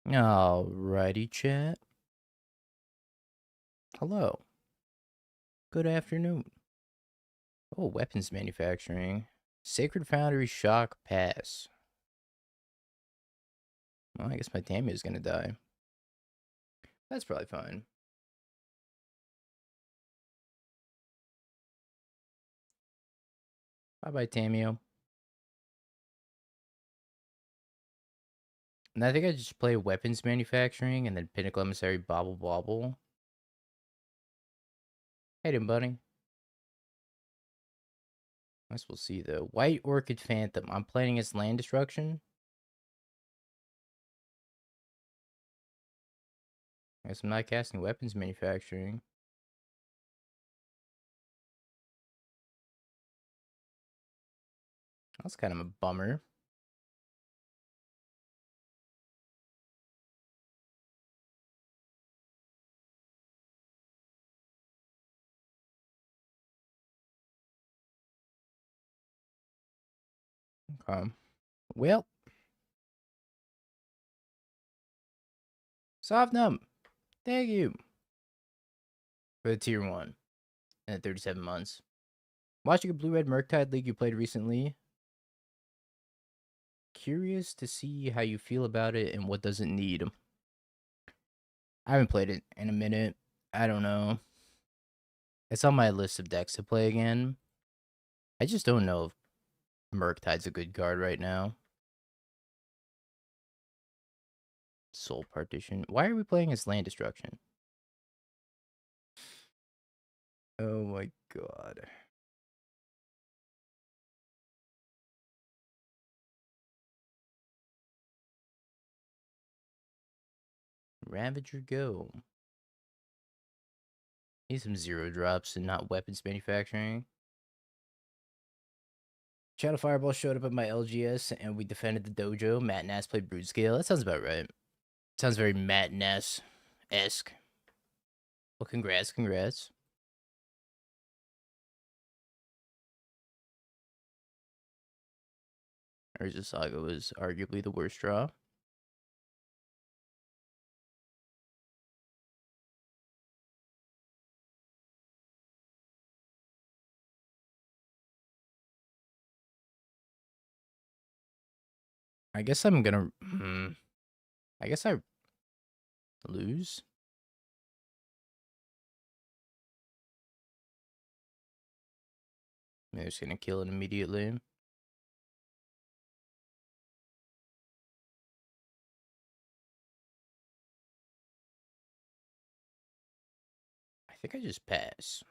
Alrighty, chat. Hello. Good afternoon. Oh, weapons manufacturing. Sacred Foundry Shock Pass. Well, I guess my Tammy is gonna die. That's probably fine. Bye-bye, Tamio. And I think I just play weapons manufacturing and then Pinnacle Emissary Bobble Bobble. Hey, then, buddy. I guess we'll see, though. White Orchid Phantom. I'm playing as land destruction. I guess I'm not casting weapons manufacturing. That's kind of a bummer. Okay. Well, Softnum. Thank you for the tier 1 and 37 months. Watching a Blue-Red Murktide League you played recently. Curious to see how you feel about it and what does it need. I haven't played it in a minute. I don't know. It's on my list of decks to play again. I just don't know if Murktide's a good card right now. Soul Partition. Why are we playing as Land Destruction? Oh my god. Ravager go. Need some 0-drops and not weapons manufacturing. Shadow Fireball showed up at my LGS and we defended the dojo. Matt Nass played Brood Scale. That sounds about right. Sounds very Matt Nass-esque. Well, congrats. Urza Saga was arguably the worst draw. I guess I'm gonna... I guess I lose. I'm just gonna kill it immediately. I think I just pass.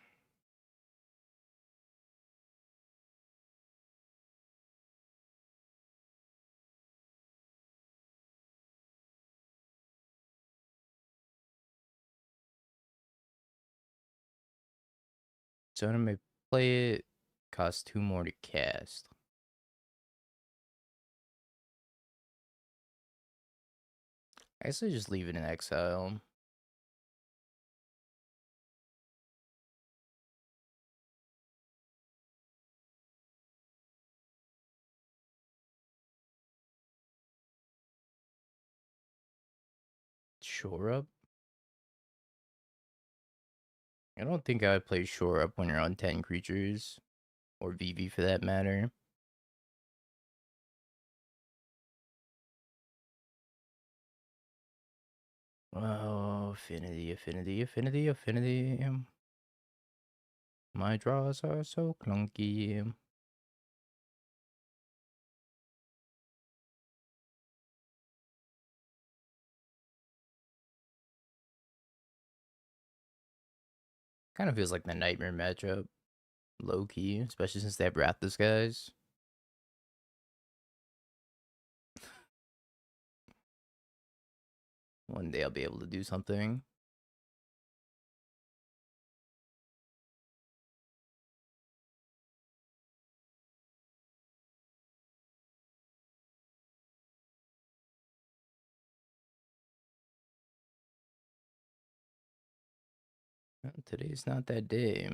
So I may play it. Cost 2 more to cast. I guess I just leave it in exile. Shore Up? I don't think I would play Shore Up when you're on 10 creatures. Or VV for that matter. Oh, Affinity. My draws are so clunky. Kind of feels like the Nightmare matchup. Low key, especially since they have Rathalos guys. One day I'll be able to do something. Well, today's not that day.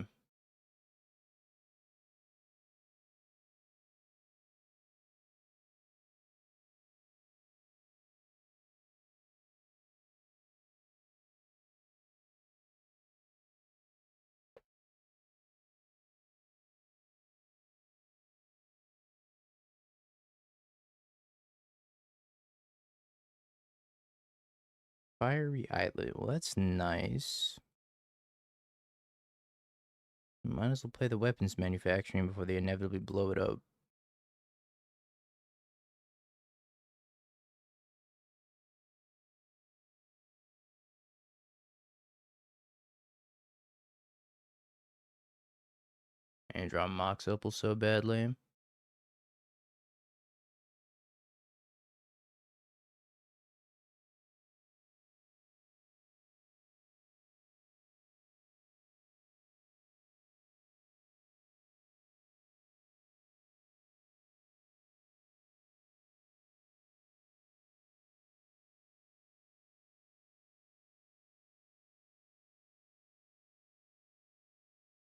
Fiery Islet. Well, that's nice. Might as well play the weapons manufacturing before they inevitably blow it up. And draw Mox Opal so badly.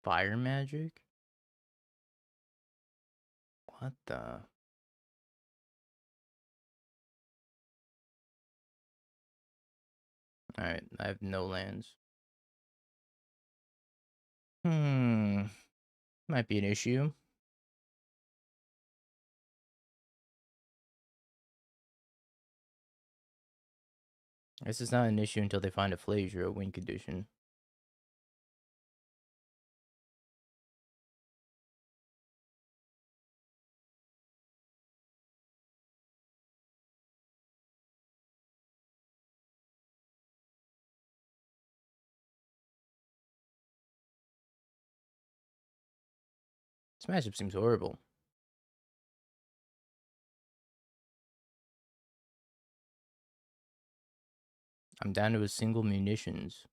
Fire magic? What the? Alright, I have no lands. Might be an issue. This is not an issue until they find a Flasia or win condition. This matchup seems horrible. I'm down to a single munitions.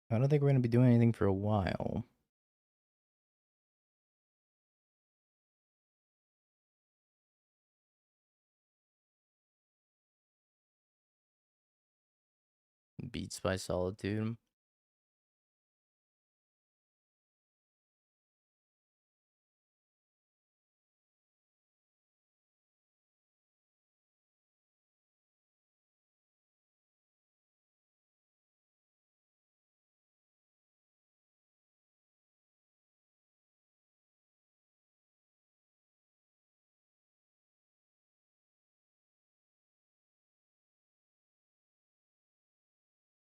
I don't think we're going to be doing anything for a while. Beats by Solitude.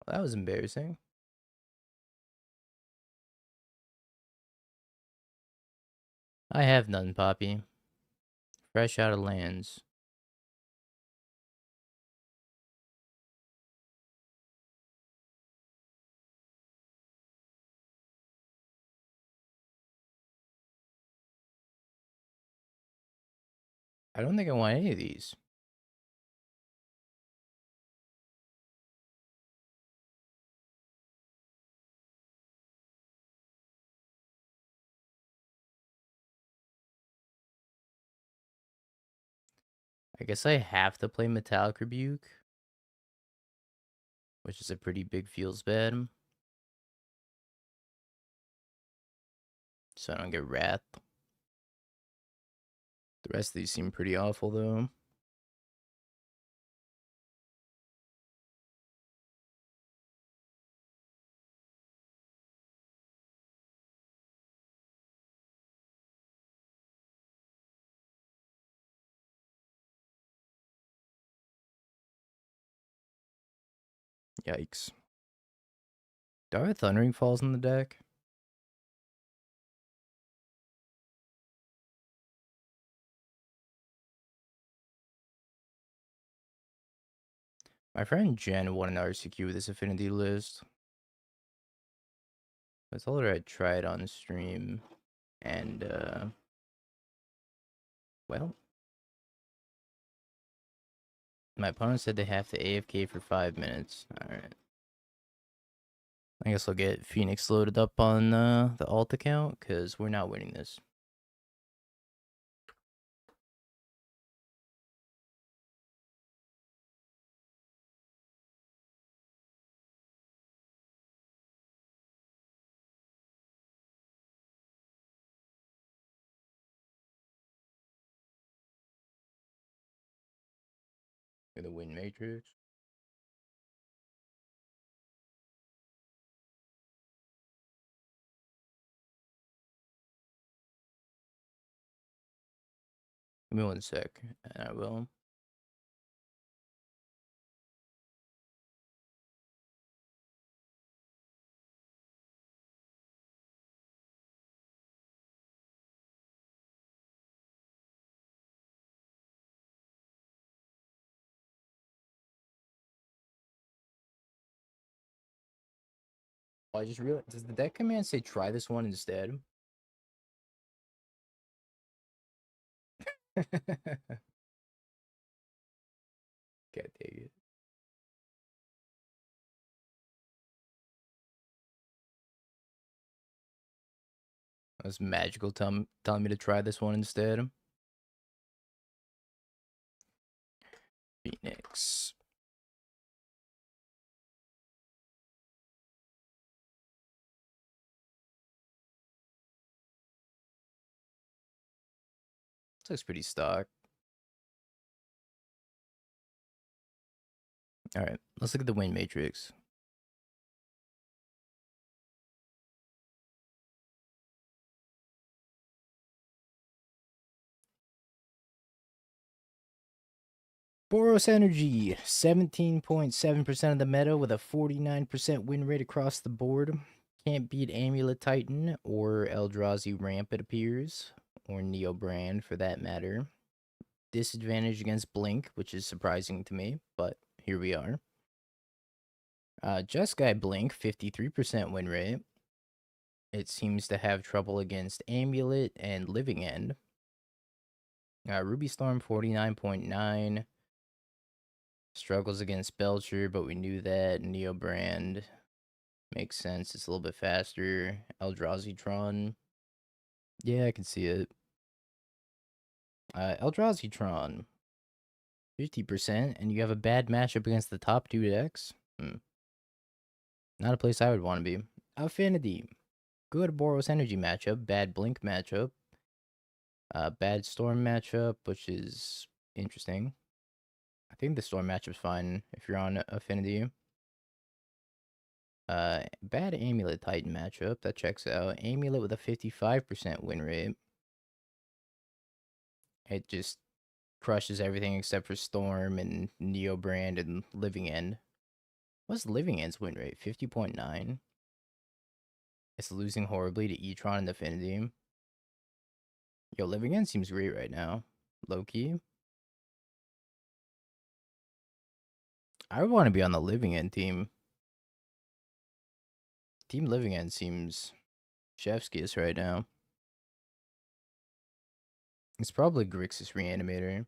Well, that was embarrassing. I have none, Poppy. Fresh out of lands. I don't think I want any of these. I guess I have to play Metallic Rebuke, which is a pretty big feels bad. So I don't get Wrath. The rest of these seem pretty awful, though. Yikes. Do I have Thundering Falls in the deck? My friend Jen won an RCQ with this Affinity list. I told her I'd try it on stream. And, well, my opponent said they have to AFK for 5 minutes. Alright. I guess I'll get Phoenix loaded up on the alt account, because we're not winning this. Look at the win matrix. Give me 1 sec, and I will. Oh, I just realized, does the deck command say try this one instead? Can't take it. That's magical telling me to try this one instead. Phoenix. This looks pretty stock. Alright, let's look at the win matrix. Boros Energy, 17.7% of the meta with a 49% win rate across the board. Can't beat Amulet Titan or Eldrazi Ramp, it appears, or Neo Brand for that matter. Disadvantage against Blink, which is surprising to me, but here we are. Jeskai Blink, 53% win rate. It seems to have trouble against Amulet and Living End. Ruby Storm, 49.9. Struggles against Belcher, but we knew that. Neo Brand makes sense. It's a little bit faster. Eldrazi Tron. Yeah, I can see it. Eldrazi Tron. 50%, and you have a bad matchup against the top 2 decks. Not a place I would want to be. Affinity. Good Boros Energy matchup. Bad Blink matchup. Bad Storm matchup, which is interesting. I think the Storm matchup's fine if you're on Affinity. Bad Amulet Titan matchup. That checks out. Amulet with a 55% win rate. It just crushes everything except for Storm and Neo Brand and Living End. What's Living End's win rate? 50.9. It's losing horribly to E-Tron and Affinity. Yo, Living End seems great right now. Low-key. I would want to be on the Living End team. Team Living End seems chef's kiss right now. It's probably Grixis Reanimator.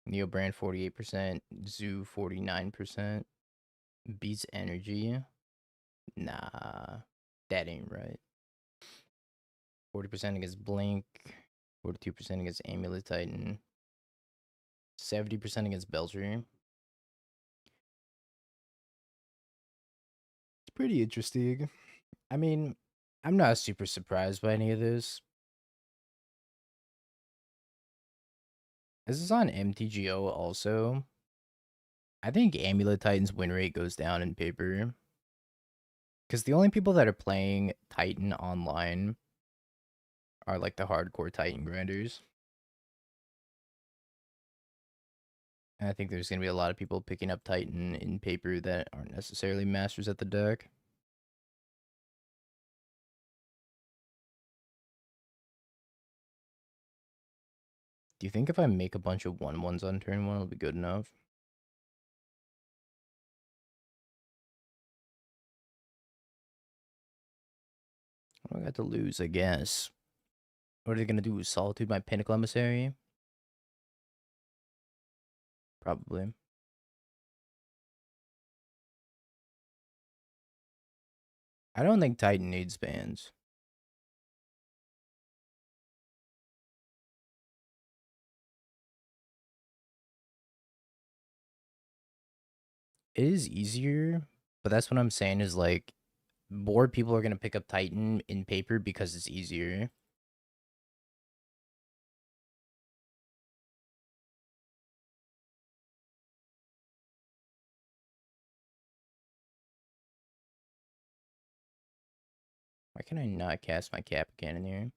Neo Brand 48%. Zoo 49%. Beats Energy. Nah. That ain't right. 40% against Blink. 42% against Amulet Titan. 70% against Belcher. It's pretty interesting. I mean, I'm not super surprised by any of this. This is on MTGO also. I think Amulet Titan's win rate goes down in paper. Because the only people that are playing Titan online are like the hardcore Titan grinders. And I think there's going to be a lot of people picking up Titan in paper that aren't necessarily masters at the deck. Do you think if I make a bunch of 1/1s on turn 1, it'll be good enough? What do I got to lose, I guess? What are they going to do? Solitude my Pinnacle Emissary? Probably. I don't think Titan needs bans. It is easier, but that's what I'm saying is like more people are going to pick up Titan in paper because it's easier. Why can I not cast my Kappa Cannon here?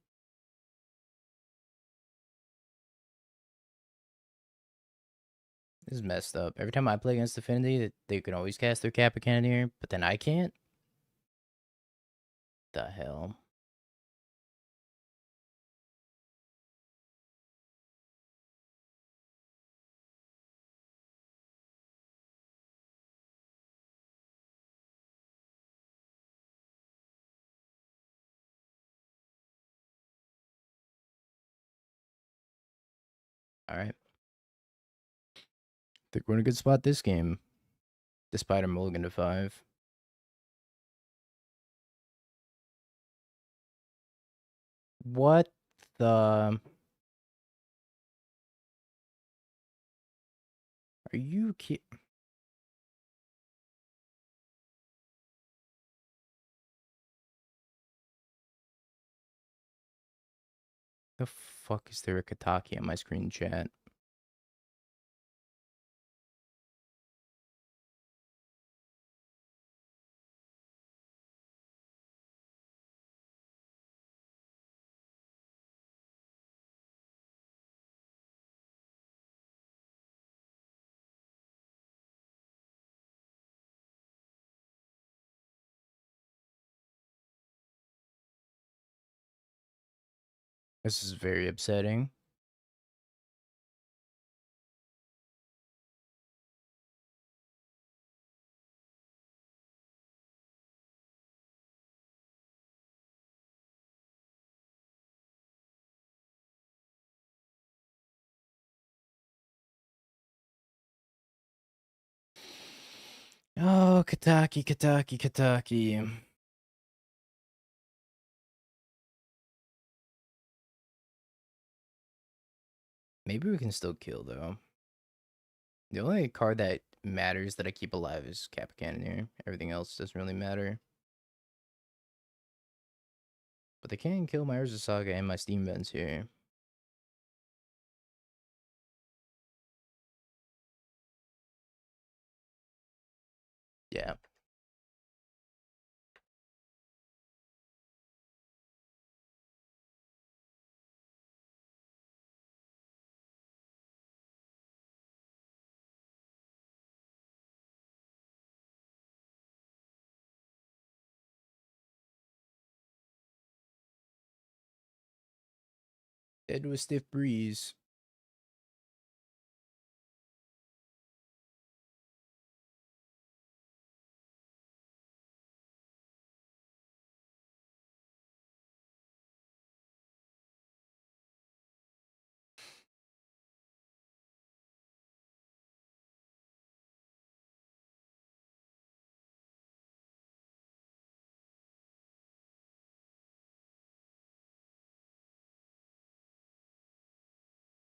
This is messed up. Every time I play against Affinity, they can always cast their Kappa Cannon here, but then I can't? The hell? Alright. Think we're in a good spot this game. Despite our mulligan to 5. What the... Are you kidding? The fuck is there a Kataki on my screen chat? This is very upsetting. Oh, Kataki, Kataki, Kataki. Maybe we can still kill, though. The only card that matters that I keep alive is Kappa Cannoneer. Everything else doesn't really matter. But they can kill my Urza Saga and my Steam Vents here. Yeah. Dead with Stiff Breeze.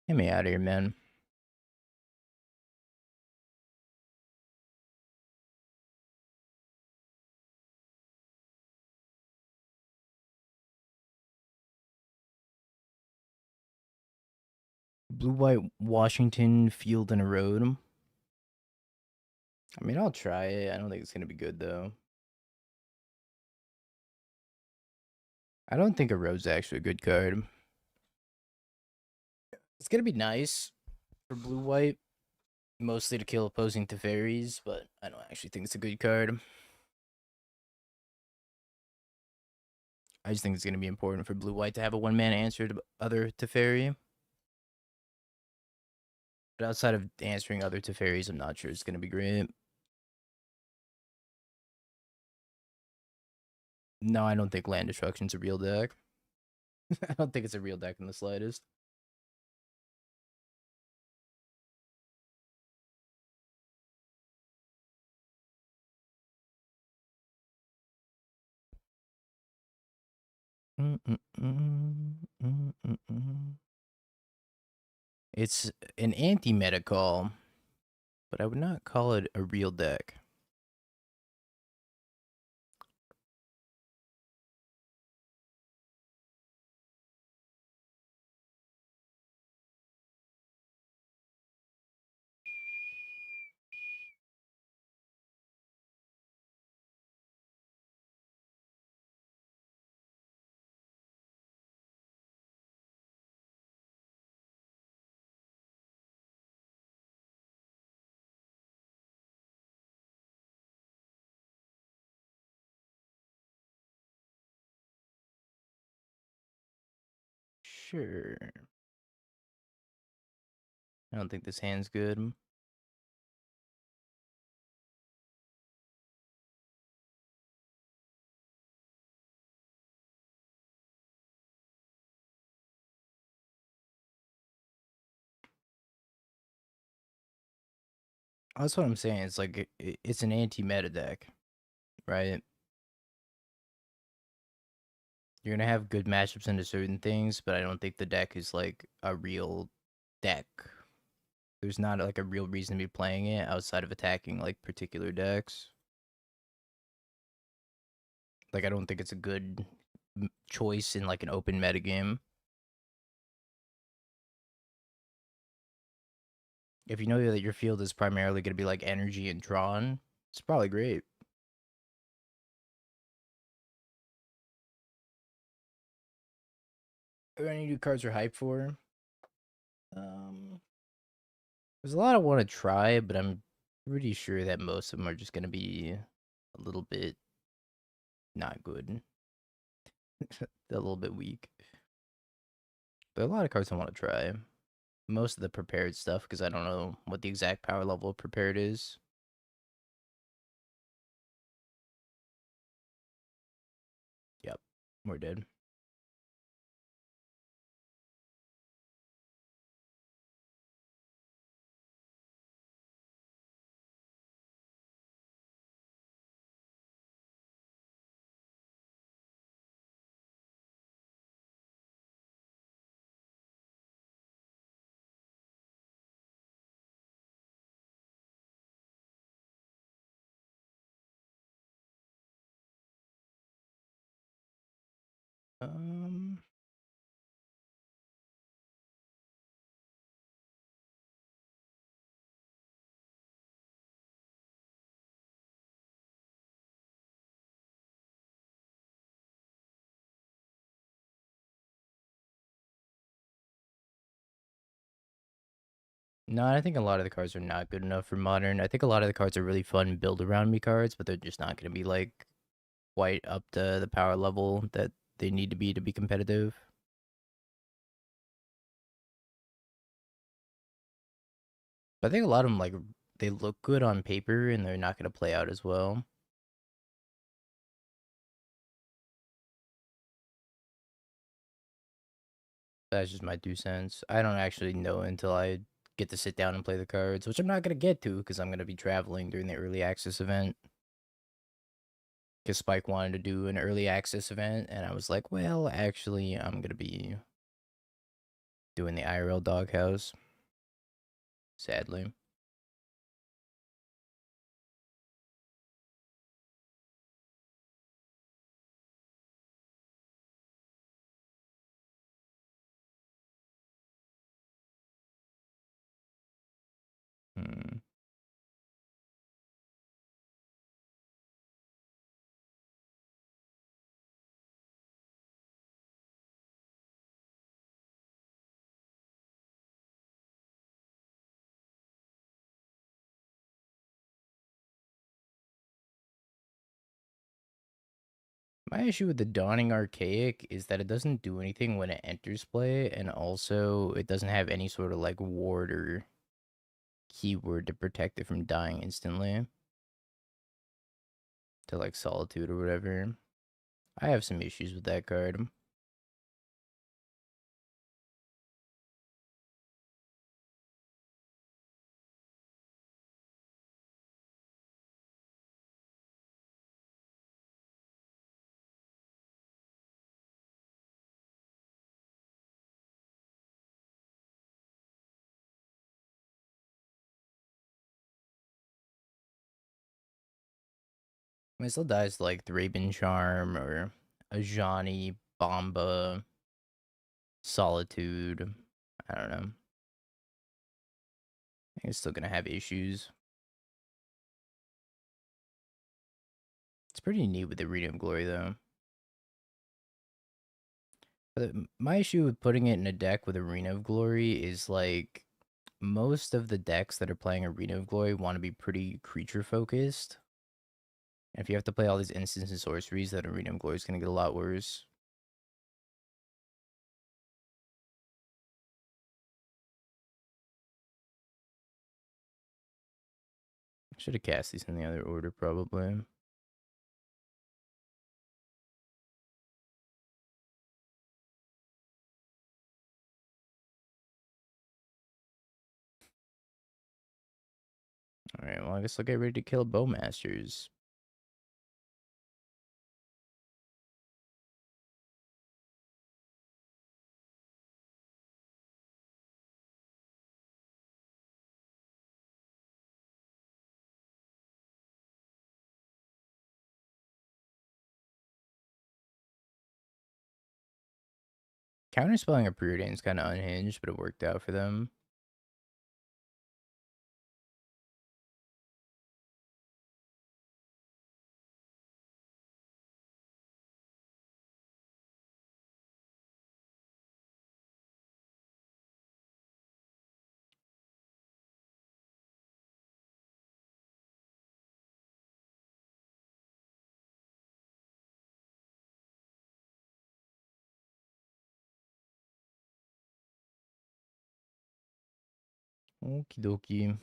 Get me out of here, man. Blue, white, Washington, Field, and a Road. I mean, I'll try it. I don't think it's going to be good, though. I don't think a Road's actually a good card. It's going to be nice for blue, white. Mostly to kill opposing Teferis, but I don't actually think it's a good card. I just think it's going to be important for blue-white to have a one-man answer to other Teferi. But outside of answering other Teferis, I'm not sure it's going to be great. No, I don't think Land Destruction's a real deck. I don't think it's a real deck in the slightest. It's an anti-meta call, but I would not call it a real deck. Sure. I don't think this hand's good. That's what I'm saying. It's like it's an anti-meta deck, right? You're gonna have good matchups into certain things, but I don't think the deck is like a real deck. There's not like a real reason to be playing it outside of attacking like particular decks. Like I don't think it's a good choice in like an open meta game. If you know that your field is primarily going to be like energy and drawn, it's probably great. Are there any new cards you're hyped for? Um, there's a lot I want to try, but I'm pretty sure that most of them are just going to be a little bit not good, a little bit weak. But a lot of cards I want to try. Most of the prepared stuff because I don't know what the exact power level of prepared is. Yep, we're dead. Um, no, I think a lot of the cards are not good enough for modern. I think a lot of the cards are really fun build around me cards, but they're just not going to be like quite up to the power level that they need to be competitive. But I think a lot of them like they look good on paper and they're not going to play out as well. That's just my 2 cents. I don't actually know until I get to sit down and play the cards, which I'm not going to get to because I'm going to be traveling during the early access event. Because Spike wanted to do an early access event, and I was like, well, actually, I'm going to be doing the IRL doghouse, sadly. Hmm. My issue with the Dawning Archaic is that it doesn't do anything when it enters play, and also it doesn't have any sort of like ward or keyword to protect it from dying instantly to like Solitude or whatever. I have some issues with that card. I mean, it still dies to, like Thraben Charm or Ajani, Bomba, Solitude. I don't know. I think it's still gonna have issues. It's pretty neat with the Arena of Glory though. But my issue with putting it in a deck with Arena of Glory is like most of the decks that are playing Arena of Glory want to be pretty creature focused. And if you have to play all these instants and sorceries, that Arena of Glory is going to get a lot worse. Should have cast these in the other order, probably. Alright, well, I guess I'll get ready to kill Bowmasters. Counterspelling a Preordain is kind of unhinged, but it worked out for them. Okie dokie.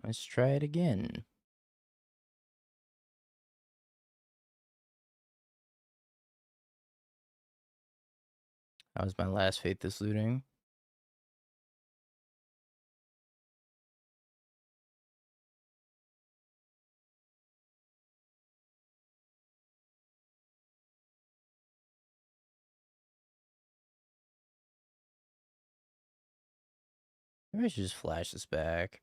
Let's try it again. That was my last Faithless Looting. Maybe I should just flash this back.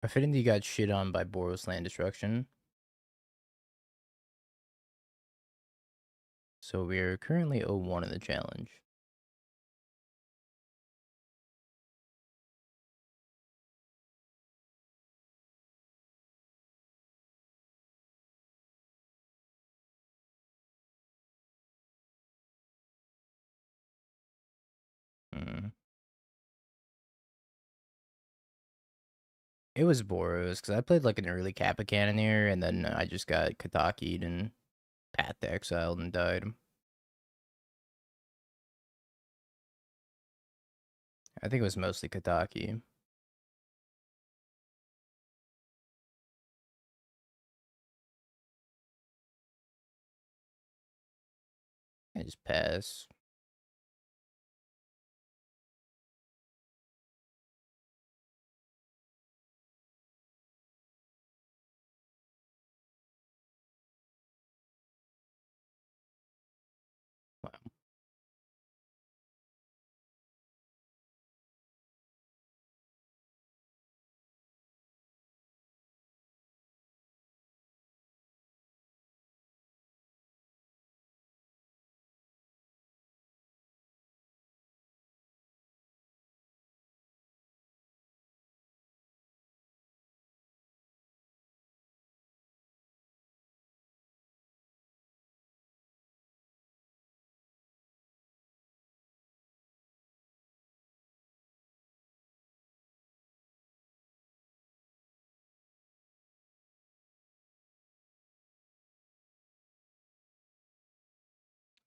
Affinity got shit on by Boros Land Destruction. So we're currently 0-1 in the challenge. It was Boros, because I played like an early Kappa Cannoneer, and then I just got Kataki'd and Path Exiled and died. I think it was mostly Kataki. I just pass. Wow.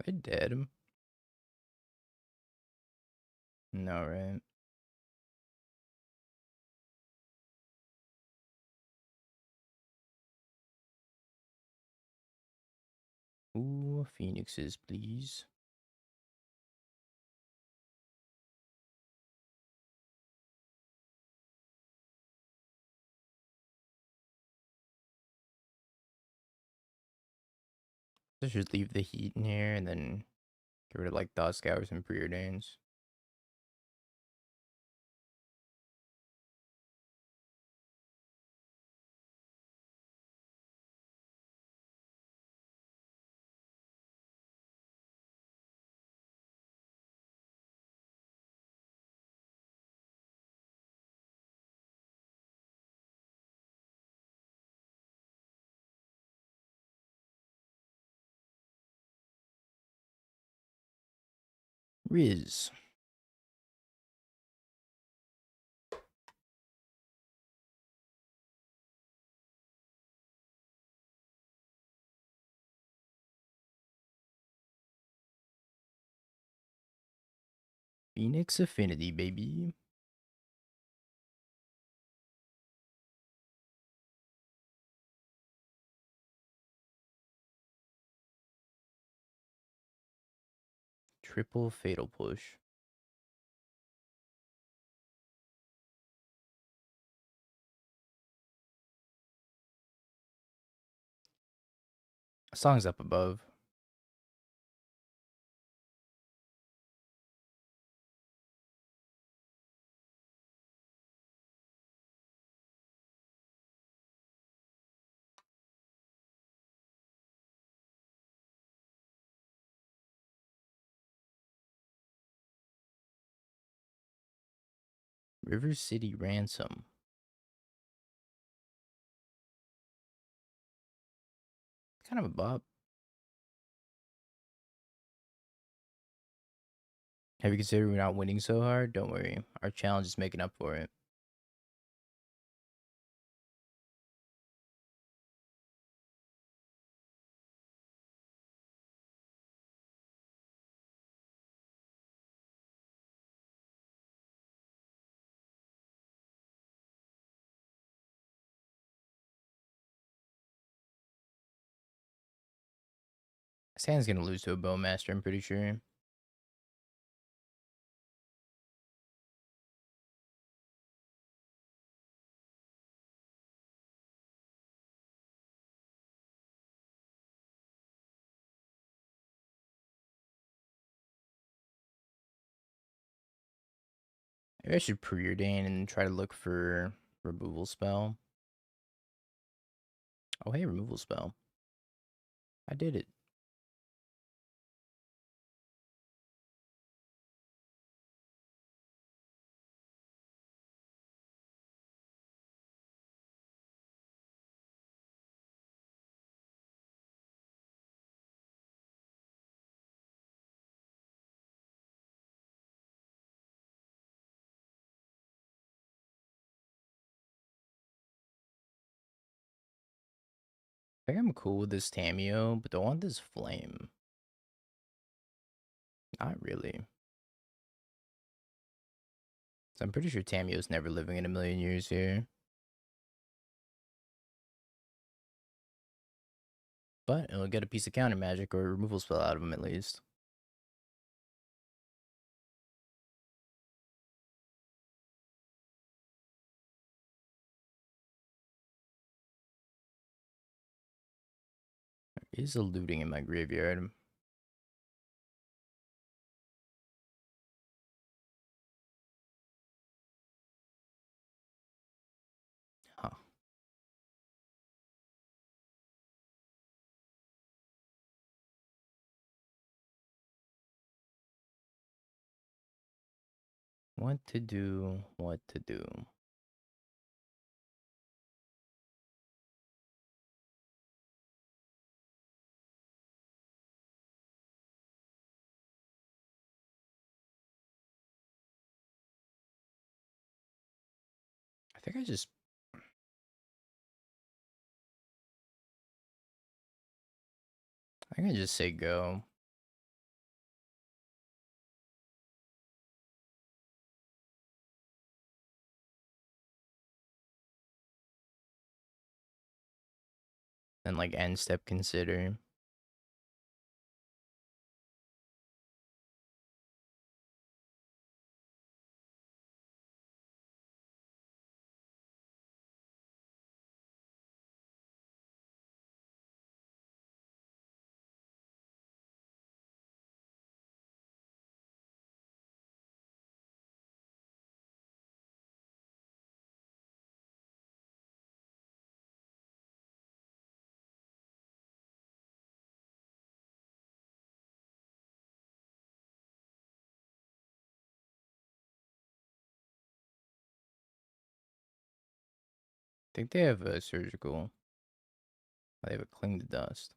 They dead. No, right? Ooh, Phoenixes, please. Let's just leave the heat in here and then get rid of like Thought Scours and Preordains. Riz. Phoenix Affinity, baby. Triple Fatal Push. Song's up above. River City Ransom. Kind of a bop. Have you considered we're not winning so hard? Don't worry. Our challenge is making up for it. Sand's gonna lose to a Bowmaster, I'm pretty sure. Maybe I should preordain and try to look for removal spell. Oh, hey, removal spell. I did it. I think I'm cool with this Tameo, but don't want this flame. Not really. So I'm pretty sure Tameo's never living in a million years here. But it'll get a piece of counter magic or a removal spell out of him at least. There is a looting in my graveyard. Huh. What to do? What to do? I think I just... I think I just say go. And like end step consider. I think they have a surgical. They have a cling to dust.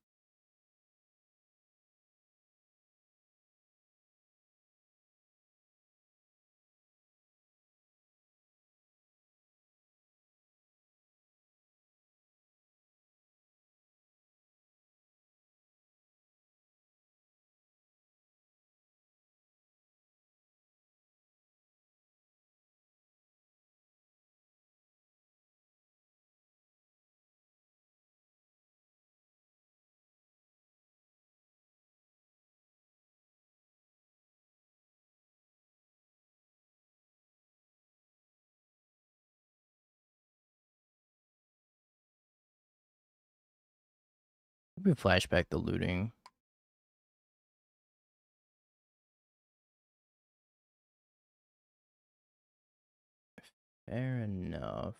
We flashback the looting. Fair enough.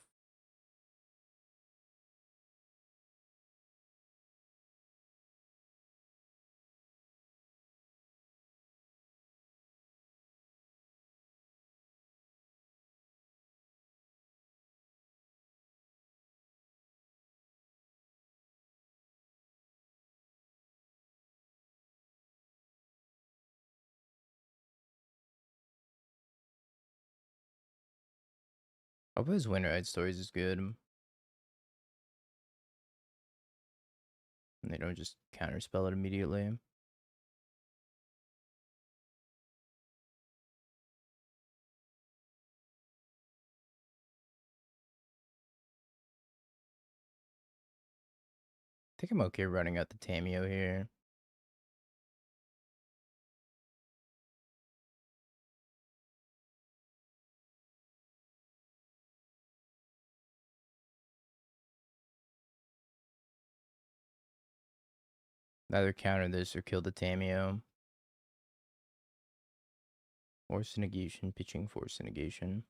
Hope his Winterite stories is good. And they don't just counterspell it immediately. I think I'm okay running out the Tameo here. Either counter this or kill the Tameo. Force negation, pitching force negation.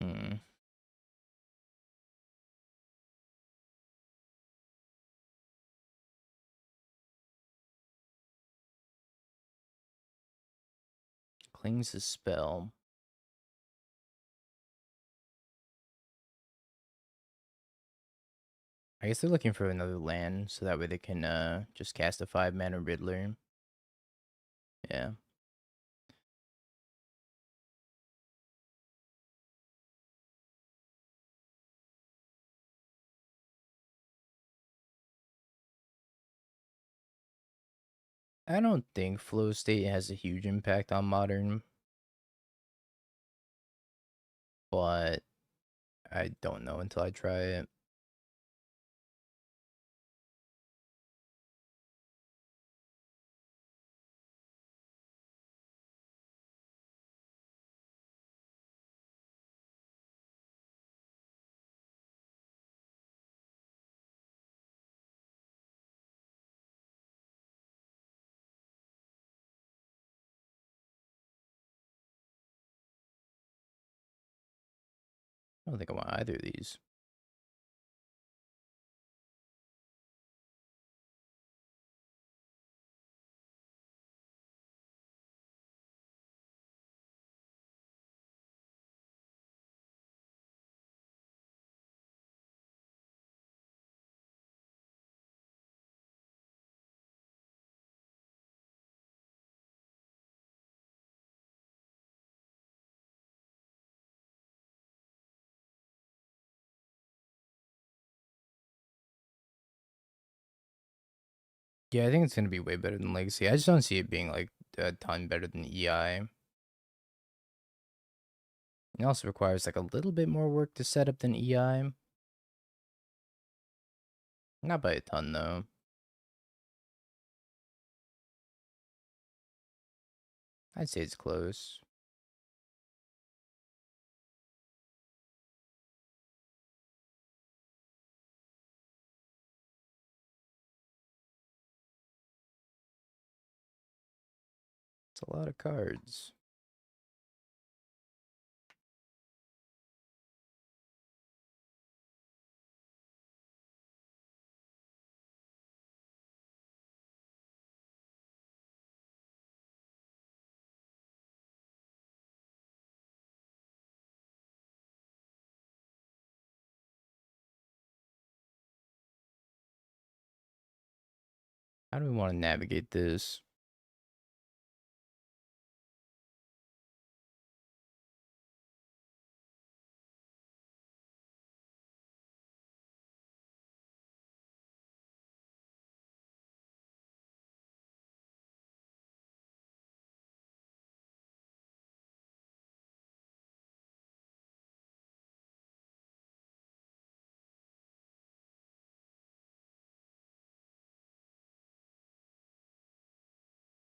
Hmm. Clings the spell. I guess they're looking for another land, so that way they can just cast a 5-mana Riddler. Yeah. I don't think flow state has a huge impact on modern, but I don't know until I try it. I don't think I want either of these. Yeah, I think it's gonna be way better than Legacy. I just don't see it being like a ton better than EI. It also requires like a little bit more work to set up than EI. Not by a ton though. I'd say it's close. It's a lot of cards. How do we want to navigate this?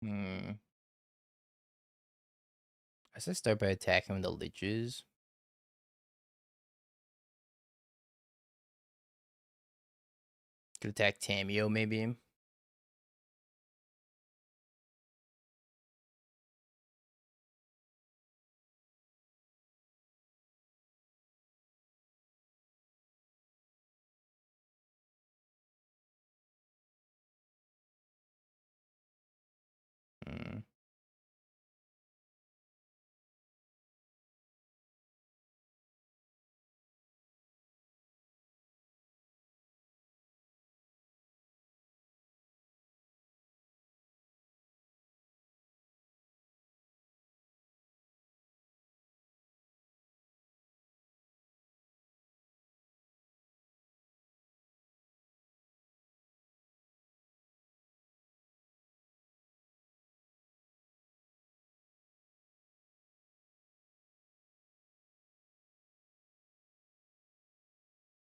Hmm. I said start by attacking with the liches. Could attack Tamio maybe. Hmm.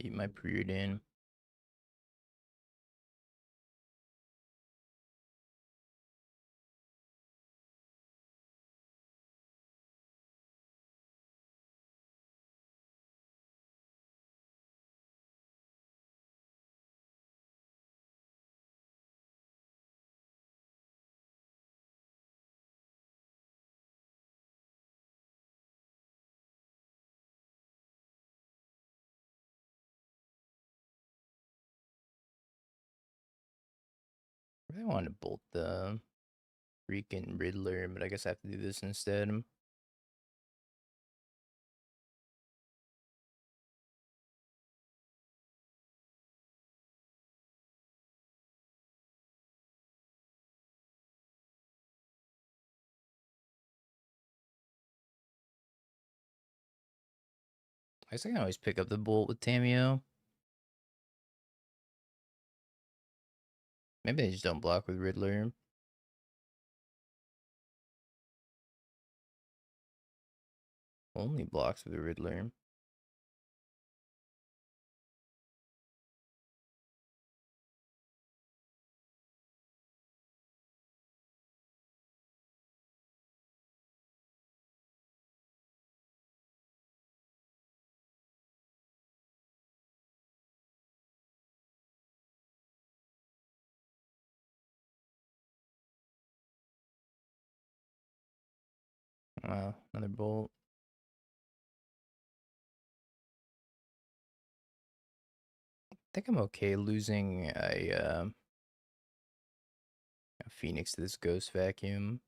Eat my period in. I really want to bolt the freaking Riddler, but I guess I have to do this instead. I guess I can always pick up the bolt with Tamio. Maybe they just don't block with Riddler. Only blocks with the Riddler. Wow, another bolt. I think I'm okay losing a Phoenix to this Ghost Vacuum.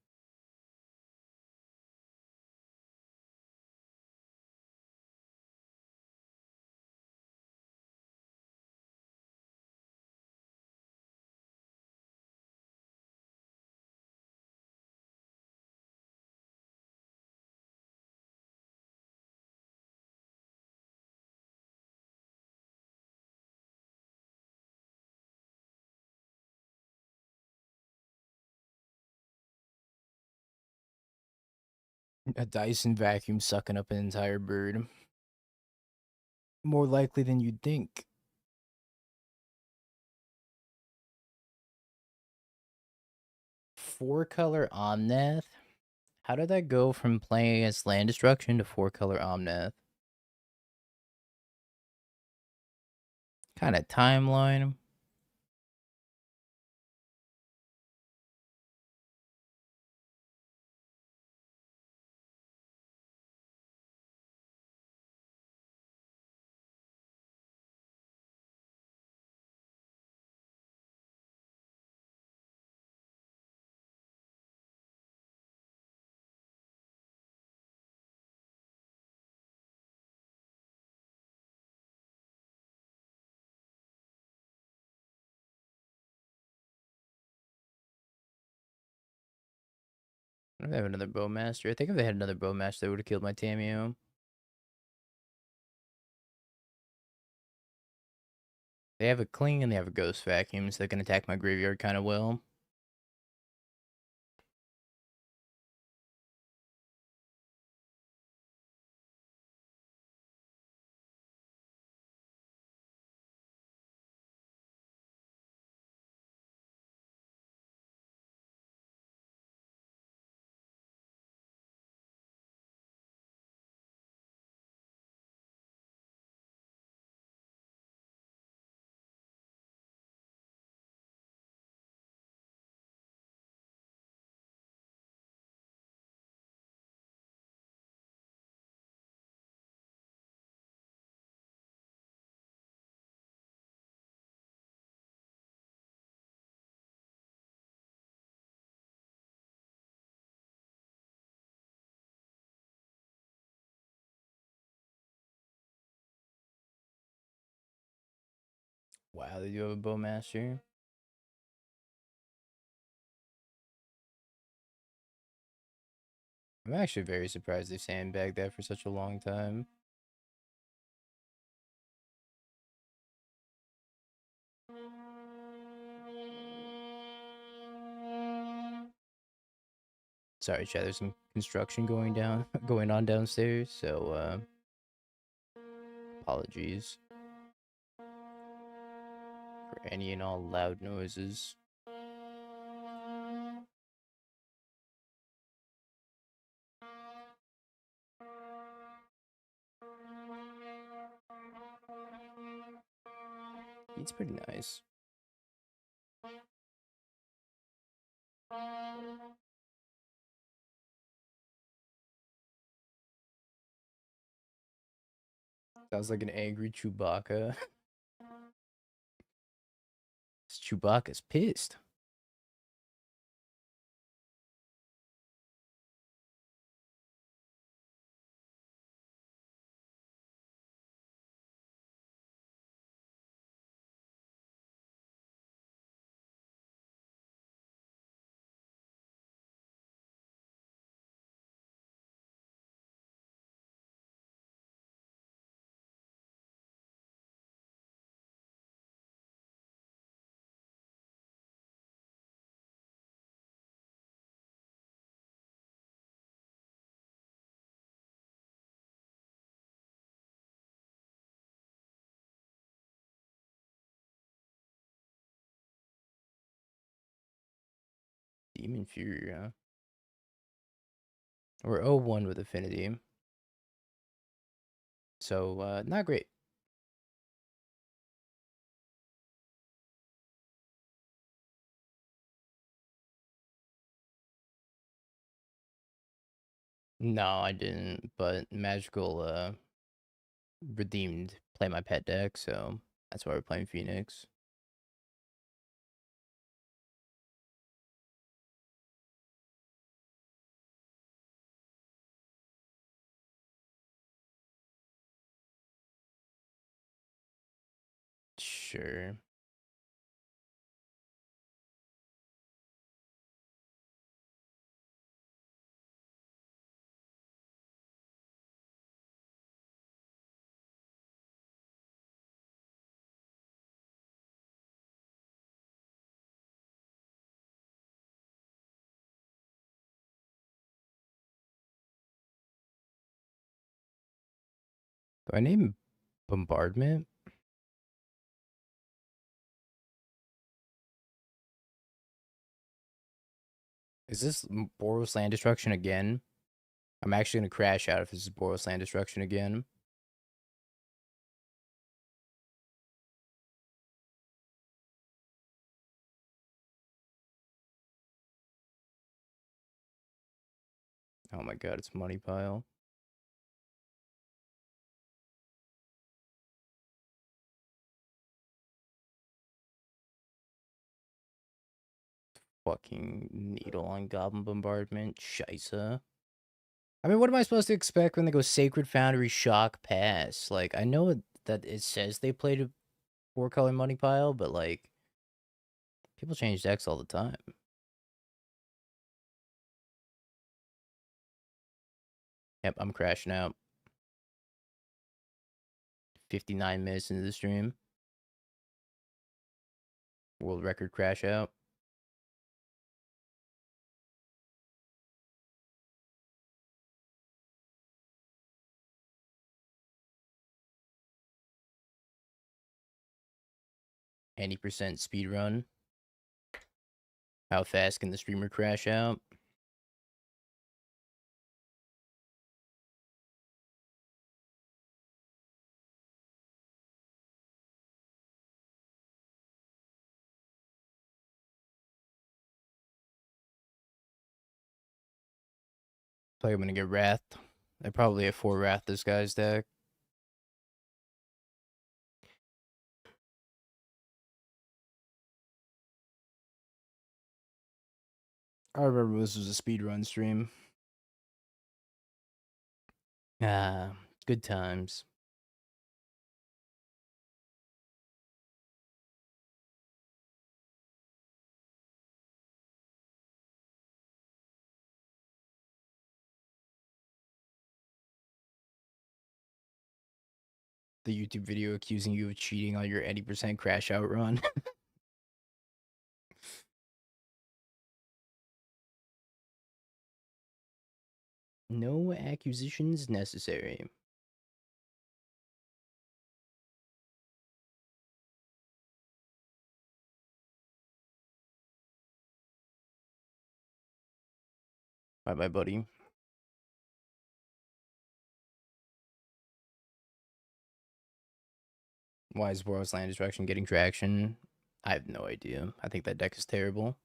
A Dyson vacuum sucking up an entire bird. More likely than you'd think. 4-color Omnath? How did that go from playing against land destruction to 4-color Omnath? Kind of timeline. What if they have another Bowmaster? I think if they had another Bowmaster, they would have killed my Tamio. They have a Cling and they have a Ghost Vacuum, so they can attack my graveyard kind of well. Wow, they do have a bowmaster. I'm actually very surprised they sandbagged that for such a long time. Sorry, Chad. There's some construction going on downstairs. So apologies for any and all loud noises. It's pretty nice. Sounds like an angry Chewbacca. Chewbacca's pissed. Demon Fury, huh? We're 0-1 with Affinity. So, not great. No, I didn't. But Magical redeemed Play My Pet deck, so that's why we're playing Phoenix. Sure. Do I name Bombardment? Is this Boros Land Destruction again? I'm actually gonna crash out if this is Boros Land Destruction again. Oh my god, it's Money Pile. Fucking Needle on Goblin Bombardment. Scheisse. I mean, what am I supposed to expect when they go Sacred Foundry, Shock, Pass? Like, I know that it says they played a 4-color Money Pile, but like, people change decks all the time. Yep, I'm crashing out. 59 minutes into the stream. World record crash out. Any percent speed run. How fast can the streamer crash out? Like I'm gonna get Wrath. I probably have 4 Wrath this guy's deck. I remember this was a speedrun stream. Ah, good times. the YouTube video accusing you of cheating on your 80% crash out run. No accusations necessary. Bye bye, buddy. Why is Boros Land Destruction getting traction? I have no idea. I think that deck is terrible.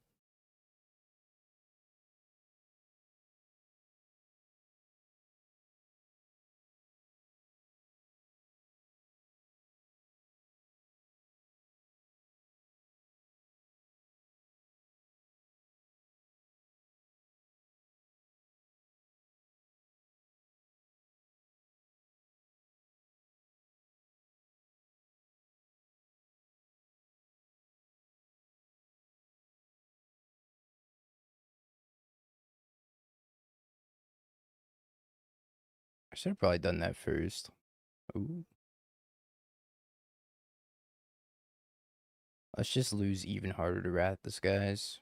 I should have probably done that first. Ooh. Let's just lose even harder to Wrath the Skies.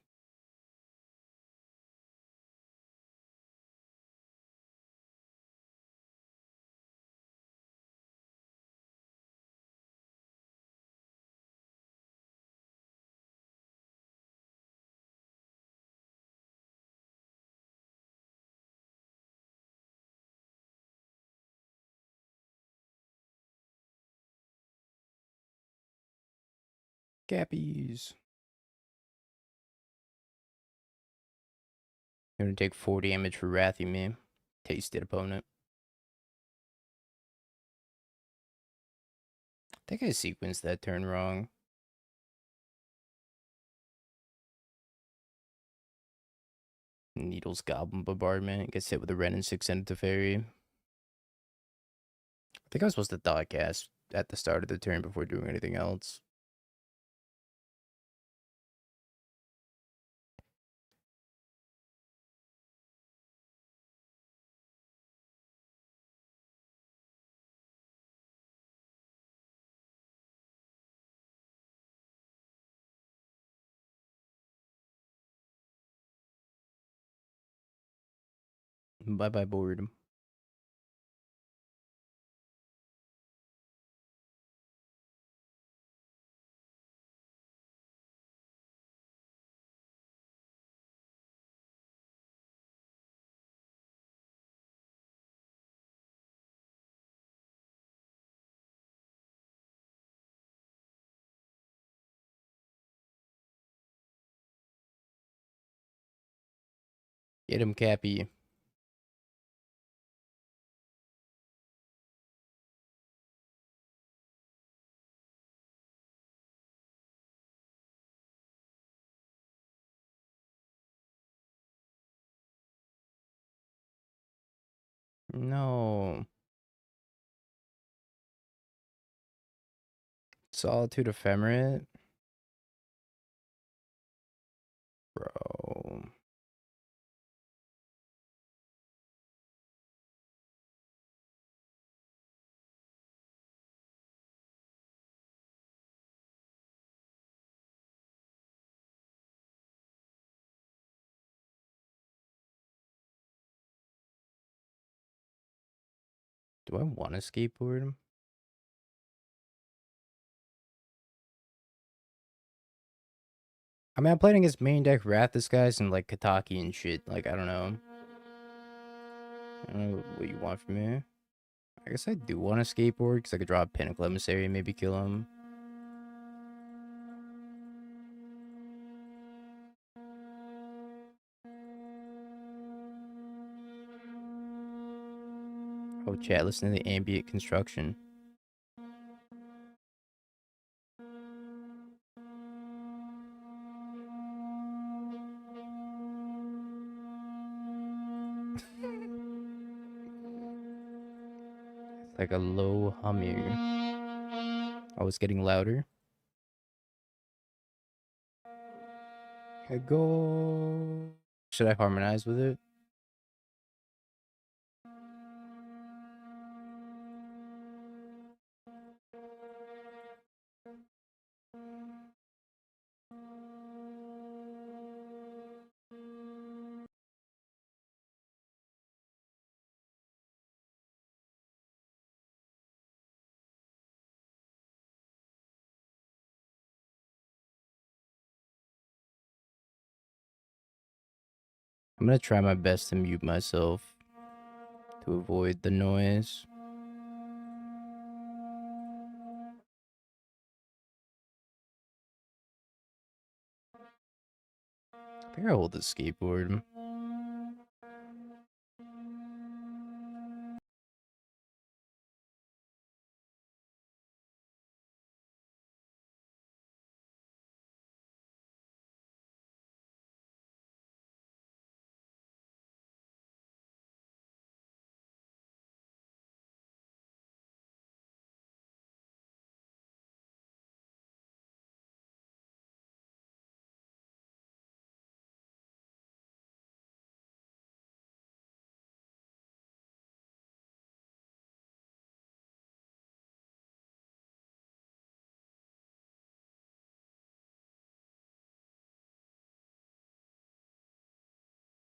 Cappies. You're gonna take 4 damage for Wrathing me. Tasted opponent. I think I sequenced that turn wrong. Needles Goblin Bombardment. Gets hit with a Ren and 6 into Fairy. I think I was supposed to thought cast at the start of the turn before doing anything else. Bye bye, board. Get him, Cappy. No. Solitude Ephemerate? Bro. Do I want to skateboard him? I mean, I'm playing against main deck Wrath this guys and like Kataki and shit. Like, I don't know. I don't know what you want from me. I guess I do want to skateboard because I could draw a Pinnacle Emissary and maybe kill him. Oh, chat, listen to the ambient construction. It's like a low humming. Oh, it's getting louder. I go. Should I harmonize with it? I'm gonna try my best to mute myself to avoid the noise. I think I hold the skateboard.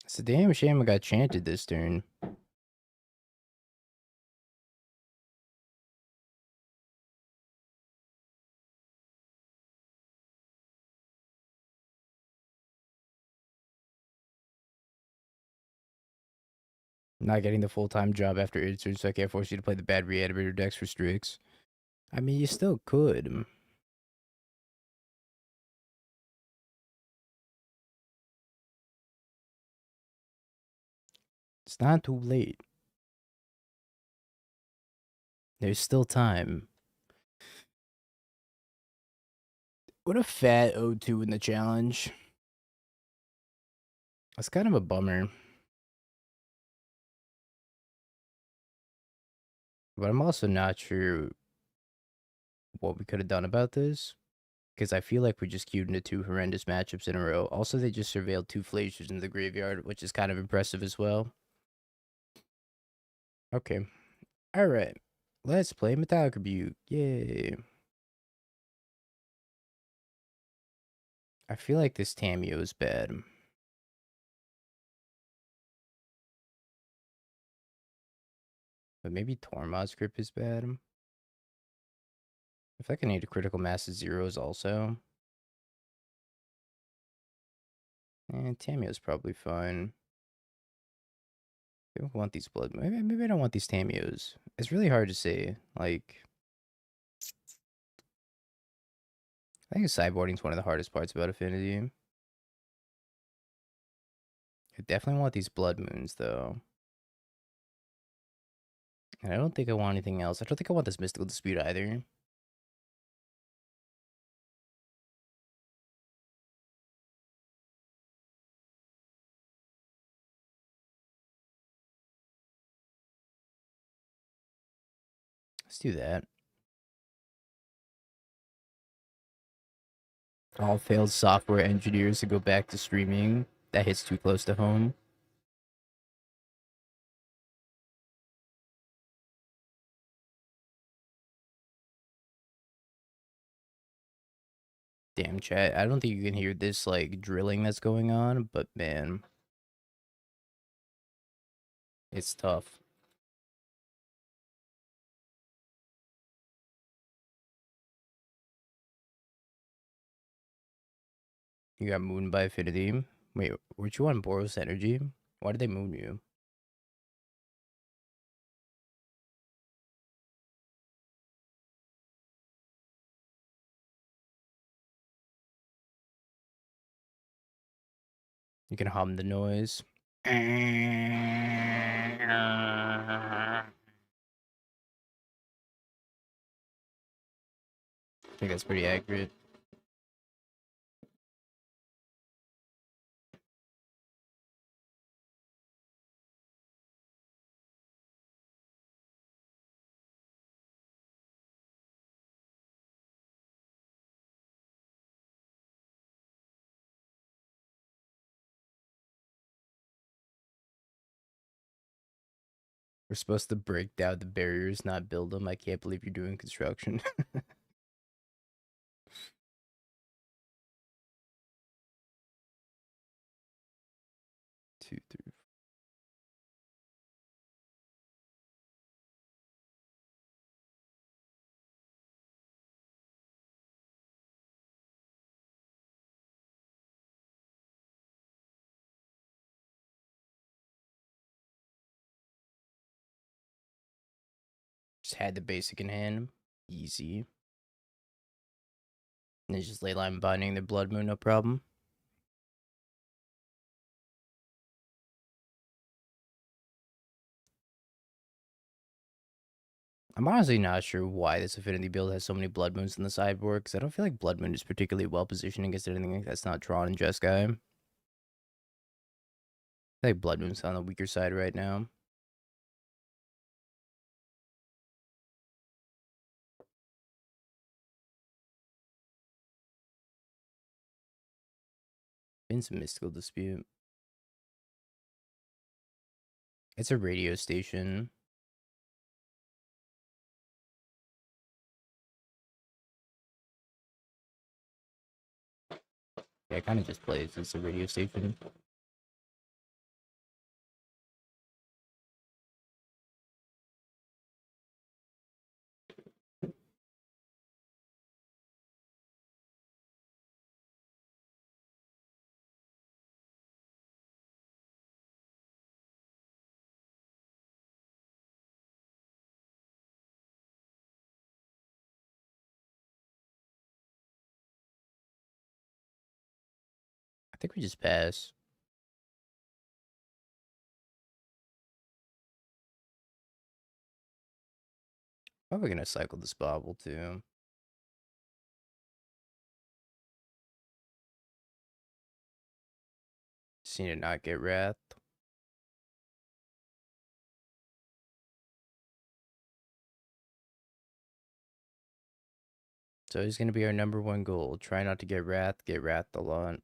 It's a damn shame I got chanted this turn. Not getting the full-time job after insert, so I can't force you to play the bad reanimator decks for Strix. I mean, you still could. It's not too late. There's still time. What a fat O2 in the challenge. That's kind of a bummer. But I'm also not sure what we could have done about this. Because I feel like we just queued into 2 horrendous matchups in a row. Also, they just surveilled 2 Flashers in the graveyard, which is kind of impressive as well. Okay. Alright. Let's play Metallic Rebuke. Yay. I feel like this Tamio is bad. But maybe Tormod's Grip is bad. I feel like I need a critical mass of zeros also. And Tamio's probably fine. I don't want these blood. Maybe I don't want these Tamios. It's really hard to say. Like, I think sideboarding is one of the hardest parts about Affinity. I definitely want these blood moons though. And I don't think I want anything else. I don't think I want this mystical dispute either. Let's do that. All failed software engineers to go back to streaming. That hits too close to home. Damn, chat. I don't think you can hear this, like, drilling that's going on, but man, it's tough. You got mooned by Affinity. Wait, weren't you on Boros Energy? Why did they moon you? You can hum the noise. I think that's pretty accurate. We're supposed to break down the barriers, not build them. I can't believe you're doing construction. 2, 3. Just had the basic in hand. Easy. And then just ley line binding the Blood Moon, no problem. I'm honestly not sure why this Affinity build has so many Blood Moons in the sideboard, because I don't feel like Blood Moon is particularly well positioned against anything that's not Tron and Jeskai. I feel like Blood Moon's on the weaker side right now. Been some Mystical Dispute. It's a radio station. Yeah, it kind of just plays. It's a radio station. I think we just pass. Probably gonna cycle this bobble too. Just need to not get wrath. So he's gonna be our #1 goal. Try not to get wrath a lot.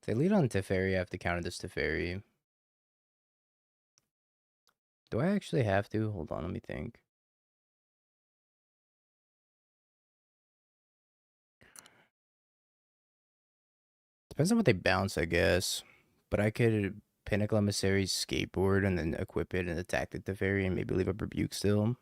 If they lead on Teferi, I have to counter this Teferi. Do I actually have to? Hold on, let me think. Depends on what they bounce, I guess. But I could Pinnacle Emissary's skateboard and then equip it and attack the Teferi and maybe leave a Rebuke still.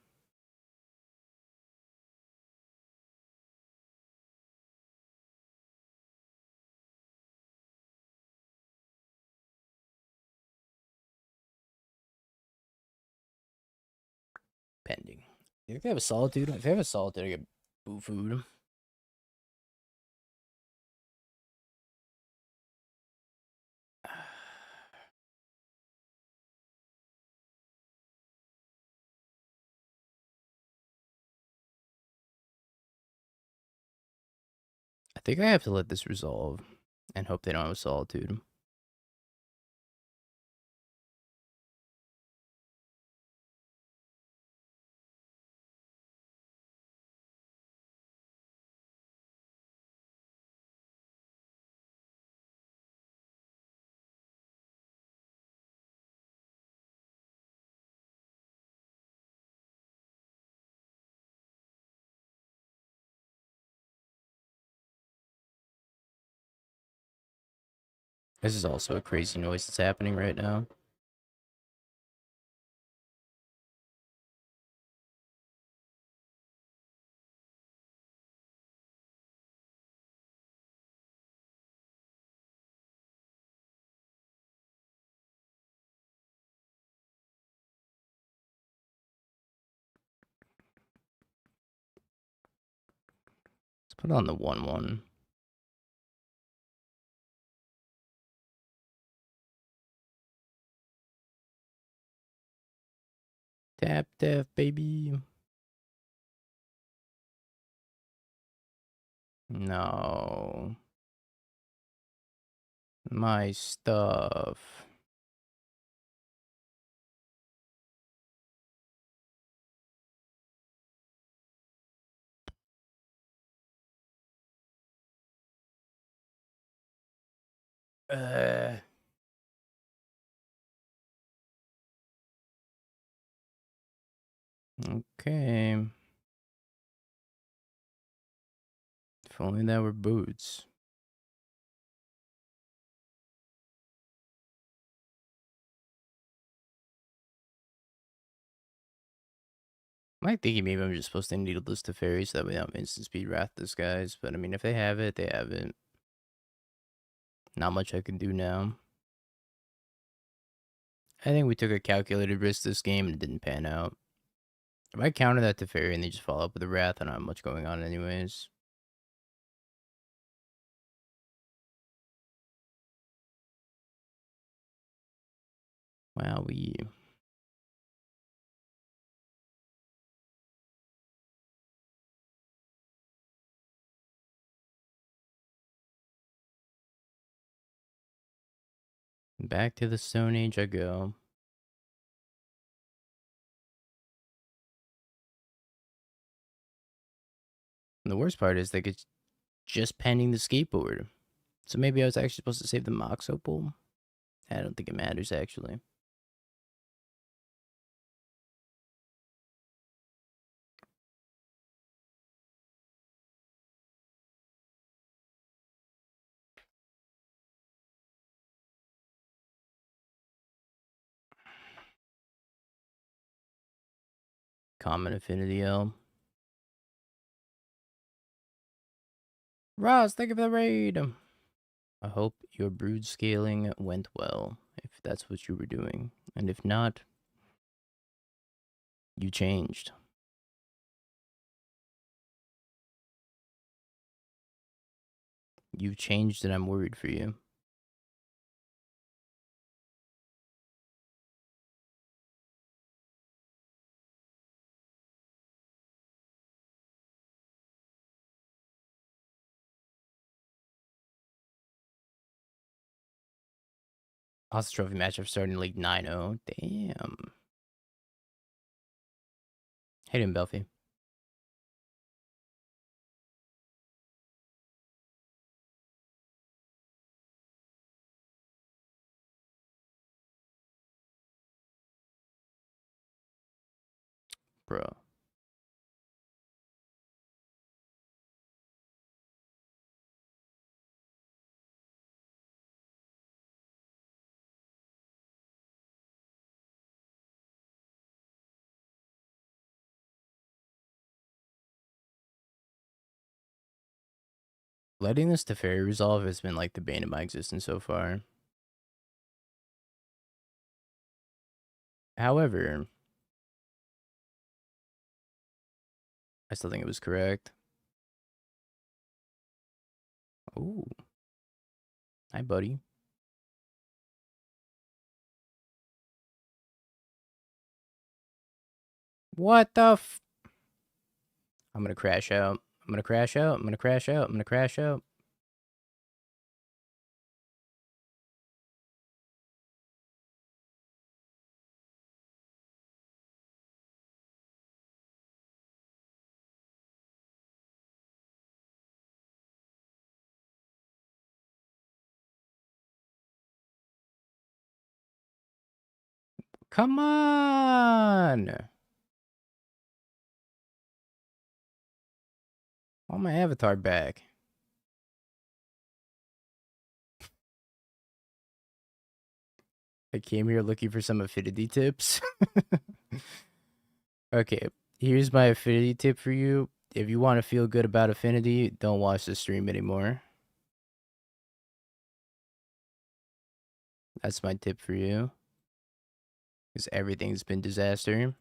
Pending. If they have a Solitude, I get Boo Food. I think I have to let this resolve and hope they don't have a Solitude. This is also a crazy noise that's happening right now. Let's put on the 1/1. Tap death, baby. No. My stuff. Okay. If only that were boots. I'm like thinking maybe I'm just supposed to needle this to fairy so that way I don't instant speed wrath this guys. But I mean, if they have it, they have it. Not much I can do now. I think we took a calculated risk this game and it didn't pan out. If I counter that to Fairy and they just follow up with a Wrath, I don't have much going on anyways. Wow, back to the Stone Age I go. And the worst part is like it's just pending the skateboard. So maybe I was actually supposed to save the Mox Opal. I don't think it matters actually. Common Affinity L. Ross, thank you for the raid. I hope your brood scaling went well, if that's what you were doing. And if not, you changed. You've changed and I'm worried for you. Oscar Trophy matchup starting like 9-0. Damn. Hey, Belfie. Bro. Letting this Teferi resolve has been like the bane of my existence so far. However, I still think it was correct. Ooh. Hi, buddy. What the f... I'm gonna crash out. I'm gonna crash out. I'm gonna crash out. I'm gonna crash out. Come on! I want my avatar back. I came here looking for some affinity tips. Okay, here's my affinity tip for you. If you want to feel good about affinity, don't watch the stream anymore. That's my tip for you. Because everything's been disaster.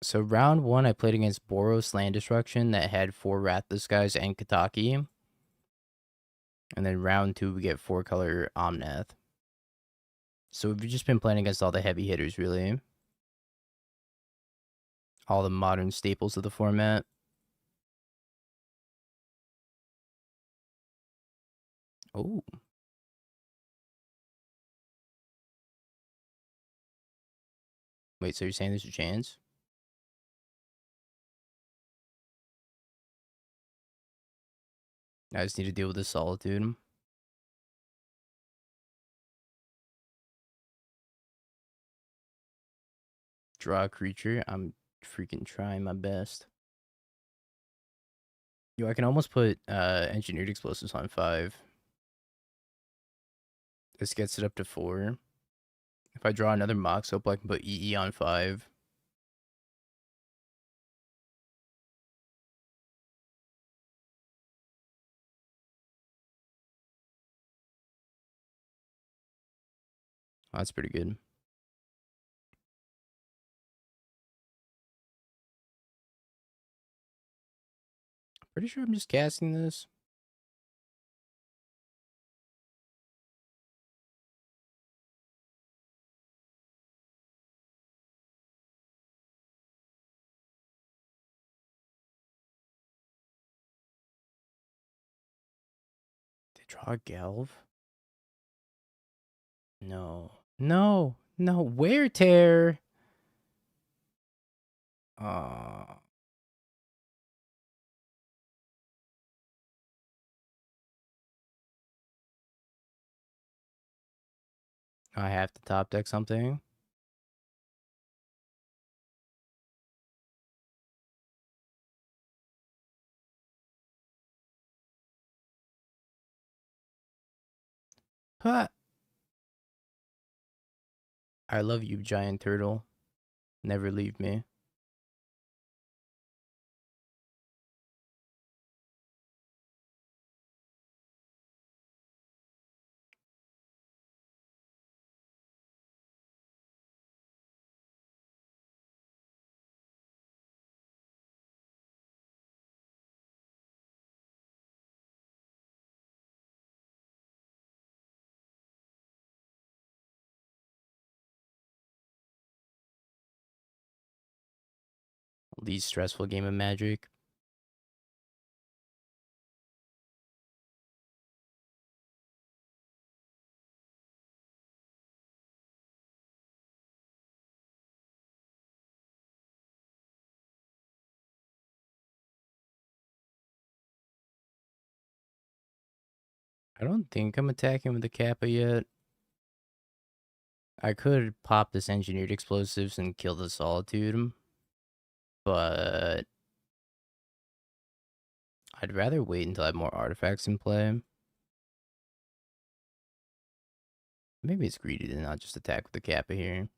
So round 1, I played against Boros Land Destruction that had 4 Rathless guys and Kataki. And then round 2, we get 4-color Omnath. So we've just been playing against all the heavy hitters, really. All the modern staples of the format. Oh. Wait, so you're saying there's a chance? I just need to deal with the solitude. Draw a creature. I'm freaking trying my best. Yo, I can almost put engineered explosives on 5. This gets it up to 4. If I draw another Mox Opal, I can put EE on 5. Oh, that's pretty good. Pretty sure I'm just casting this. They draw a Gelv? No. No. No. Wear tear. I have to top deck something. Huh. I love you, giant turtle. Never leave me. Least stressful game of Magic. I don't think I'm attacking with the Kappa yet. I could pop this engineered explosives and kill the Solitude, but I'd rather wait until I have more artifacts in play. Maybe it's greedy to not just attack with the Kappa here.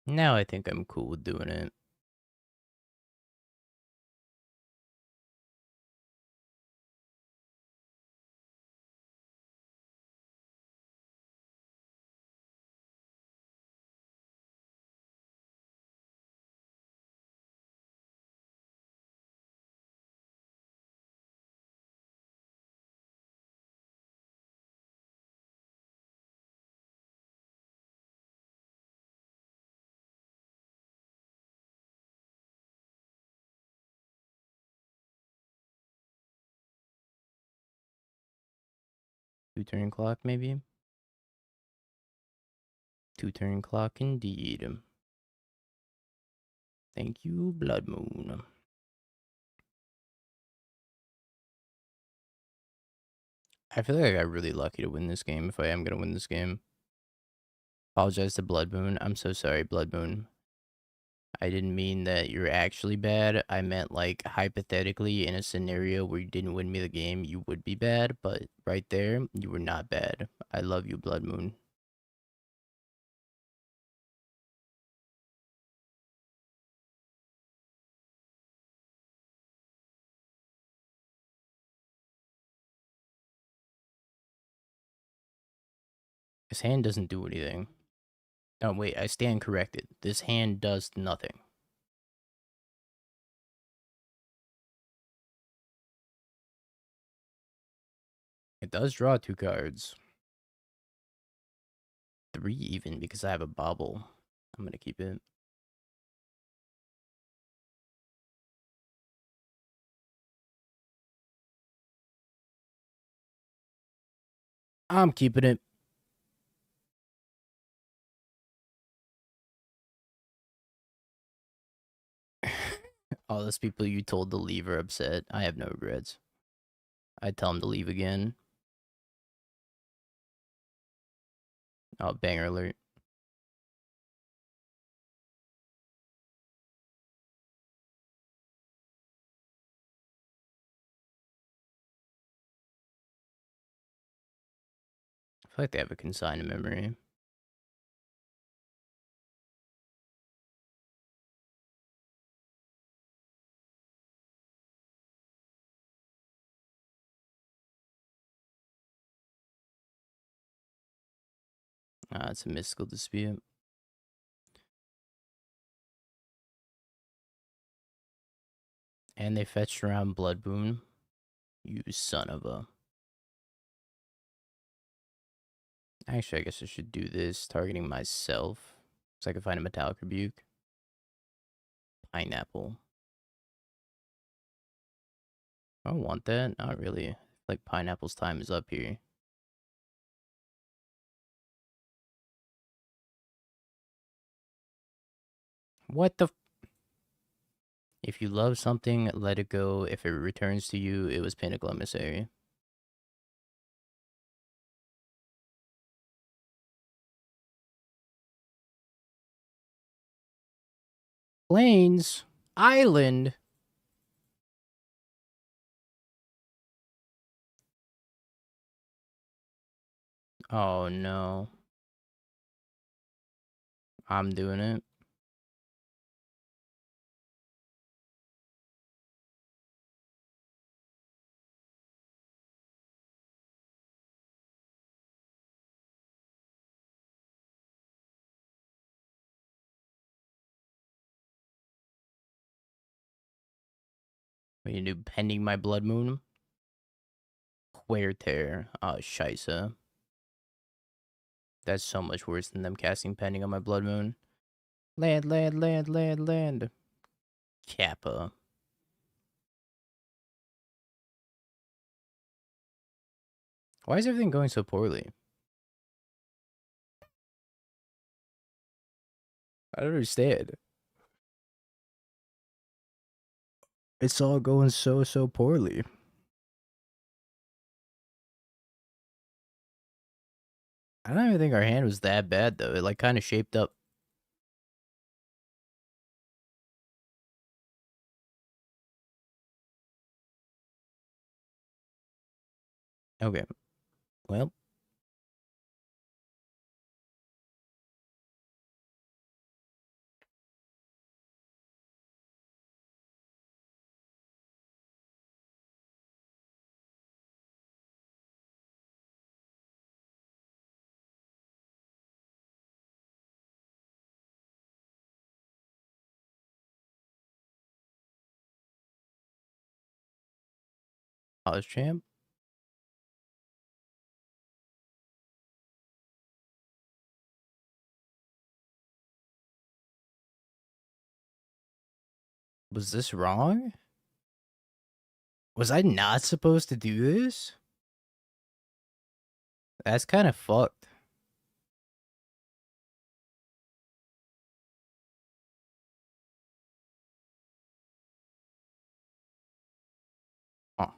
Now I think I'm cool with doing it. Two turn clock, maybe? Two turn clock, indeed. Thank you, Blood Moon. I feel like I got really lucky to win this game if I am going to win this game. Apologize to Blood Moon. I'm so sorry, Blood Moon. I didn't mean that you're actually bad. I meant, like, hypothetically, in a scenario where you didn't win me the game, you would be bad. But right there, you were not bad. I love you, Blood Moon. His hand doesn't do anything. Oh, wait, I stand corrected. This hand does nothing. It does draw two cards. Three even, because I have a bobble. I'm going to keep it. I'm keeping it. All those people you told to leave are upset. I have no regrets. I'd tell them to leave again. Oh, banger alert. feel like they have a consigned memory. It's a mystical dispute. And they fetched around Blood Boon. You son of a... Actually, I guess I should do this, targeting myself. So I can find a Metallic Rebuke. Pineapple. I don't want that. Not really. Like, Pineapple's time is up here. What the... If you love something, let it go. If it returns to you, it was Pinnacle Emissary. Plains? Island? Oh, no. I'm doing it. What you do, pending my Blood Moon? Queer Tear. Oh, scheisse. That's so much worse than them casting pending on my Blood Moon. Land, land, land, land, land. Kappa. Why is everything going so poorly? I don't understand. It's all going so poorly. I don't even think our hand was that bad, though. It, like, kind of shaped up. Okay. Well. College champ? Was this wrong? Was I not supposed to do this? That's kind of fucked. Huh.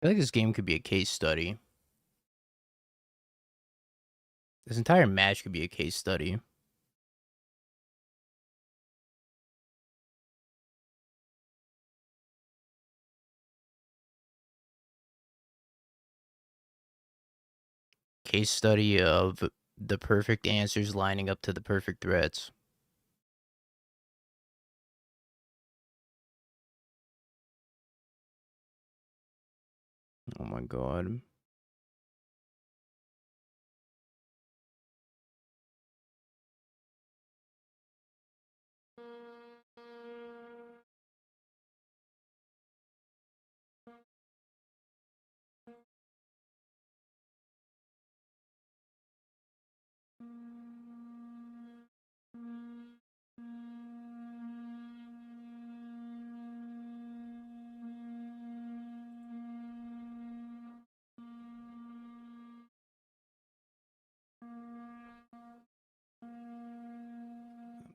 I feel like this game could be a case study. This entire match could be a case study. Case study of the perfect answers lining up to the perfect threats. Oh my god.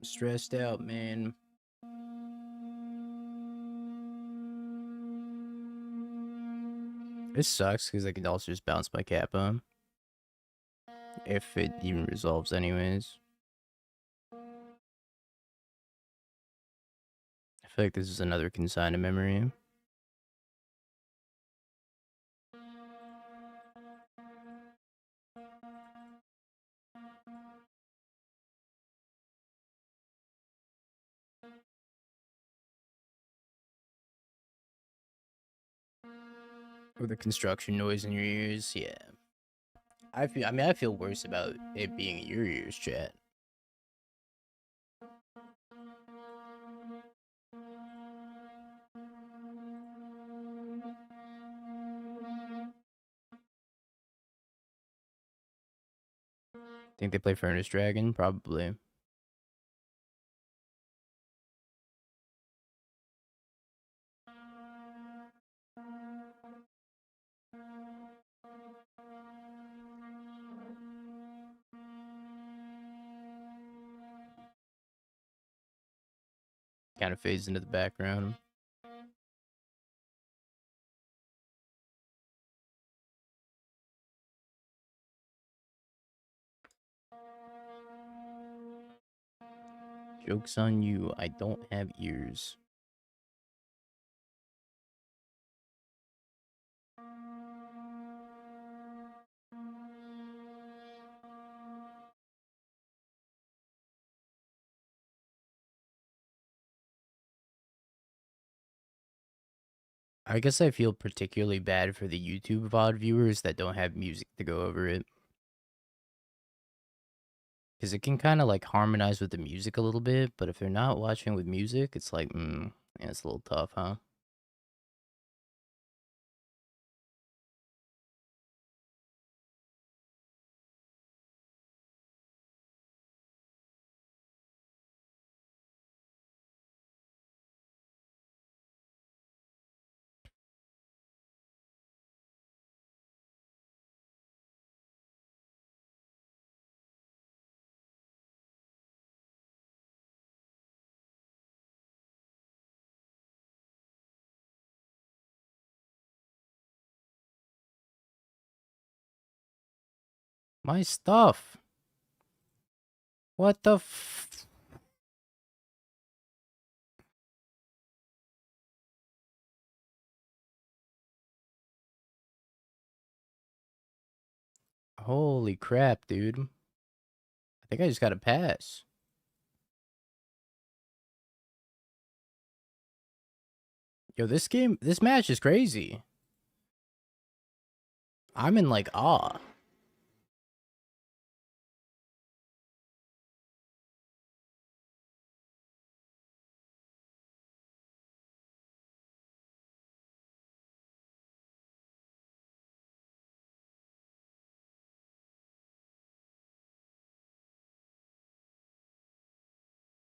Stressed out, man. This sucks because I could also just bounce my Kappa. If it even resolves anyways. I feel like this is another consigned memory. Or the construction noise in your ears, yeah. I feel worse about it being in your ears, chat. Think they play Furnace Dragon? Probably. Kind of fades into the background. Joke's on you, I don't have ears. I guess I feel particularly bad for the YouTube VOD viewers that don't have music to go over it. Because it can kind of like harmonize with the music a little bit, but if they're not watching with music, it's like, yeah, it's a little tough, huh? My stuff! What the f- Holy crap, dude. I think I just got a pass. Yo, this match is crazy. I'm in like awe.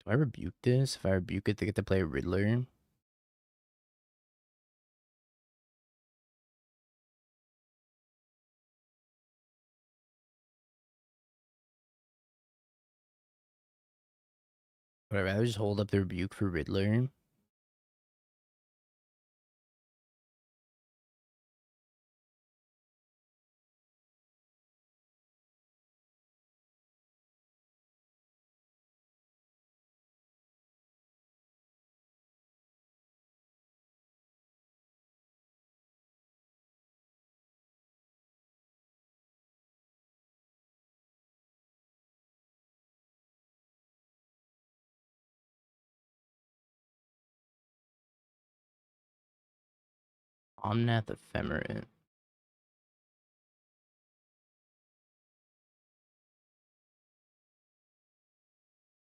Do I rebuke this? If I rebuke it, they get to play Riddler. Would I rather just hold up the rebuke for Riddler? Omnath Ephemerate.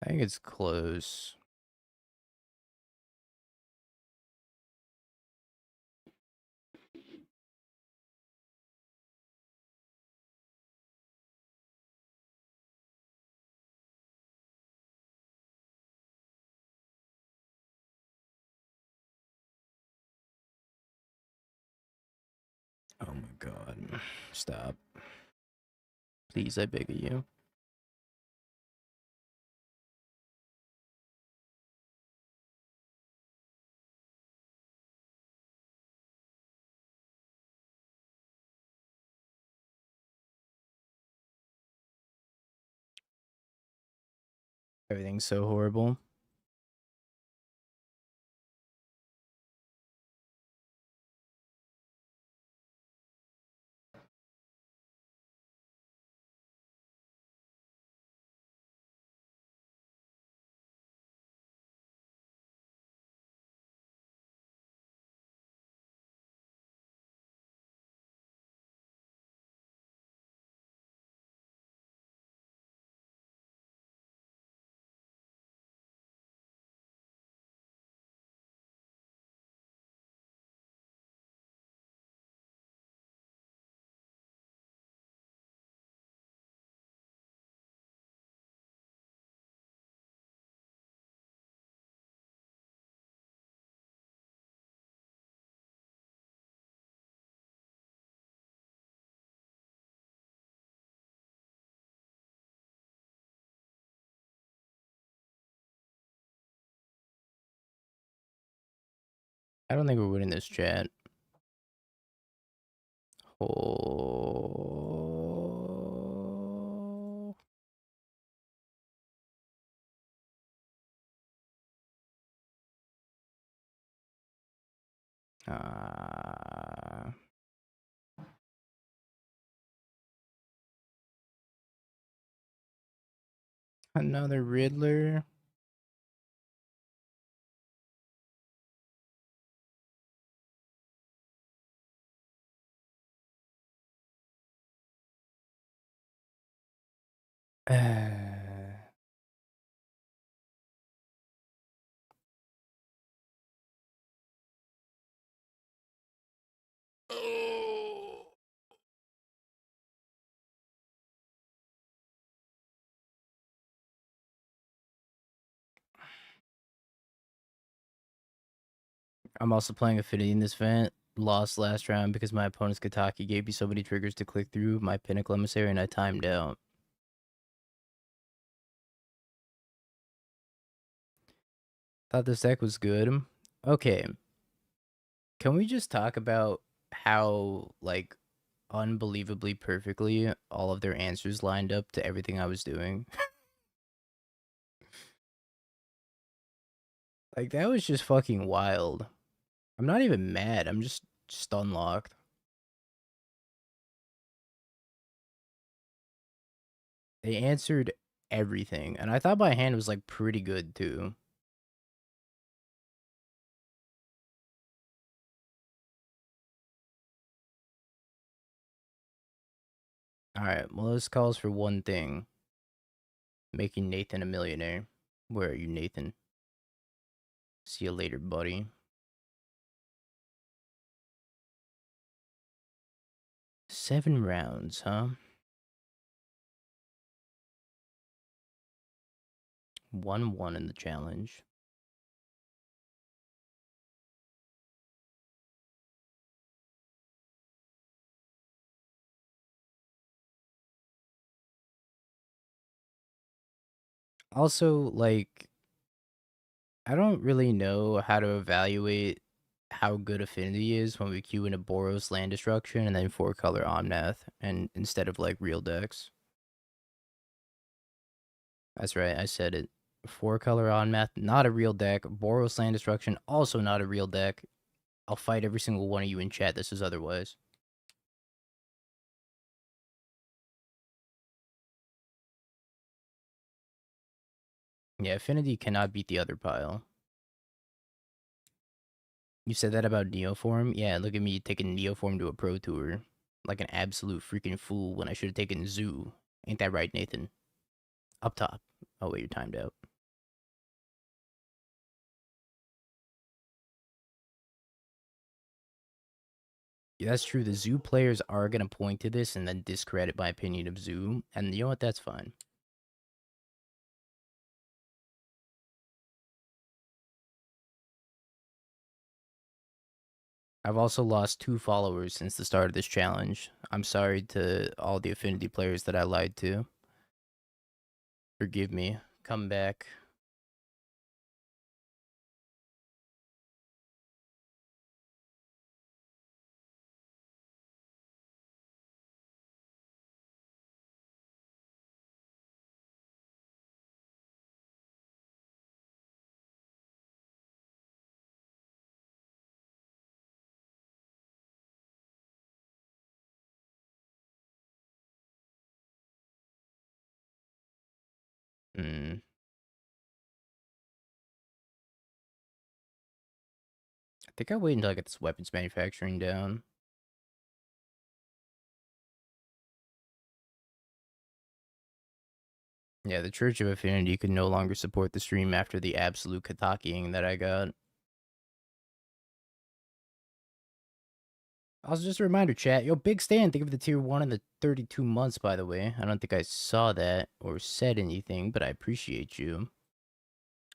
I think it's close. Oh my god. Stop. Please, I beg of you. Everything's so horrible. I don't think we're winning this chat. Oh. Another Riddler. Oh. I'm also playing Affinity in this event. Lost last round because my opponent's Kataki gave me so many triggers to click through my Pinnacle Emissary and I timed out. Thought this deck was good. Okay. Can we just talk about how, like, unbelievably perfectly all of their answers lined up to everything I was doing? Like, that was just fucking wild. I'm not even mad. I'm just unlocked. They answered everything. And I thought my hand was, like, pretty good, too. Alright, well, this calls for one thing. Making Nathan a millionaire. Where are you, Nathan? See you later, buddy. 7 rounds, huh? 1-1 in the challenge. Also, like, I don't really know how to evaluate how good Affinity is when we queue in a Boros land destruction and then 4-color Omnath and instead of like real decks. That's right, I said it. 4-color Omnath, not a real deck. Boros land destruction, also not a real deck. I'll fight every single one of you in chat. This is otherwise. Yeah, Affinity cannot beat the other pile. You said that about Neoform? Yeah, look at me taking Neoform to a pro tour. Like an absolute freaking fool when I should have taken Zoo. Ain't that right, Nathan? Up top. Oh, wait, you're timed out. Yeah, that's true. The Zoo players are going to point to this and then discredit my opinion of Zoo. And you know what? That's fine. I've also lost 2 followers since the start of this challenge. I'm sorry to all the Affinity players that I lied to. Forgive me. Come back. Hmm. I think I'll wait until I get this weapons manufacturing down. Yeah, the Church of Affinity could no longer support the stream after the absolute katakiing that I got. Also, just a reminder, chat. Yo, Big Stan, think of the tier 1 and the 32 months, by the way. I don't think I saw that or said anything, but I appreciate you.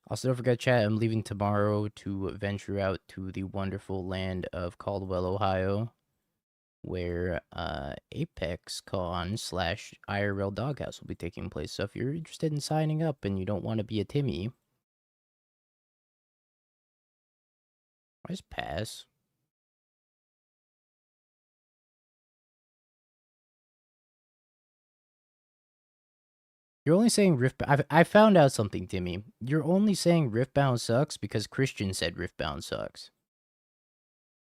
Also, don't forget, chat, I'm leaving tomorrow to venture out to the wonderful land of Caldwell, Ohio, where Apex Con slash IRL Doghouse will be taking place. So if you're interested in signing up and you don't want to be a Timmy, I just pass. You're only saying Riftbound. I found out something, Timmy. You're only saying Riftbound sucks because Christian said Riftbound sucks.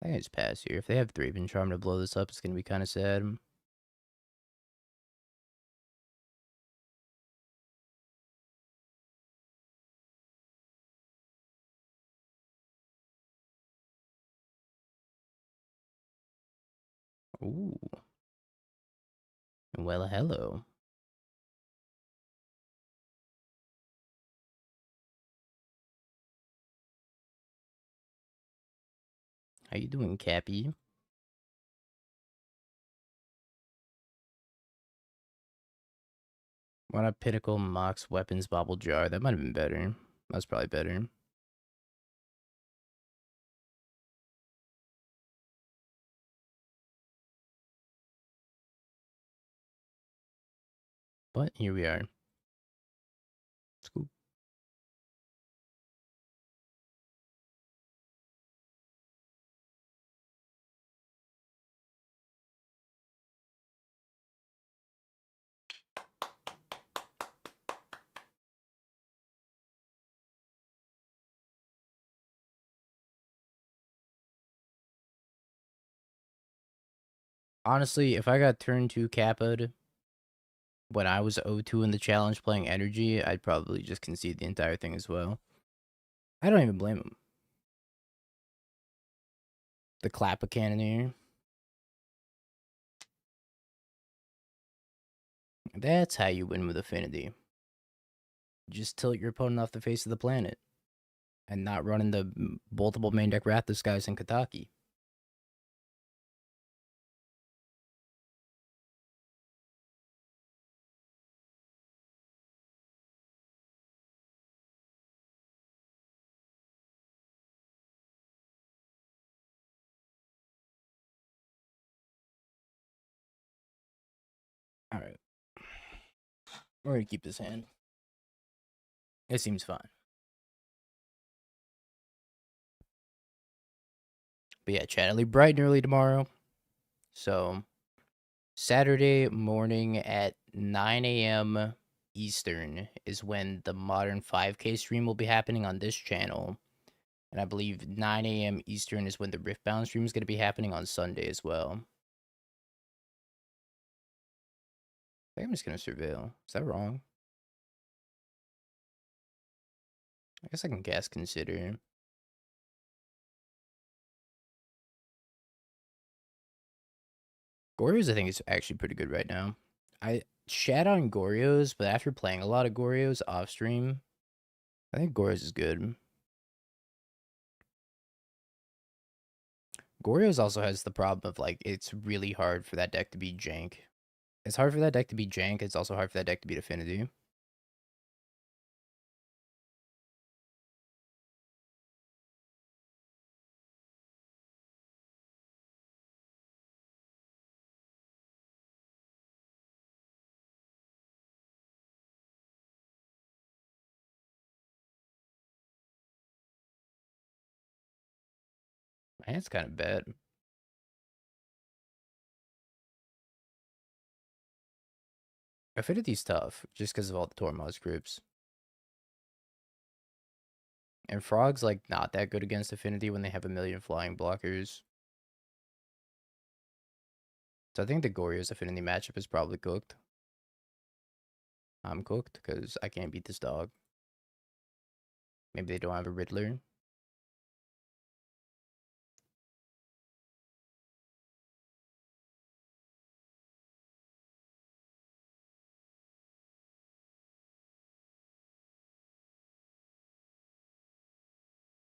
I can just pass here. If they have Thraven Charm to blow this up, it's gonna be kind of sad. Ooh. Well, hello. How you doing, Cappy? Why not Pinnacle Mox Weapons Bobble Jar? That might have been better. That's probably better. But here we are. It's cool. Honestly, if I got turn 2 Kappa'd when I was 0-2 in the challenge playing Energy, I'd probably just concede the entire thing as well. I don't even blame him. The Klappa Cannoneer. That's how you win with Affinity. Just tilt your opponent off the face of the planet. And not running the multiple main deck Rathus guys in Kataki. Alright. We're gonna keep this hand. It seems fine. But yeah, chat, I'll leave bright and early tomorrow. So, Saturday morning at 9 a.m. Eastern is when the Modern 5K stream will be happening on this channel. And I believe 9 a.m. Eastern is when the Riftbound stream is going to be happening on Sunday as well. I think I'm just going to surveil. Is that wrong? I guess I can guess consider. Goryo's, I think, is actually pretty good right now. I shat on Goryo's, but after playing a lot of Goryo's off stream, I think Goryo's is good. Goryo's also has the problem of, like, it's really hard for that deck to beat Jank. It's hard for that deck to beat Jank, it's also hard for that deck to beat Affinity. My hand's kind of bad. Affinity's tough, just because of all the Tormod's groups. And Frog's, like, not that good against Affinity when they have a million flying blockers. So I think the Goryo's Affinity matchup is probably cooked. I'm cooked because I can't beat this dog. Maybe they don't have a Riddler.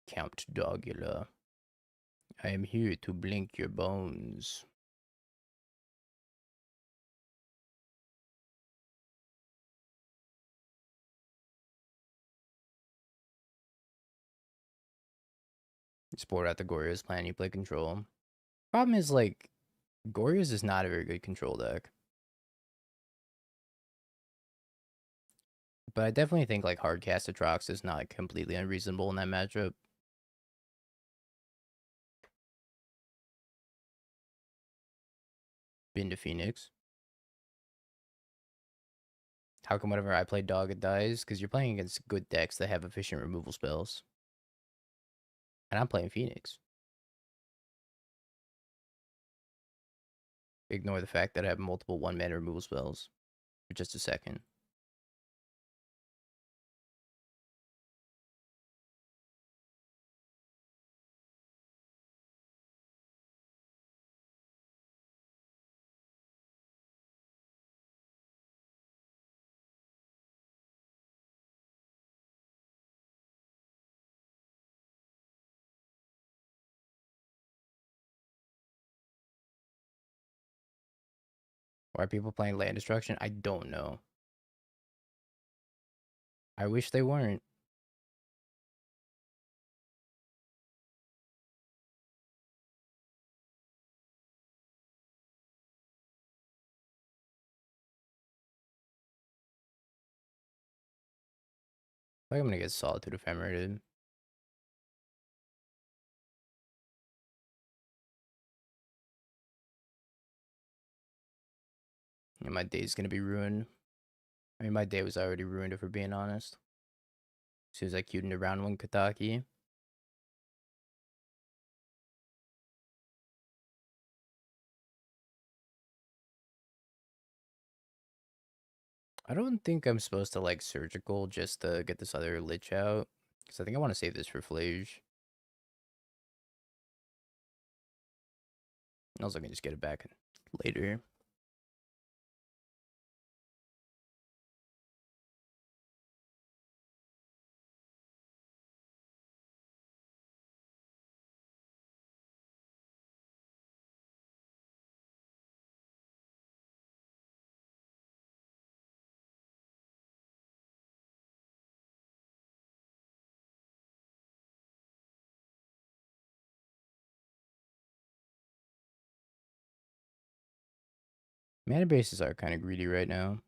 Count Dogula. I am here to blink your bones. Sport out the Gorya's plan, you play control. Problem is, like, Gorya's is not a very good control deck. But I definitely think, like, Hardcast Atrox is not completely unreasonable in that matchup. Been to Phoenix. How come whenever I play dog, it dies? Because you're playing against good decks that have efficient removal spells. And I'm playing Phoenix. Ignore the fact that I have multiple 1-mana removal spells for just a second. Why are people playing land destruction? I don't know. I wish they weren't. I think I'm gonna get Solitude Ephemerate. And my day's gonna be ruined. I mean, my day was already ruined if we're being honest. As soon as I queued into round 1 Kataki. I don't think I'm supposed to, like, surgical just to get this other Lich out. Because I think I want to save this for Flage. Also, I can just get it back later. Mana bases are kind of greedy right now.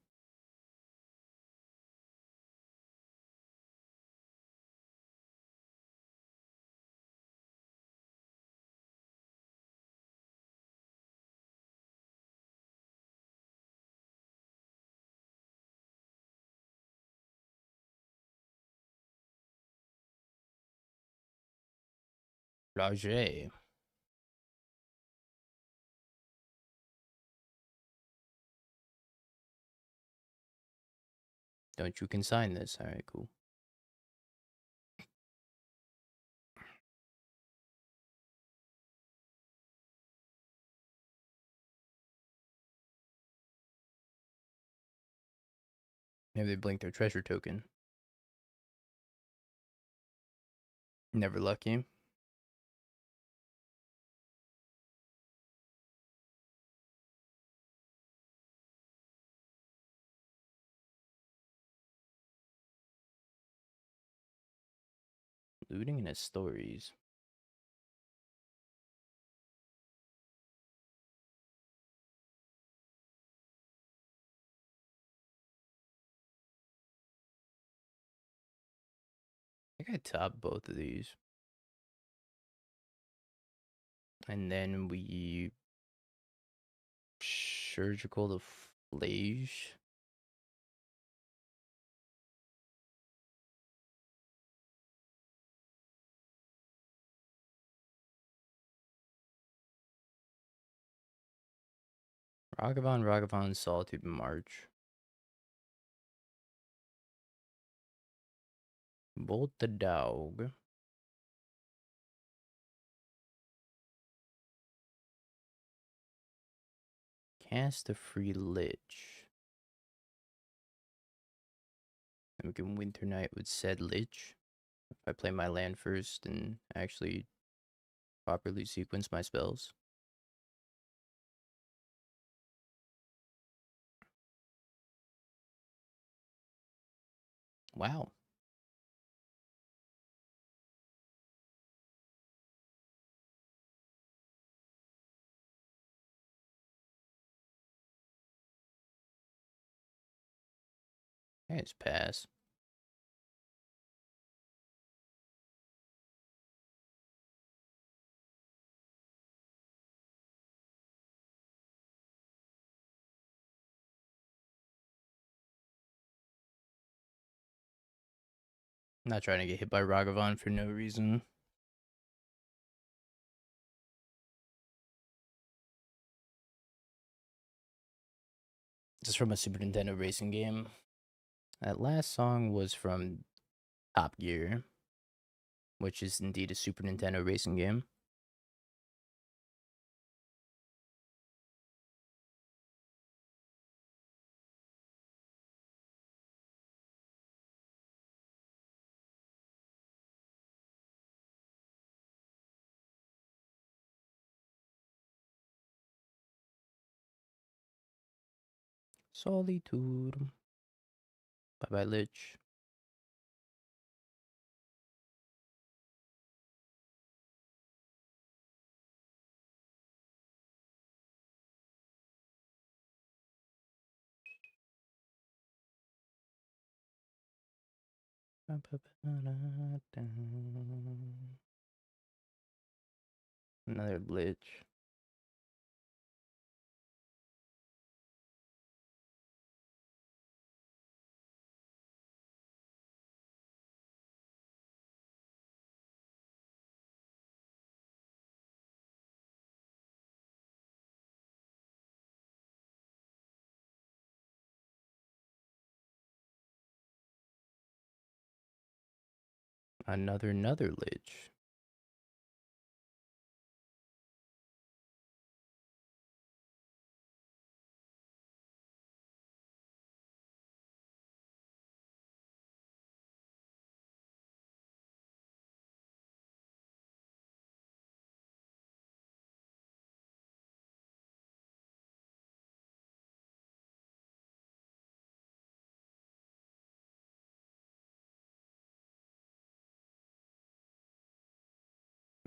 Flage. Don't you consign this. Alright, cool. Maybe they blink their treasure token. Never lucky. Looting in his stories. I think I top both of these. And then we surgical to Flage. Ragavan, Solitude, March. Bolt the dog. Cast a free lich. And we can Winter Night with said lich. If I play my land first and actually properly sequence my spells. Wow. Nice pass. Not trying to get hit by Ragavan for no reason. This is from a Super Nintendo racing game. That last song was from Top Gear, which is indeed a Super Nintendo racing game. Solitude. Bye bye, Lich. Another Lich. Another Lich.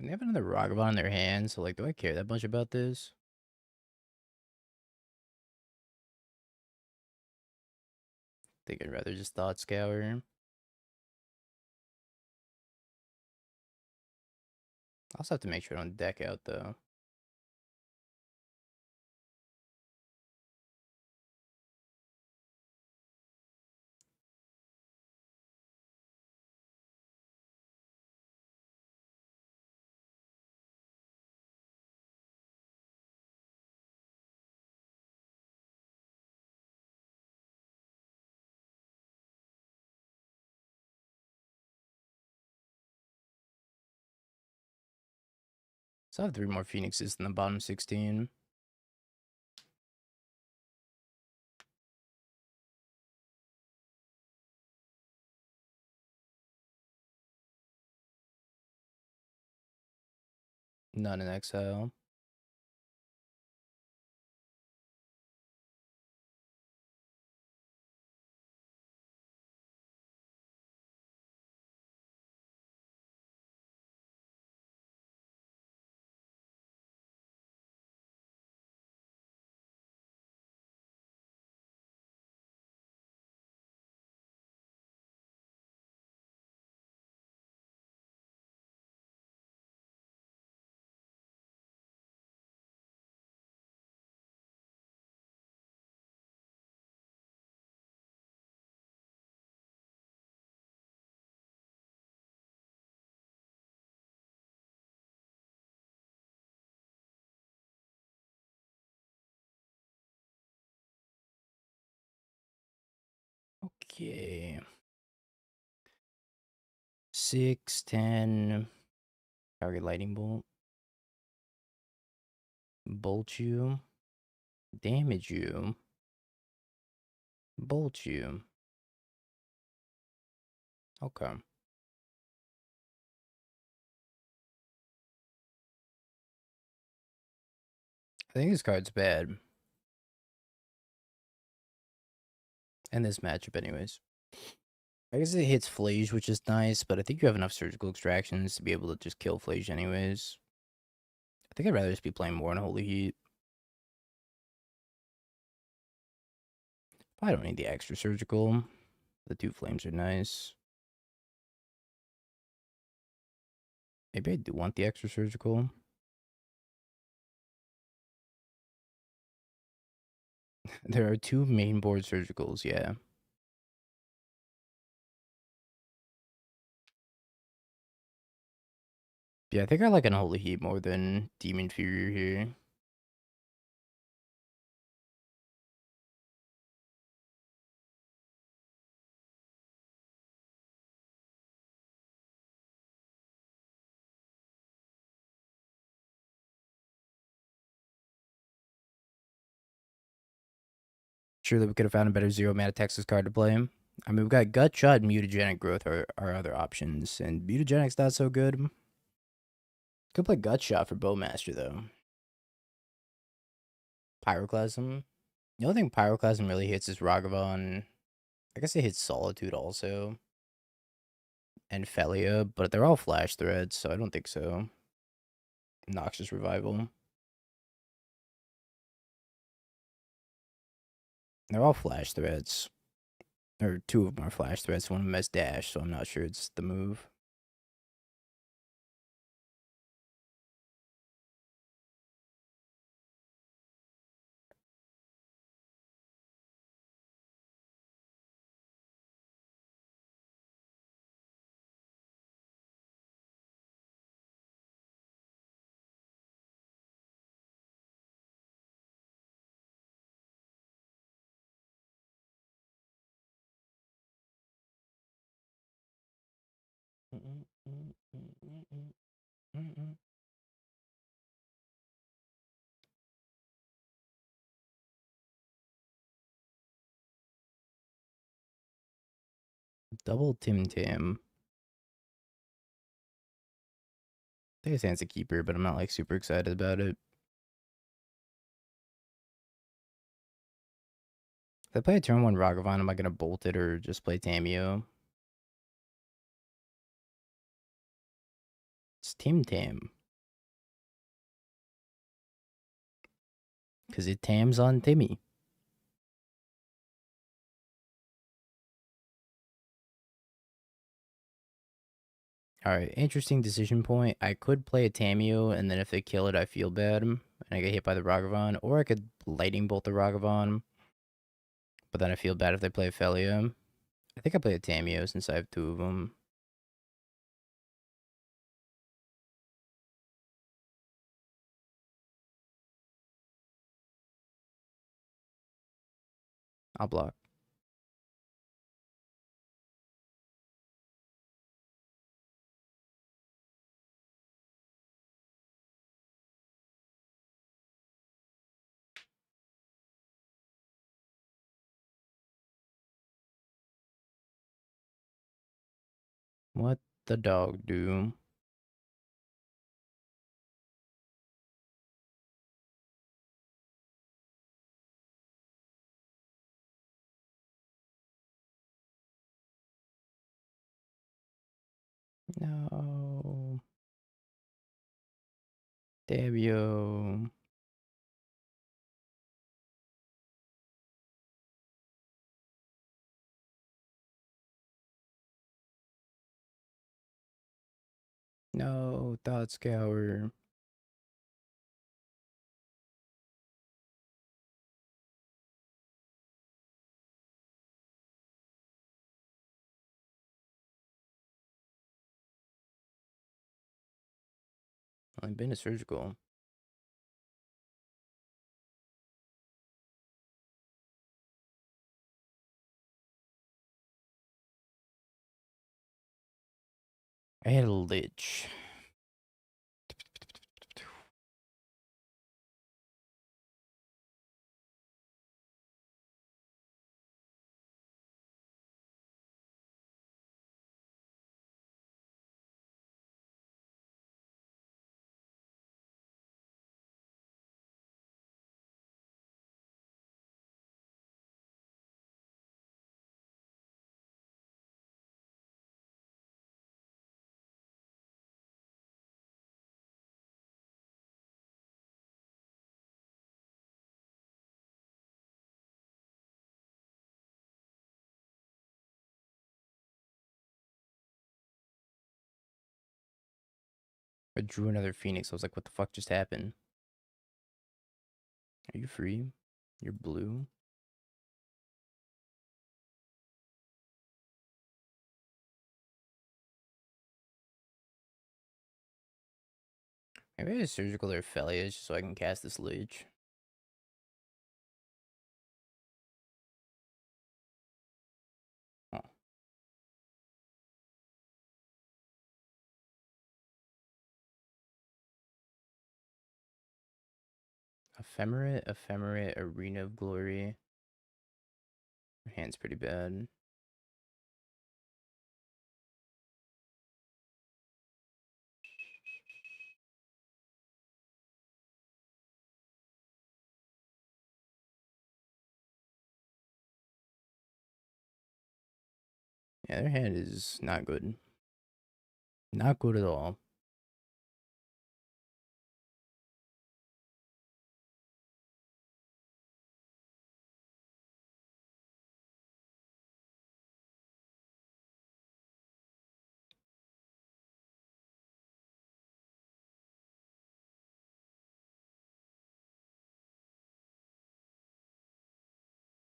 They have another Ragavan in their hands, so like, do I care that much about this? Think I'd rather just Thought Scour. I also have to make sure I don't deck out though. So I have 3 more Phoenixes in the bottom 16. None in exile. Okay. 6, 10. Target lightning bolt. Bolt you. Damage you. Bolt you. Okay. I think this card's bad. And this matchup, anyways. I guess it hits Flage, which is nice, but I think you have enough surgical extractions to be able to just kill Flage, anyways. I think I'd rather just be playing more on Holy Heat. I don't need the extra surgical. The 2 flames are nice. Maybe I do want the extra surgical. There are 2 main board surgicals, yeah. Yeah, I think I like Unholy Heat more than Demon Fury here. Surely we could have found a better 0-mana Texas card to play. I mean, we've got Gut Shot and Mutagenic Growth are our other options, and Mutagenic's not so good. Could play Gut Shot for Bowmaster, though. Pyroclasm. The only thing Pyroclasm really hits is Ragavan. I guess it hits Solitude also. And Felia, but they're all Flash Threads, so I don't think so. Noxious Revival. They're all Flash Threads. Or 2 of them are Flash Threads, one of them has Dash, so I'm not sure it's the move. Double Tim Tam. I think it's a keeper, but I'm not like super excited about it. If I play a turn 1 Ragavan, am I gonna bolt it or just play Tamio? It's Tim Tam. Because it tams on Timmy. Alright, interesting decision point. I could play a Tamio, and then if they kill it, I feel bad, and I get hit by the Ragavan. Or I could Lightning Bolt the Ragavan, but then I feel bad if they play a Felia. I think I play a Tamio since I have 2 of them. I'll block. What the dog do? No. Tamio. No, Thought Scour. I've been a surgical. I had a lich. I drew another phoenix. I was like, what the fuck just happened? Are you free? You're blue? Maybe I had a surgical or Phelius just so I can cast this lich. Oh. Ephemerate, Arena of Glory. Her hand's pretty bad. Yeah, their hand is not good. Not good at all.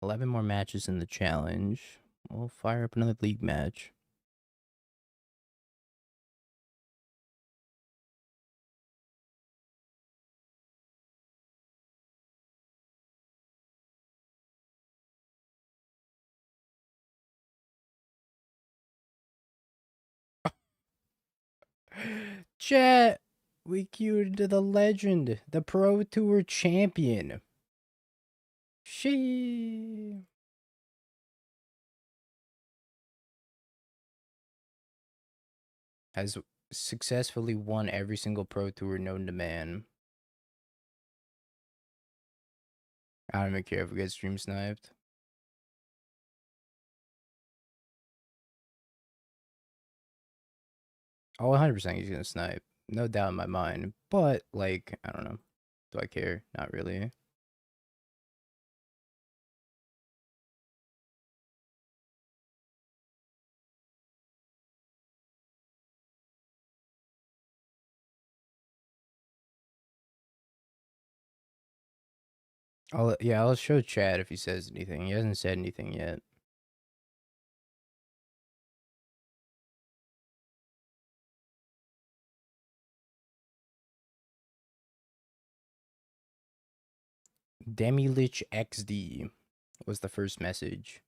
$11 more matches in the challenge. We'll fire up another league match. Chat, we queued the legend, the Pro Tour champion. She has successfully won every single Pro Tour known to man. I don't even care if we get stream sniped. Oh, 100% he's gonna snipe. No doubt in my mind. But, like, I don't know. Do I care? Not really. I'll show Chad if he says anything. He hasn't said anything yet. Demilich XD was the first message.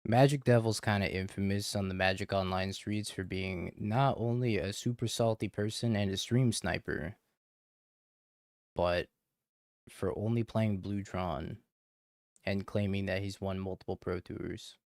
Magic Devil's kind of infamous on the Magic Online streets for being not only a super salty person and a stream sniper, but for only playing Blutron and claiming that he's won multiple Pro Tours.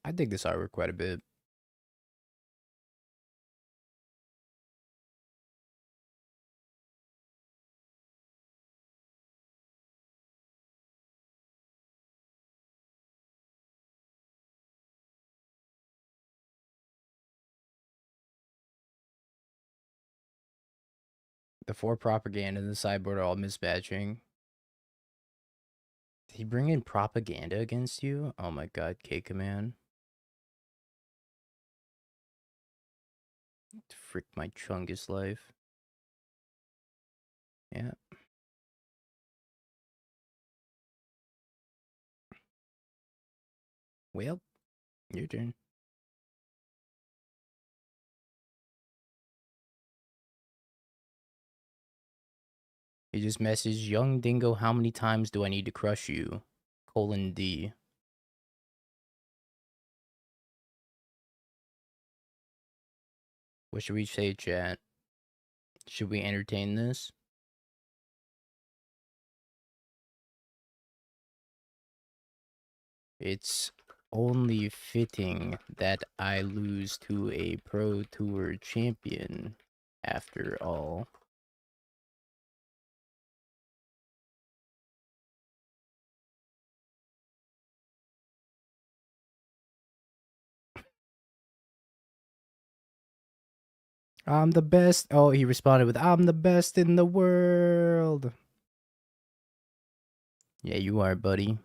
I dig this artwork quite a bit. The 4 propaganda and the sideboard are all mismatching. Did he bring in propaganda against you? Oh my god, K-Command. Frick my Chungus life. Yeah. Well, your turn. He just messaged, YungDingo, how many times do I need to crush you? :D. What should we say, chat? Should we entertain this? It's only fitting that I lose to a Pro Tour champion, after all. I'm the best. Oh, he responded with, I'm the best in the world. Yeah, you are, buddy.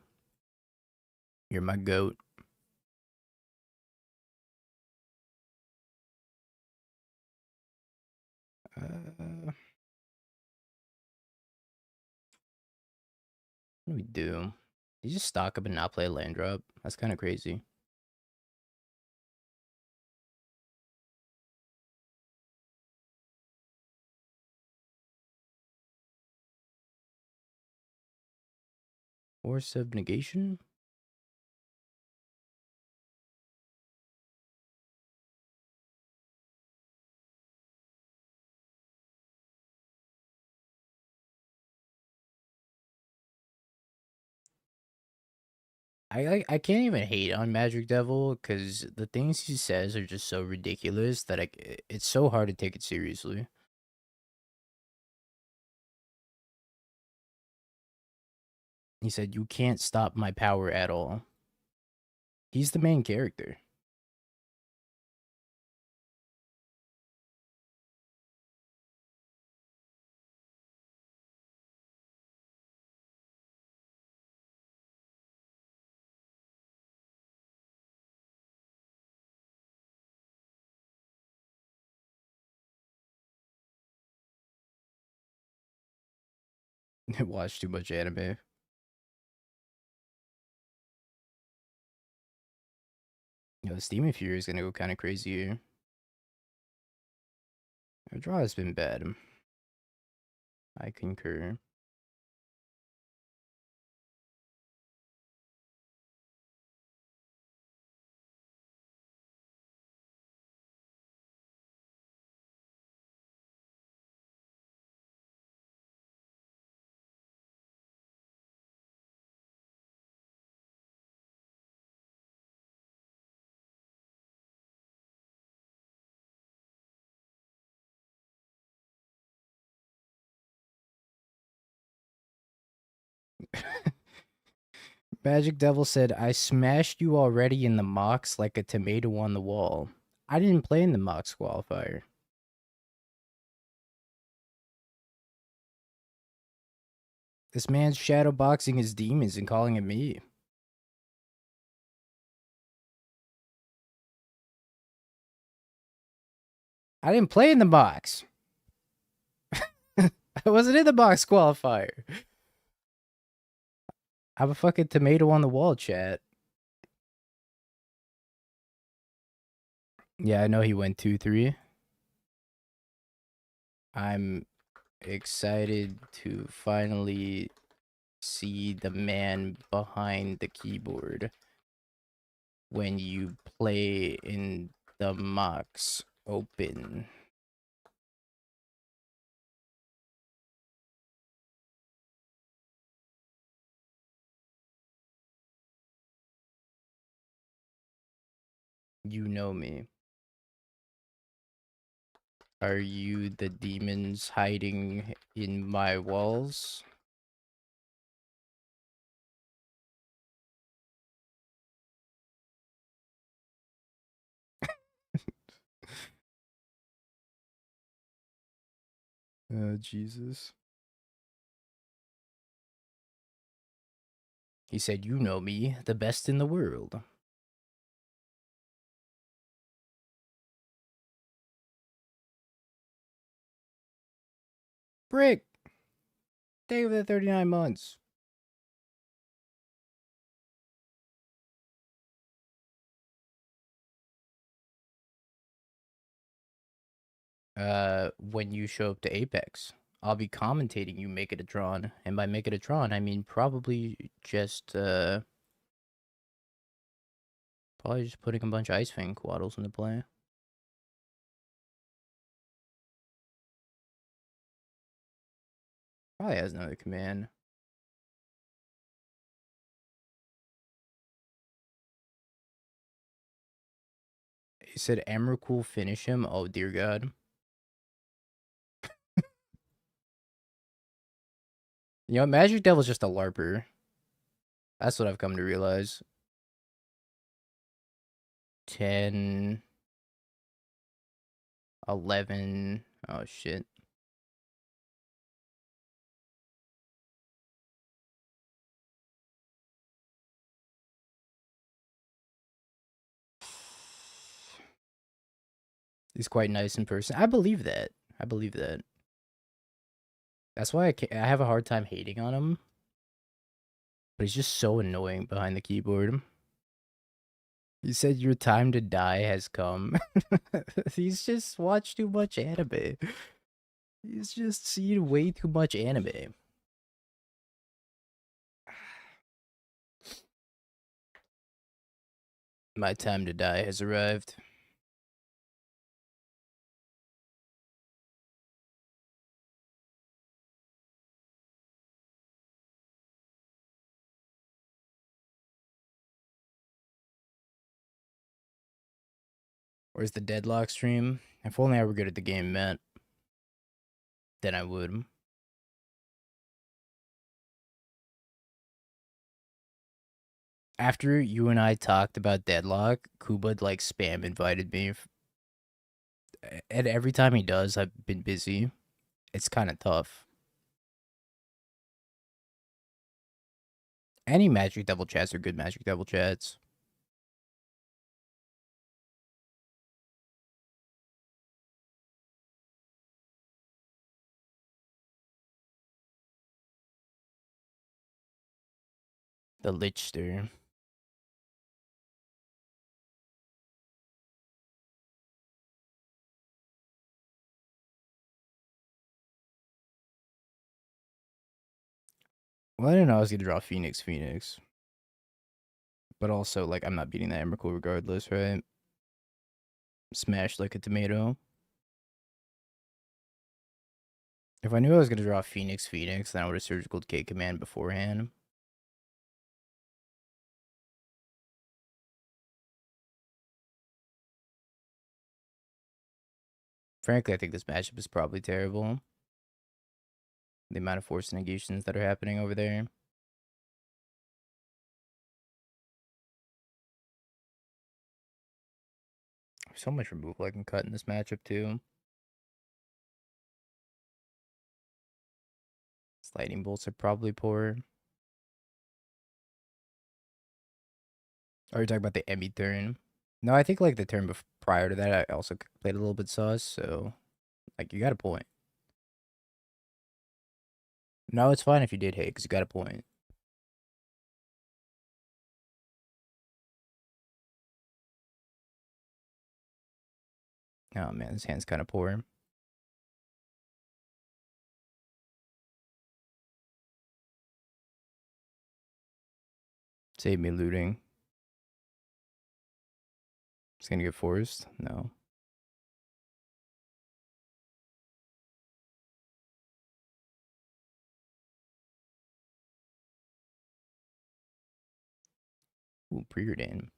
You're my goat. What do we do? Did you just stock up and not play a land drop? That's kind of crazy. Force of negation? I can't even hate on Magic Devil because the things he says are just so ridiculous that it's so hard to take it seriously. He said, "You can't stop my power at all." He's the main character. Watch too much anime. Yo, Steam Fury is gonna go kind of crazy here. Our draw has been bad. I concur. Magic Devil said, I smashed you already in the mocks like a tomato on the wall. I didn't play in the mocks qualifier. This man's shadowboxing his demons and calling it me. I didn't play in the box. I wasn't in the box qualifier. I'm a fucking tomato on the wall, chat. Yeah, I know he went 2-3. I'm excited to finally see the man behind the keyboard when you play in the mocks open. You know me. Are you the demons hiding in my walls? Jesus. He said, "You know me, the best in the world." Brick! Day of the 39 months. When you show up to Apex, I'll be commentating you make it a drawn. And by make it a drawn, I mean probably just putting a bunch of Ice Fang Quaddles into play. Probably has another command. He said Emrakul finish him. Oh dear God. You know, Magic Devil's just a LARPer. That's what I've come to realize. 10, 11. Oh shit. He's quite nice in person. I believe that. I believe that. That's why I have a hard time hating on him. But he's just so annoying behind the keyboard. He said your time to die has come. He's just watched too much anime. He's just seen way too much anime. My time to die has arrived. Where's the Deadlock stream? If only I were good at the game, Matt. Then I would. After you and I talked about Deadlock, Kuba like spam invited me. And every time he does, I've been busy. It's kind of tough. Any Magic Devil chats are good Magic Devil chats. The Lichster. Well, I didn't know I was going to draw Phoenix. But also, like, I'm not beating that Emrakul regardless, right? Smashed like a tomato. If I knew I was going to draw Phoenix, then I would have Surgical K command beforehand. Frankly, I think this matchup is probably terrible. The amount of force negations that are happening over there. So much removal I can cut in this matchup, too. Lightning bolts are probably poor. Oh, you're talking about the Emmy turn? No, I think like the turn prior to that, I also played a little bit sus, so like you got a point. No, it's fine if you did hate, because you got a point. Oh man, this hand's kind of poor. Save me looting. It's gonna get forced? No. Ooh, preordain.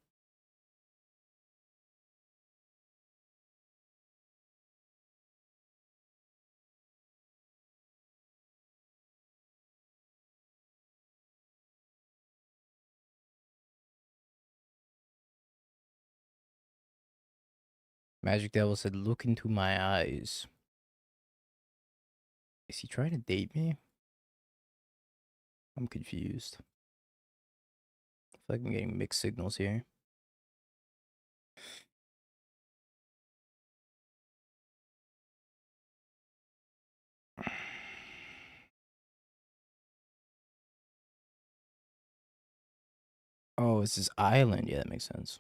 Magic Devil said, "Look into my eyes." Is he trying to date me? I'm confused. I feel like I'm getting mixed signals here. Oh, it's this island. Yeah, that makes sense.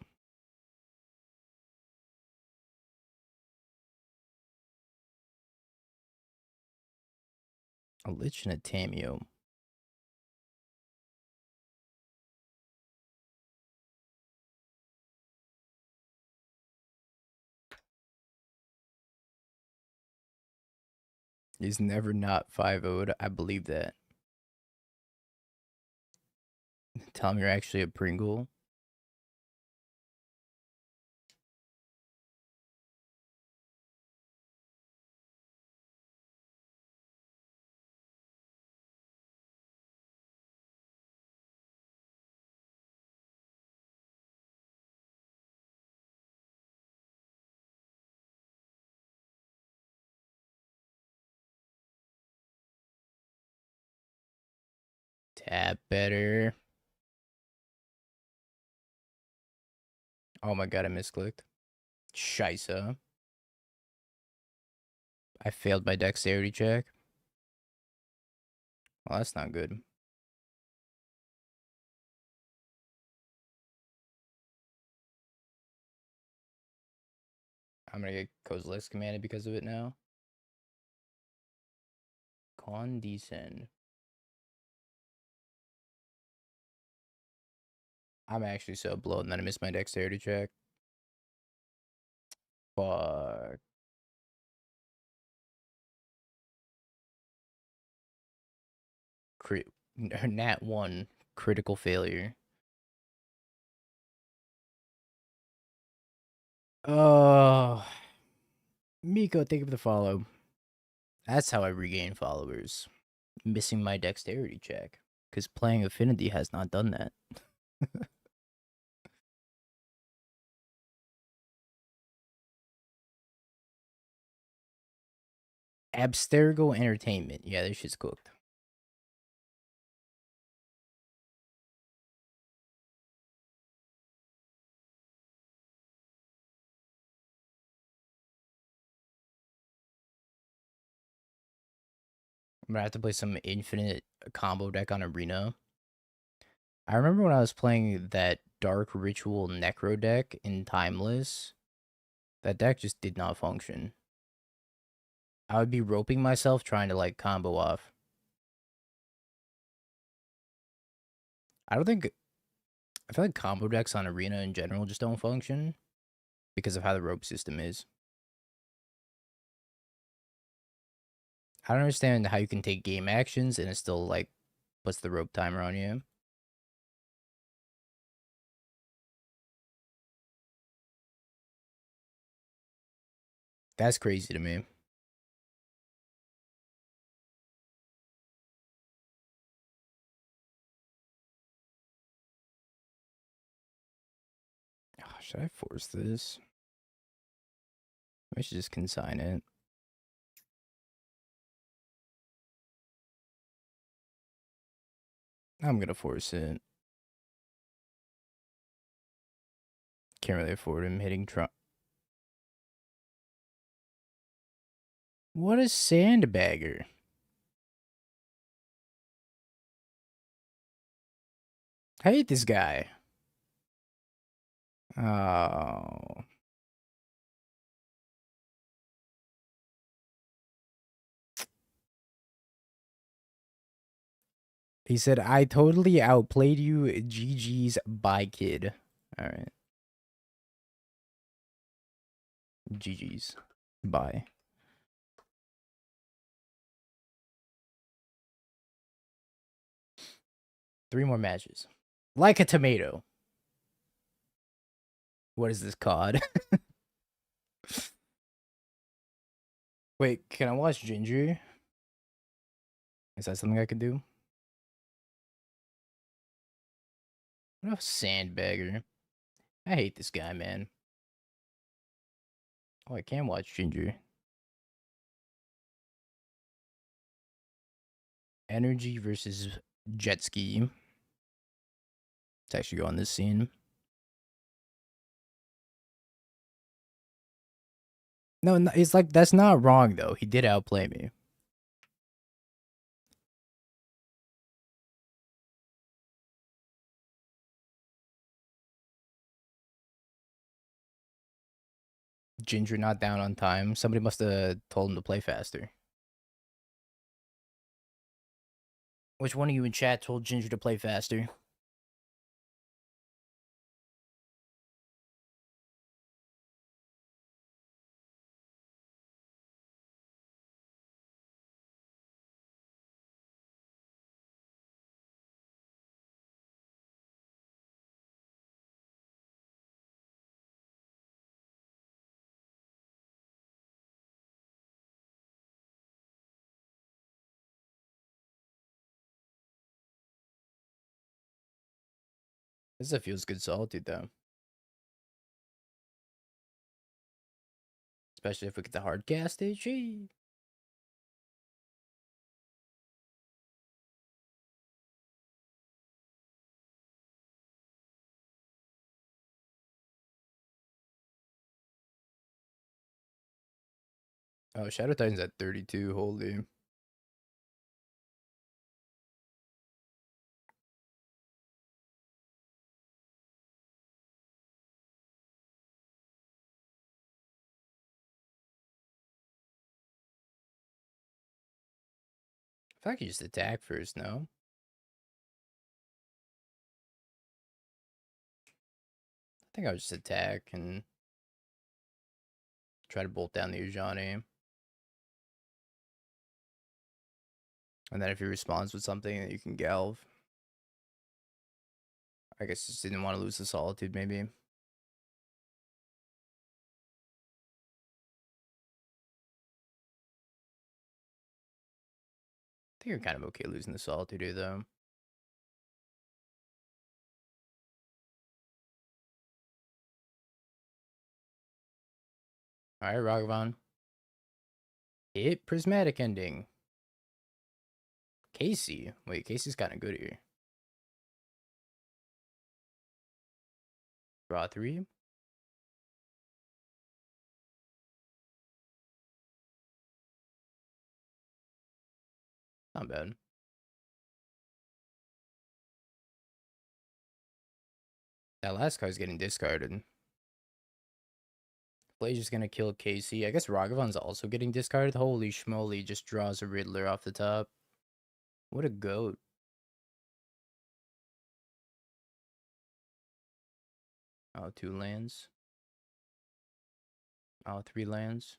A lich and a Tameo. He's never not 5-0'd. I believe that. Tell me you're actually a Pringle. Tap better. Oh my god, I misclicked. Scheisse. I failed my dexterity check. Well, that's not good. I'm gonna get Kozilek's commanded because of it now. Condescend. I'm actually so blown that I missed my dexterity check. Fuck. Nat 1. Critical failure. Oh. Miko, thank you for the follow. That's how I regain followers. Missing my dexterity check. Because playing Affinity has not done that. Abstergo Entertainment. Yeah, this shit's cooked. I'm gonna have to play some infinite combo deck on Arena. I remember when I was playing that Dark Ritual Necro deck in Timeless, that deck just did not function. I would be roping myself trying to like combo off. I don't think I feel like combo decks on Arena in general just don't function because of how the rope system is. I don't understand how you can take game actions and it still like puts the rope timer on you. That's crazy to me. Oh, should I force this? I should just consign it. I'm gonna force it. Can't really afford him hitting Trump. What a sandbagger. I hate this guy. Oh. He said, I totally outplayed you. GG's. Bye, kid. All right. GG's. Bye. Three more matches. Like a tomato. What is this COD? Wait, can I watch Ginger? Is that something I could do? What a sandbagger. I hate this guy, man. Oh, I can watch Ginger. Energy versus jet ski. Let's actually go on this scene. No, it's like that's not wrong though. He did outplay me. Ginger not down on time. Somebody must have told him to play faster. Which one of you in chat told Ginger to play faster? This is a feels good solitude though. Especially if we get the hard cast HE. Oh, Shadow Titan's at 32. Holy. If I could just attack first, no? I think I would just attack and try to bolt down the Ujani. And then if he responds with something, then you can Galv. I guess just didn't want to lose the Solitude, maybe. I think you're kind of okay losing the Solitude here, though. Alright, Ragavan. Hit Prismatic Ending. Casey. Wait, Casey's kind of good here. Draw 3. Not bad. That last card's getting discarded. Blaze is gonna kill Casey. I guess Ragavan's also getting discarded. Holy schmoly, just draws a Riddler off the top. What a goat. Oh, 2 lands. Oh, 3 lands.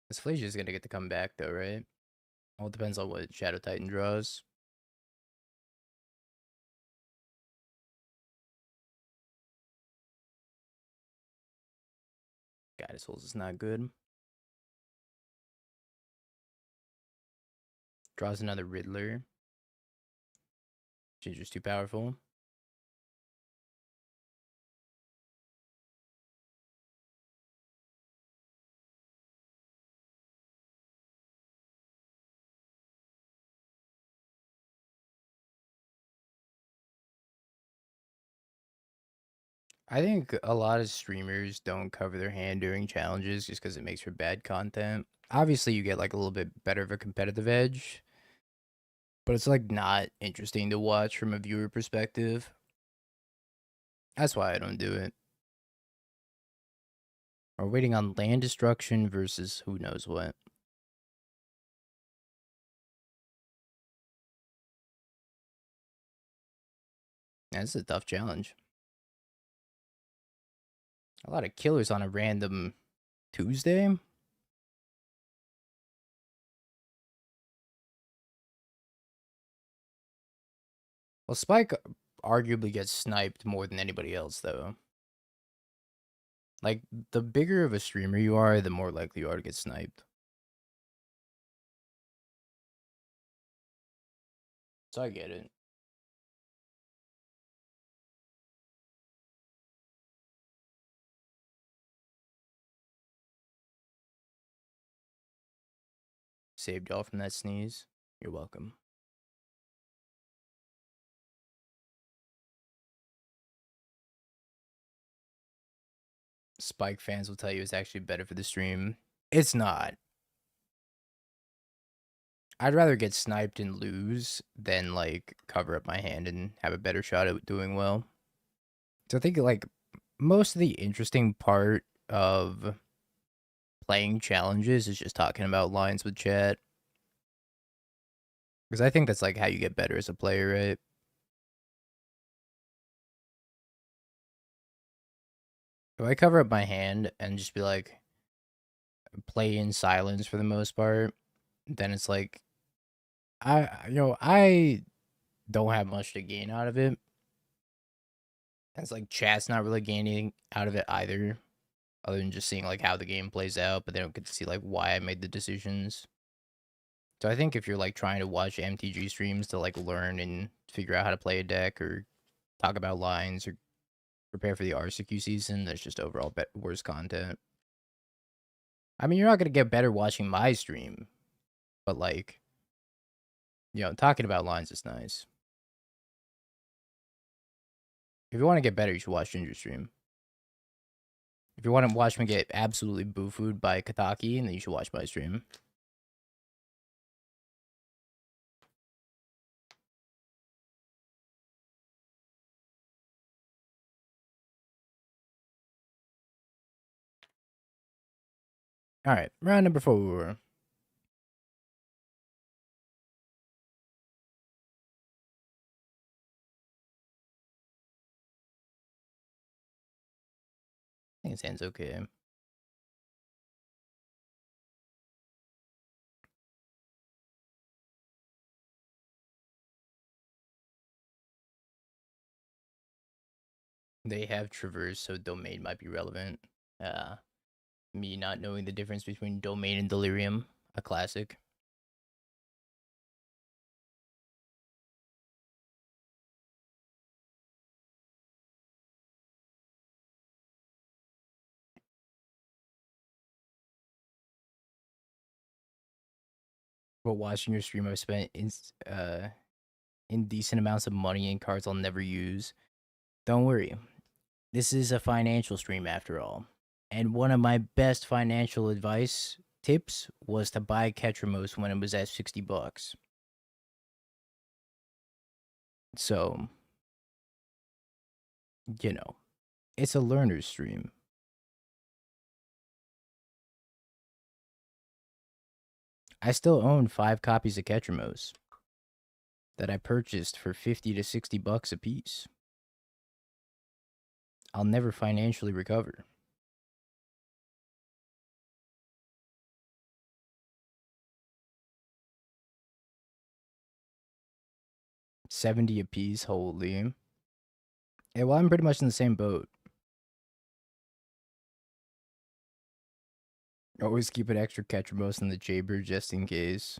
This Flaysia's gonna get to come back though, right? All depends on what Shadow Titan draws. Goddess Souls is not good. Draws another Riddler. Ginger's too powerful. I think a lot of streamers don't cover their hand during challenges just because it makes for bad content. Obviously, you get like a little bit better of a competitive edge, but it's like not interesting to watch from a viewer perspective. That's why I don't do it. We're waiting on land destruction versus who knows what. Yeah, this is a tough challenge. A lot of killers on a random Tuesday. Well, Spike arguably gets sniped more than anybody else, though. Like, the bigger of a streamer you are, the more likely you are to get sniped. So I get it. Saved y'all from that sneeze. You're welcome. Spike fans will tell you it's actually better for the stream. It's not. I'd rather get sniped and lose than like cover up my hand and have a better shot at doing well. So I think like most of the interesting part of playing challenges is just talking about lines with chat. Because I think that's like how you get better as a player, right? If I cover up my hand and just be like play in silence for the most part, then it's like I don't have much to gain out of it. And it's like chat's not really gaining out of it either, other than just seeing like how the game plays out, but they don't get to see like why I made the decisions. So I think if you're like trying to watch MTG streams to like learn and figure out how to play a deck or talk about lines or prepare for the RCQ season, that's just overall worse content. I mean, you're not gonna get better watching my stream, but like, talking about lines is nice. If you want to get better, you should watch Ginger stream. If you want to watch me get absolutely boo-fooed by Kataki, then you should watch my stream. All right, round number 4. I think his hand's okay. They have traverse, so domain might be relevant. Me not knowing the difference between domain and delirium, a classic. But watching your stream, I've spent indecent amounts of money in cards I'll never use. Don't worry, this is a financial stream after all. And one of my best financial advice tips was to buy Ketramos when it was at $60. So, it's a learner's stream. I still own 5 copies of Ketramos that I purchased for $50 to $60 a piece. I'll never financially recover. $70 a piece, holy. Yeah, well, I'm pretty much in the same boat. Always keep an extra Ketramos in the chamber just in case.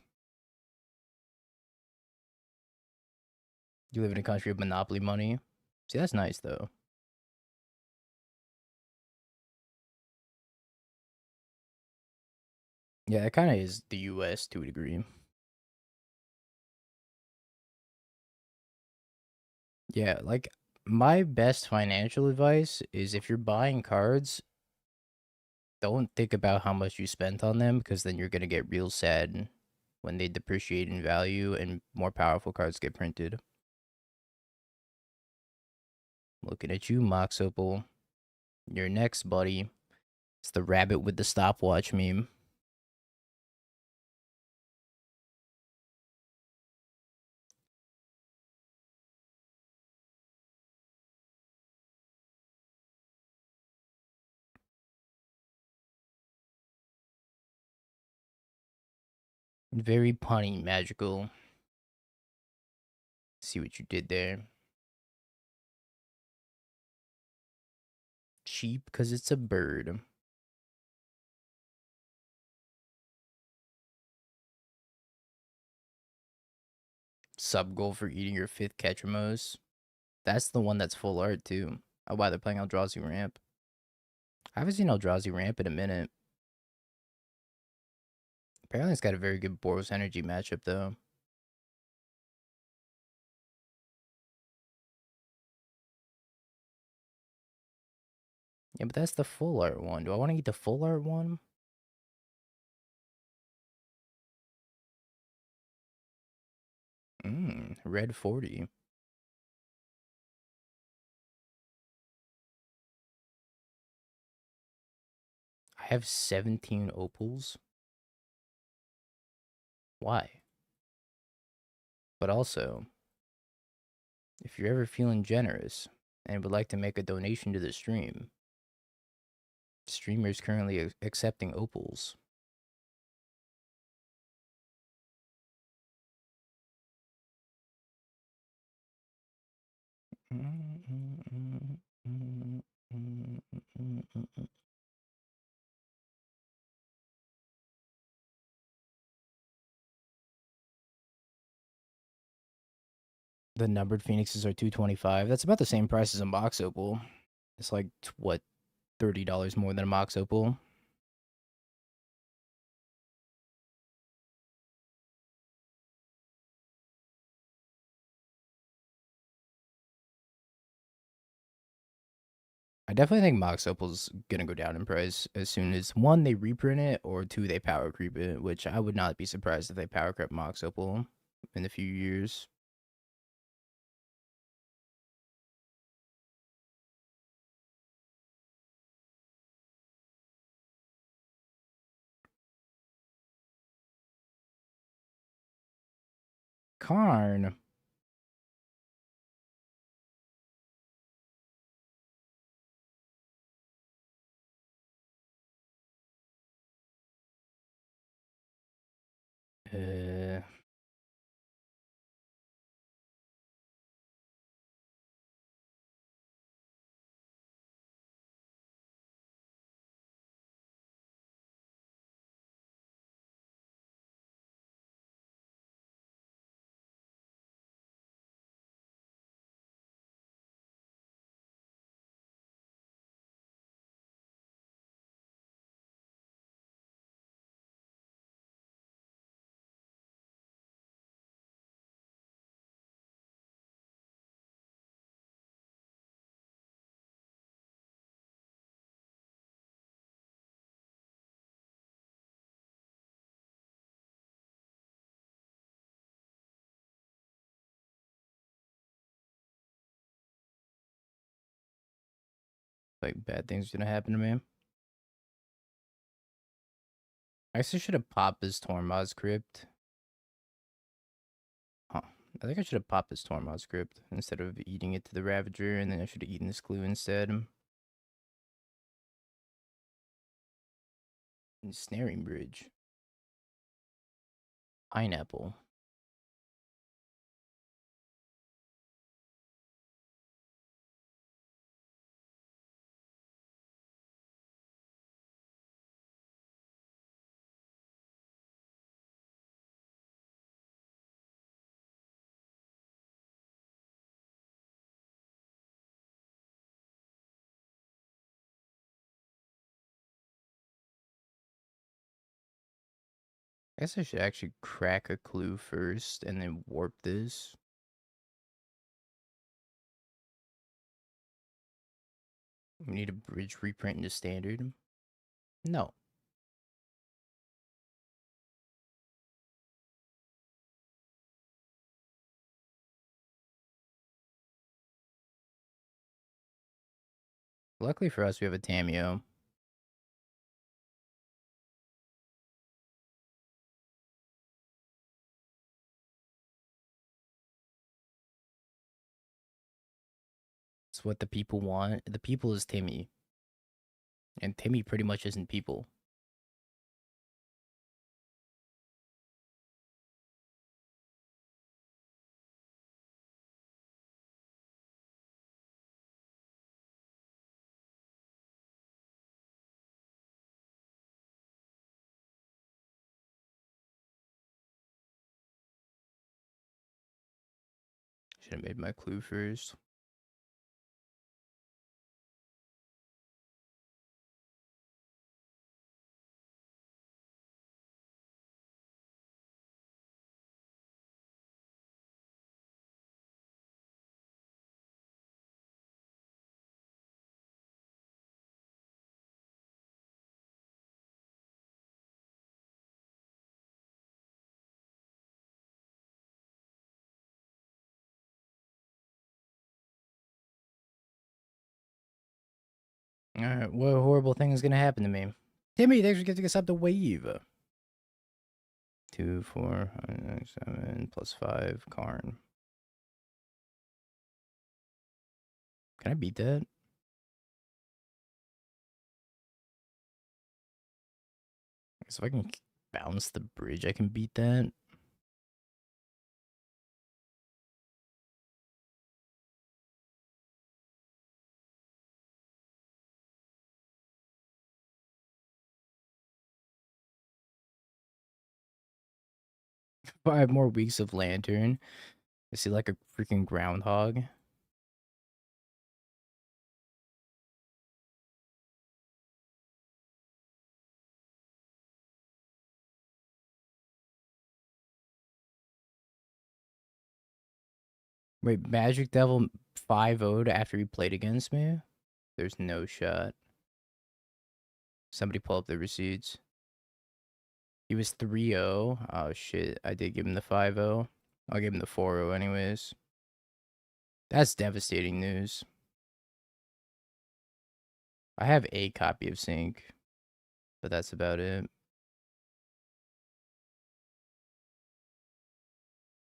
You live in a country of monopoly money. See, that's nice, though. Yeah, it kind of is the US to a degree. Yeah, like, my best financial advice is if you're buying cards, don't think about how much you spent on them, because then you're going to get real sad when they depreciate in value and more powerful cards get printed. Looking at you, Mox Opal. You're next, buddy. It's the rabbit with the stopwatch meme. Very punny, magical. See what you did there. Cheap because it's a bird. Sub goal for eating your 5th Ketramos. That's the one that's full art, too. Oh, wow, they're playing Eldrazi Ramp. I haven't seen Eldrazi Ramp in a minute. Apparently, it's got a very good Boros energy matchup, though. Yeah, but that's the full art one. Do I want to get the full art one? Red 40. I have 17 opals. Why? But also, if you're ever feeling generous and would like to make a donation to the streamer is currently accepting opals. The numbered phoenixes are 225. That's about the same price as a mox opal. It's like what, $30 more than a mox opal. I definitely think mox opal's gonna go down in price as soon as one, they reprint it, or two, they power creep it, which I would not be surprised if they power creep mox opal in a few years. Karn. Uh, like bad things gonna happen to me. I actually should have popped this Tormod's crypt. Huh. I think I should have popped this Tormod's crypt instead of eating it to the Ravager, and then I should have eaten this clue instead. And snaring bridge. Pineapple. I guess I should actually crack a clue first and then warp this. We need a bridge reprint into standard. No. Luckily for us, we have a Tamio. It's what the people want. The people is Timmy. And Timmy pretty much isn't people. Should have made my clue first. Alright, what horrible thing is gonna happen to me? Timmy, thanks for getting us up the wave. 2, 4, 7, plus 5, Karn. Can I beat that? So if I can bounce the bridge, I can beat that. If I have more weeks of Lantern, I see like a freaking groundhog. Wait, Magic Devil 5-0'd after he played against me? There's no shot. Somebody pull up the receipts. He was 3-0. Oh shit, I did give him the 5-0. I'll give him the 4-0 anyways. That's devastating news. I have a copy of Sync, but that's about it.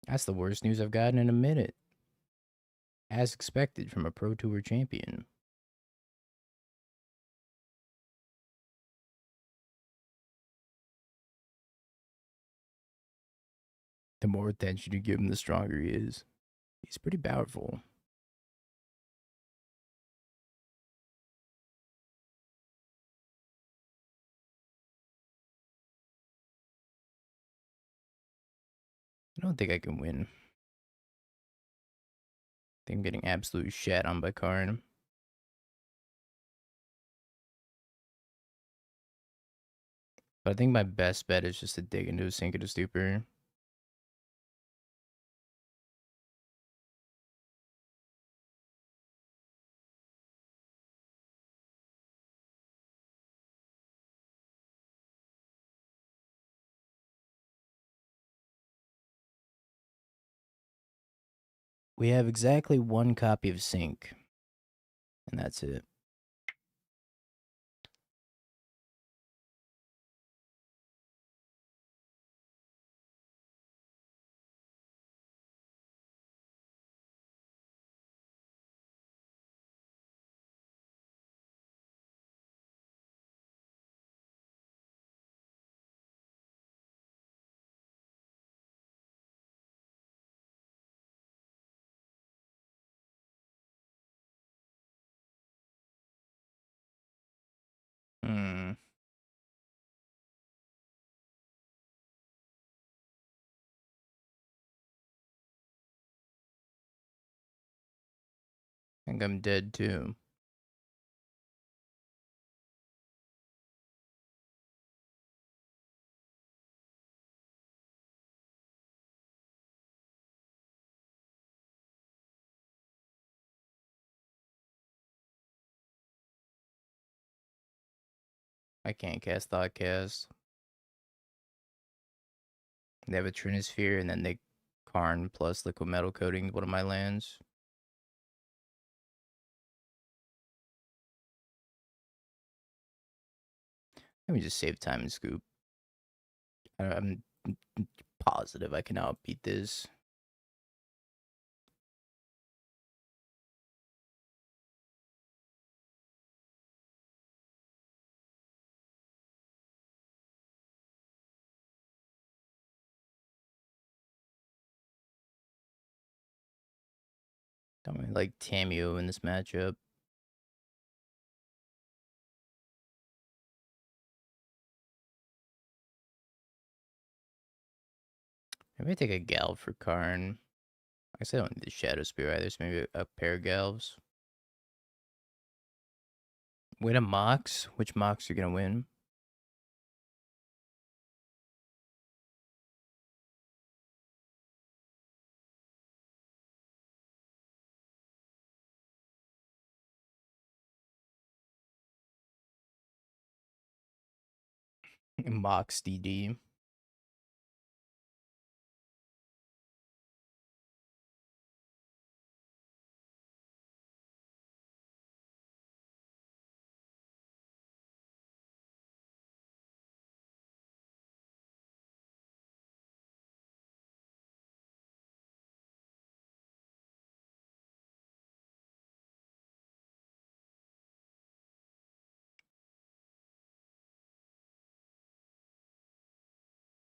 That's the worst news I've gotten in a minute. As expected from a Pro Tour champion. The more attention you give him, the stronger he is. He's pretty powerful. I don't think I can win. I think I'm getting absolute shat on by Karn. But I think my best bet is just to dig into a Sink and a Stupor. We have exactly one copy of Sync. And that's it. Hmm. I think I'm dead too. I can't cast Thoughtcast. They have a Trinisphere and then they Karn plus Liquid Metal Coating one of my lands. Let me just save time and scoop. I'm positive I can outbeat this. Don't really like Tamio in this matchup. Maybe I take a Galv for Karn. I guess I don't need the Shadow Spear either, so maybe a pair of Galvs. Win a Mox? Which Mox are you gonna win? Mox DD.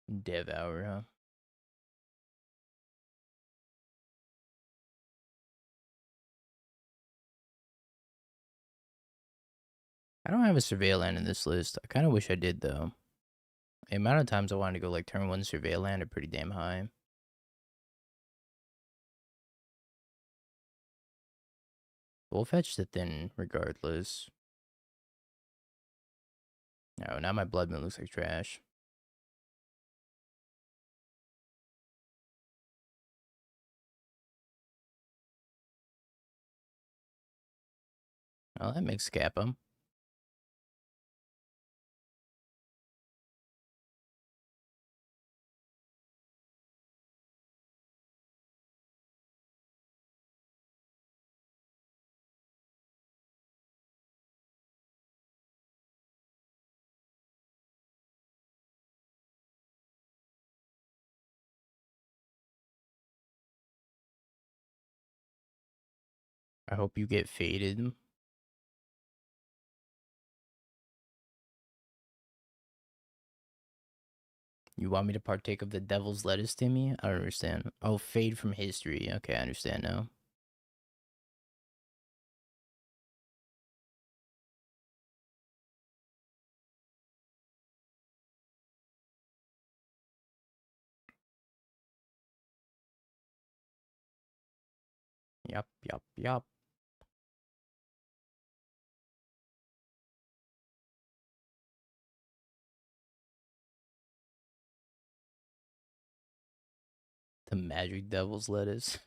Devour, huh? I don't have a surveil land in this list. I kind of wish I did, though. The amount of times I wanted to go like turn 1 surveil land are pretty damn high. We'll fetch the thin regardless. No, now my blood moon looks like trash. Oh, that makes Kappa. I hope you get faded. You want me to partake of the devil's lettuce, Timmy? I don't understand. Oh, fade from history. Okay, I understand now. Yup, yup, yup. The magic devil's lettuce.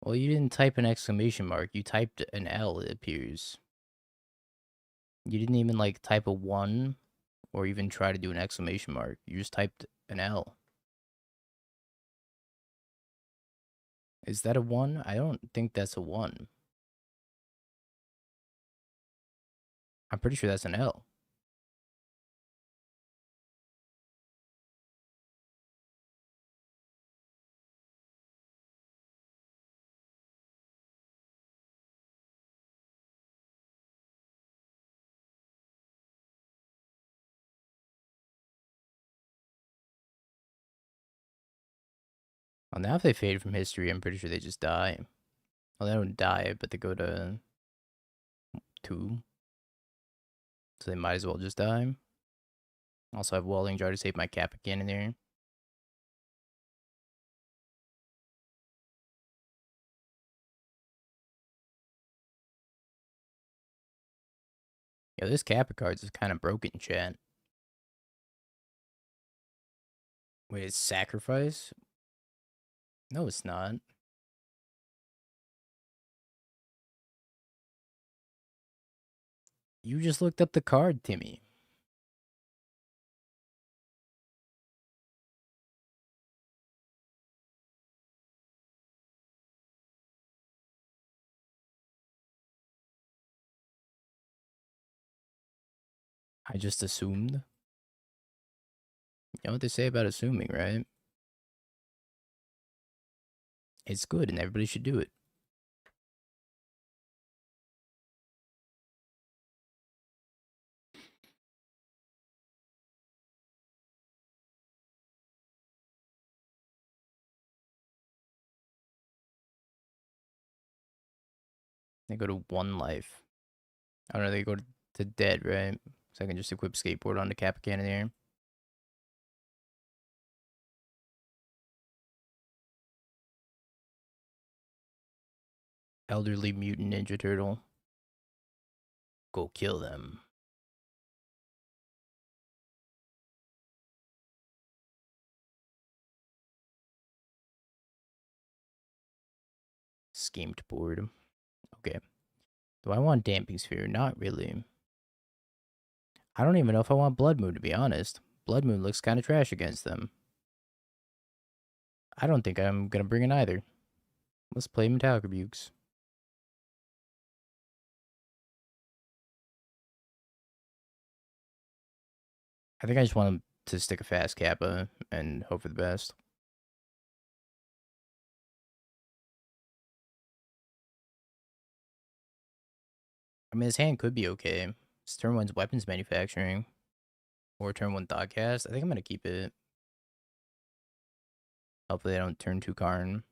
Well, you didn't type an exclamation mark. You typed an L, it appears. You didn't even like type a 1 or even try to do an exclamation mark. You just typed an L. Is that a 1? I don't think that's a 1. I'm pretty sure that's an L. Well, now if they fade from history, I'm pretty sure they just die. Well, they don't die, but they go to 2. So they might as well just die. Also, I have Welding Jar to save my Kappa Cannon there. Yo, this Kappa cards is kind of broken, chat. Wait, it's sacrifice? No, it's not. You just looked up the card, Timmy. I just assumed. You know what they say about assuming, right? It's good and everybody should do it. They go to 1 life. I don't know, they go to dead, right? So I can just equip skateboard on the Kappa Cannoneer. Elderly Mutant Ninja Turtle. Go kill them. Schemed board. Okay. Do I want Damping Sphere? Not really. I don't even know if I want Blood Moon, to be honest. Blood Moon looks kind of trash against them. I don't think I'm going to bring in either. Let's play Metallic Rebukes. I think I just want him to stick a fast Kappa and hope for the best. I mean, his hand could be okay. It's turn one's weapons manufacturing or turn one dogcast. I think I'm gonna keep it. Hopefully, I don't turn two Karn.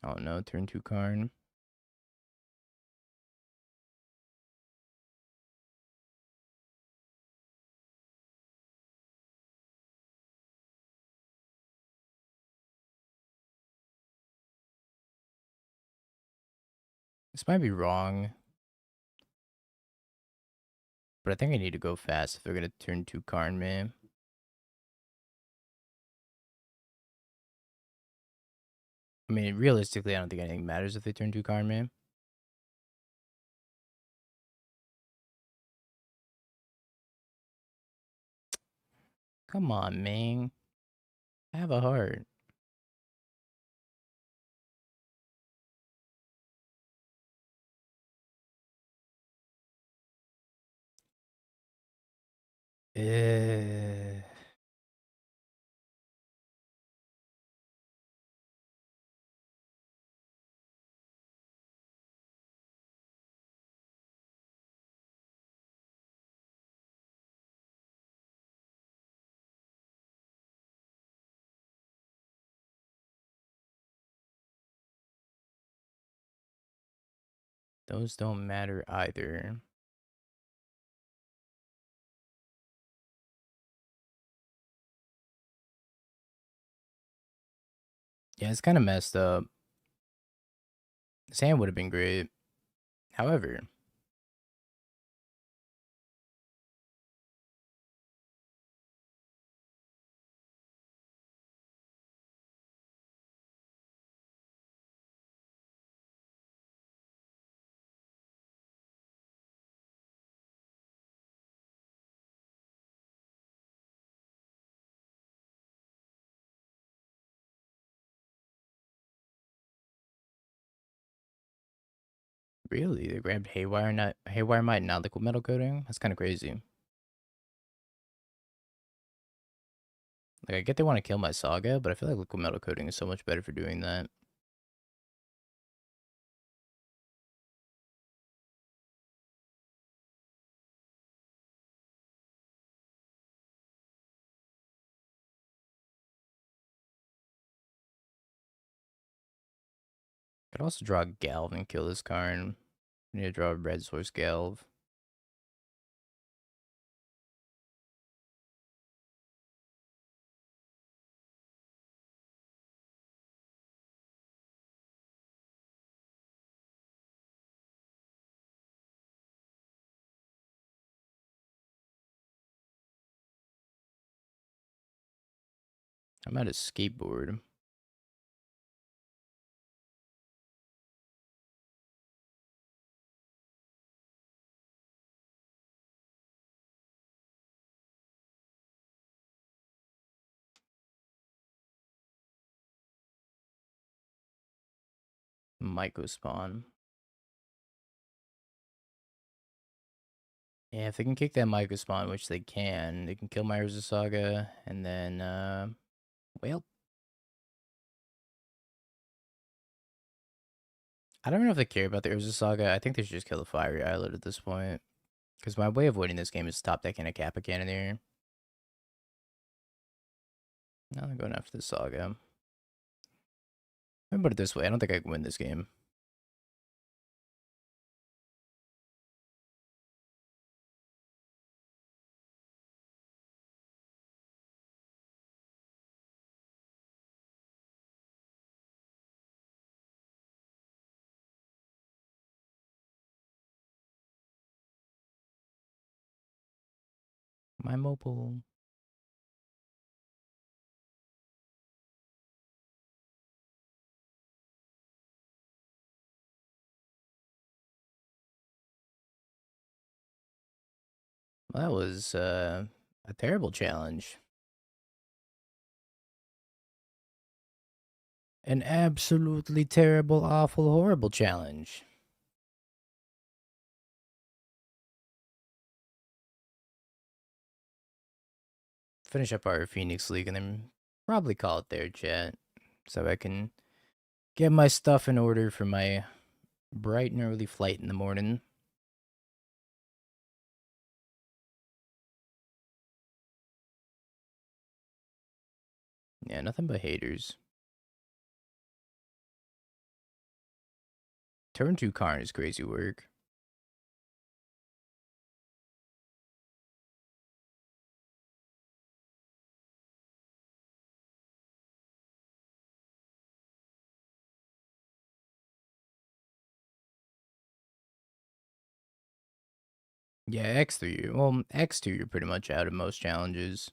Oh no, turn two Karn. This might be wrong, but I think I need to go fast if they're gonna turn two Karn me. I mean, realistically, I don't think anything matters if they turn two Karn me. Come on, man. I have a heart. Eh. Those don't matter either. Yeah, it's kind of messed up. This hand would have been great. However, really, they grabbed Haywire, not Haywire Might, not Liquid Metal Coating. That's kind of crazy. Like, I get they want to kill my Saga, but I feel like Liquid Metal Coating is so much better for doing that. Could also draw Galv and kill this Karn. I need to draw a red source Galv. I'm at a skateboard. Myco spawn. Yeah, if they can kick that Myco spawn, which they can kill my Urza Saga, and then, well, I don't know if they care about the Urza Saga. I think they should just kill the Fiery Islet at this point. Because my way of winning this game is top decking a Kappa Cannoneer. Now they're going after the Saga. Let me put it this way, I don't think I can win this game. My mobile. Well, that was a terrible challenge. An absolutely terrible, awful, horrible challenge. Finish up our Phoenix League and then probably call it there, chat. So I can get my stuff in order for my bright and early flight in the morning. Yeah, nothing but haters. Turn 2 Karn is crazy work. Yeah, X3. Well, X2, you're pretty much out of most challenges.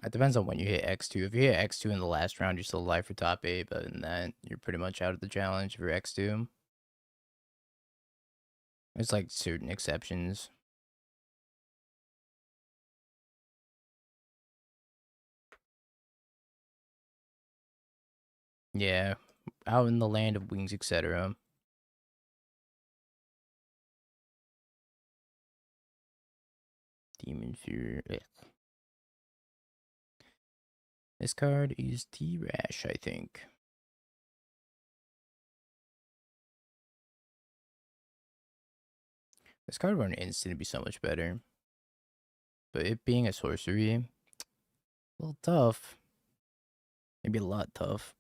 It depends on when you hit X2. If you hit X2 in the last round, you're still alive for top 8, but in that, you're pretty much out of the challenge for X2. There's like certain exceptions. Yeah, out in the land of wings, etc. Demon Fury. Ugh. This card is T-Rash, I think. This card on instant would be so much better. But it being a sorcery, a little tough. Maybe a lot tough.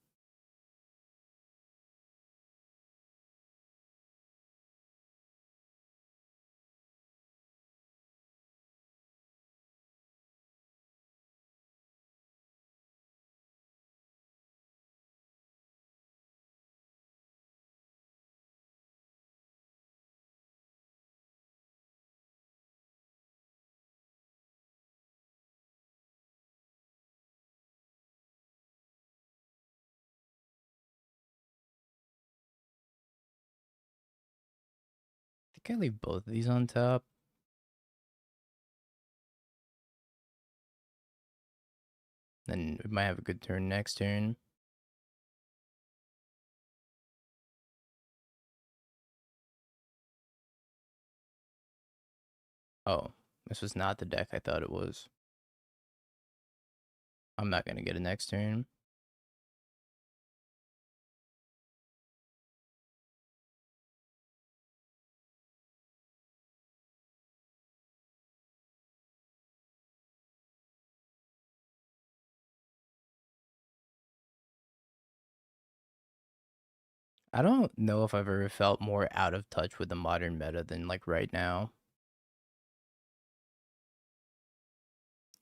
I think I leave both of these on top. Then we might have a good turn next turn. Oh, this was not the deck I thought it was. I'm not going to get a next turn. I don't know if I've ever felt more out of touch with the modern meta than like right now.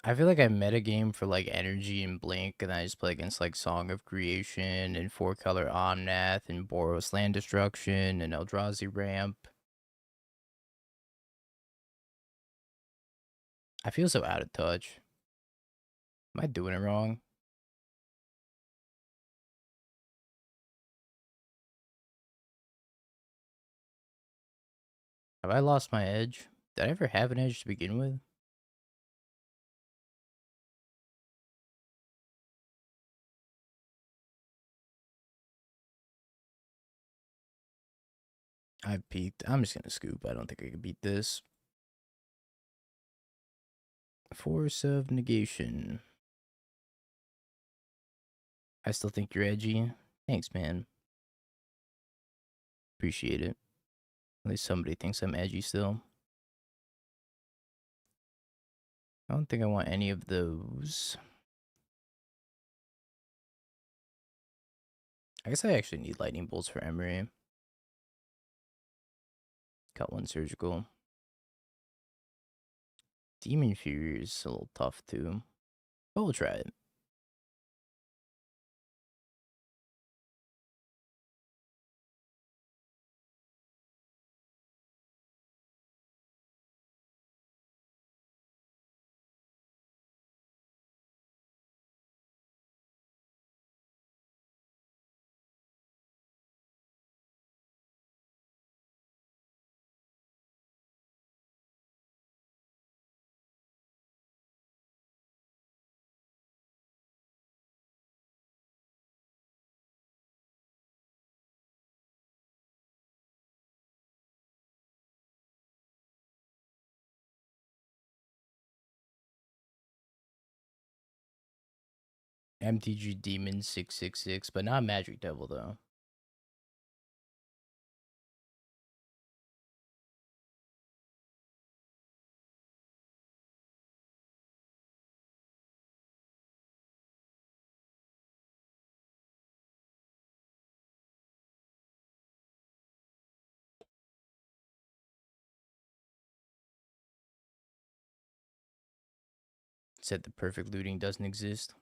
I feel like I metagame for like energy and blink, and I just play against like Song of Creation and 4-color Omnath and Boros Land Destruction and Eldrazi Ramp. I feel so out of touch. Am I doing it wrong? Have I lost my edge? Did I ever have an edge to begin with? I've peaked. I'm just gonna scoop. I don't think I can beat this. Force of Negation. I still think you're edgy. Thanks, man. Appreciate it. At least somebody thinks I'm edgy still. I don't think I want any of those. I guess I actually need lightning bolts for Emery. Got one surgical. Demon Fury is a little tough too. But we'll try it. MTG Demon 666, but not Magic Devil though. Said the perfect looting doesn't exist.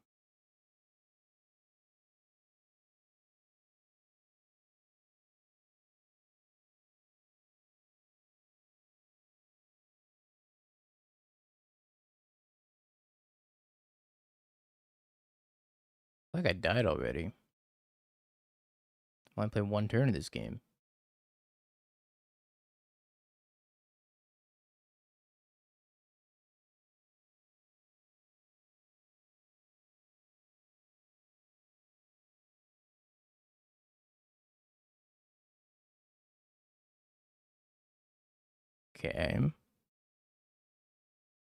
Like I died already. I only played one turn of this game. Okay.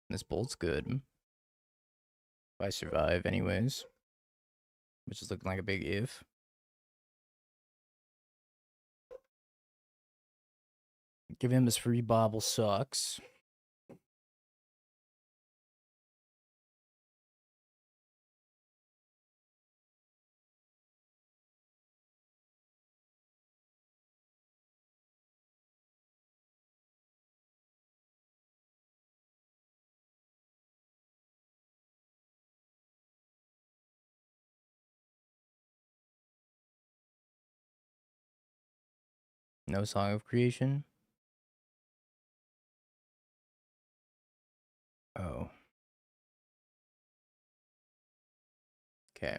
This bolt's good. If I survive anyways. Which is looking like a big if. Give him his free bobble sucks. No Song of Creation. Oh. Okay.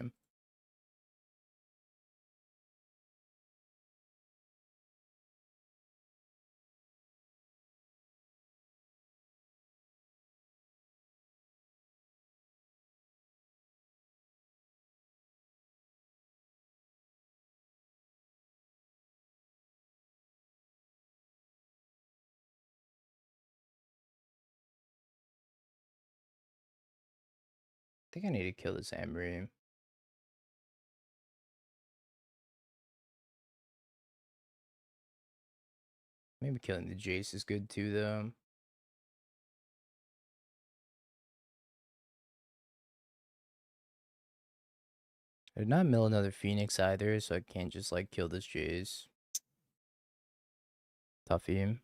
I think I need to kill this Emery. Maybe killing the Jace is good too, though. I did not mill another Phoenix either, so I can't just like kill this Jace. Toughy.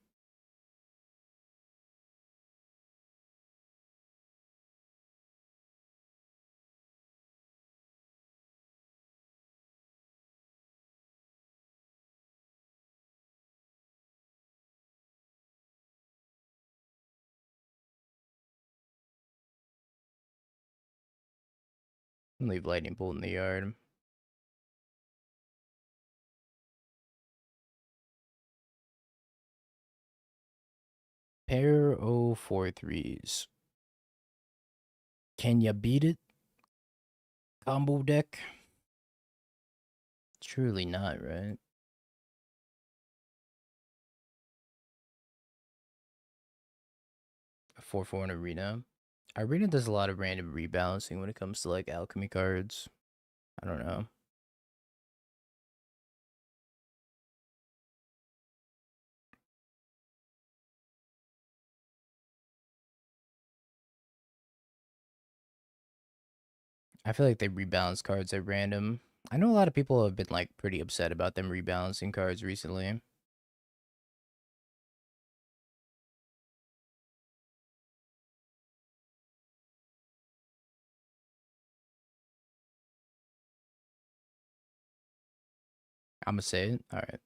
Leave Lightning Bolt in the yard. Pair 043s. Can ya beat it? Combo deck? Truly not, right? A 4/4 in Arena. Arena does a lot of random rebalancing when it comes to like alchemy cards. I don't know. I feel like they rebalance cards at random. I know a lot of people have been like pretty upset about them rebalancing cards recently. I'm gonna say it. All right.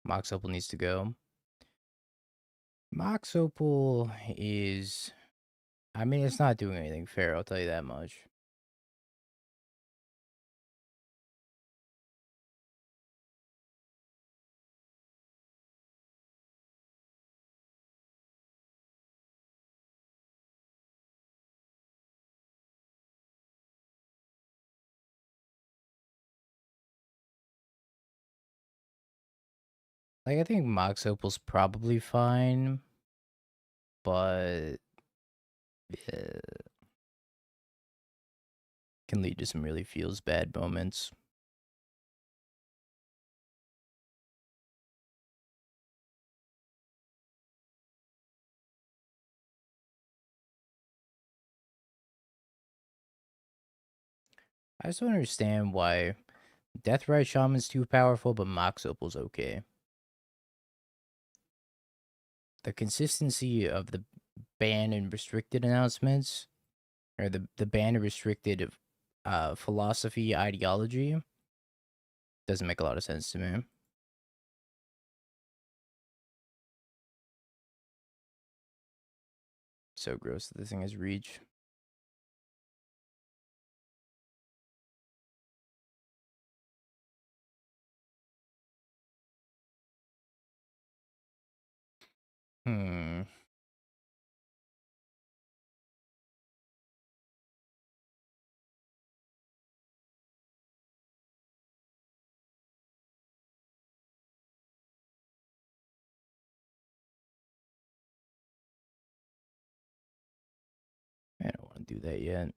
Mox Opal needs to go. Mox Opal is. I mean, it's not doing anything fair, I'll tell you that much. Like, I think Mox Opal's probably fine, but. can lead to some really feels bad moments. I just don't understand why Deathrite Shaman's too powerful, but Mox Opal's okay. The consistency of the ban and restricted announcements, or the ban and restricted philosophy ideology, doesn't make a lot of sense to me. So gross that this thing has reach. Hmm. I don't want to do that yet.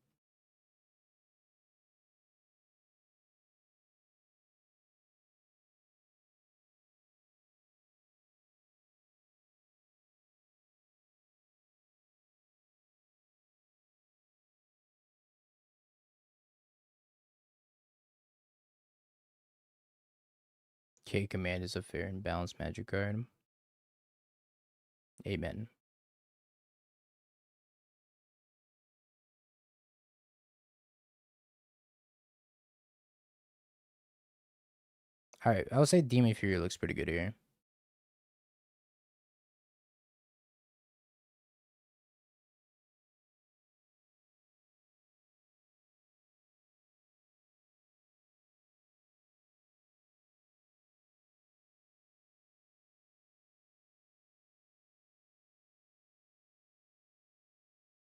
K command is a fair and balanced magic card. Amen. Alright, I would say Demon Fury looks pretty good here.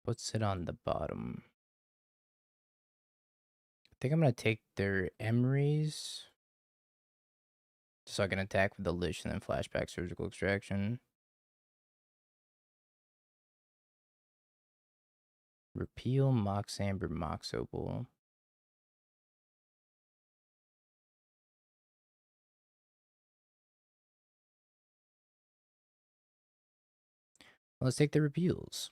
Puts it on the bottom. I think I'm gonna take their Emeries. So I can attack with the Lich and then flashback surgical extraction. Repeal Mox Amber Mox Opal. Let's take the repeals.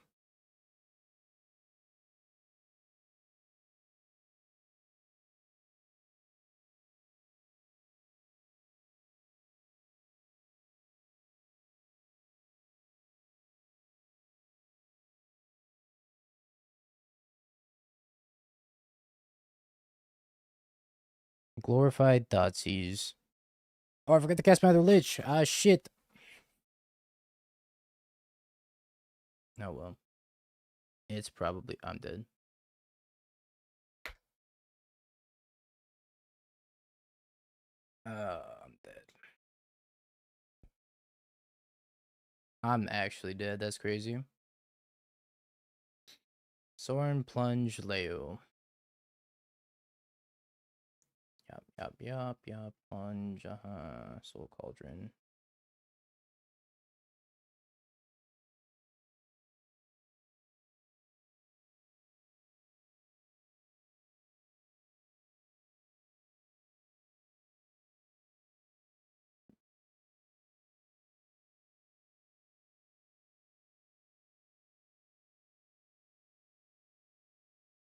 Glorified Thoughtseize. Oh, I forgot to cast my other Lich. Ah, shit. Oh, well. It's probably... I'm dead. I'm dead. I'm actually dead. That's crazy. Soren, Plunge, Leo. Yup. Plunge, Soul Cauldron.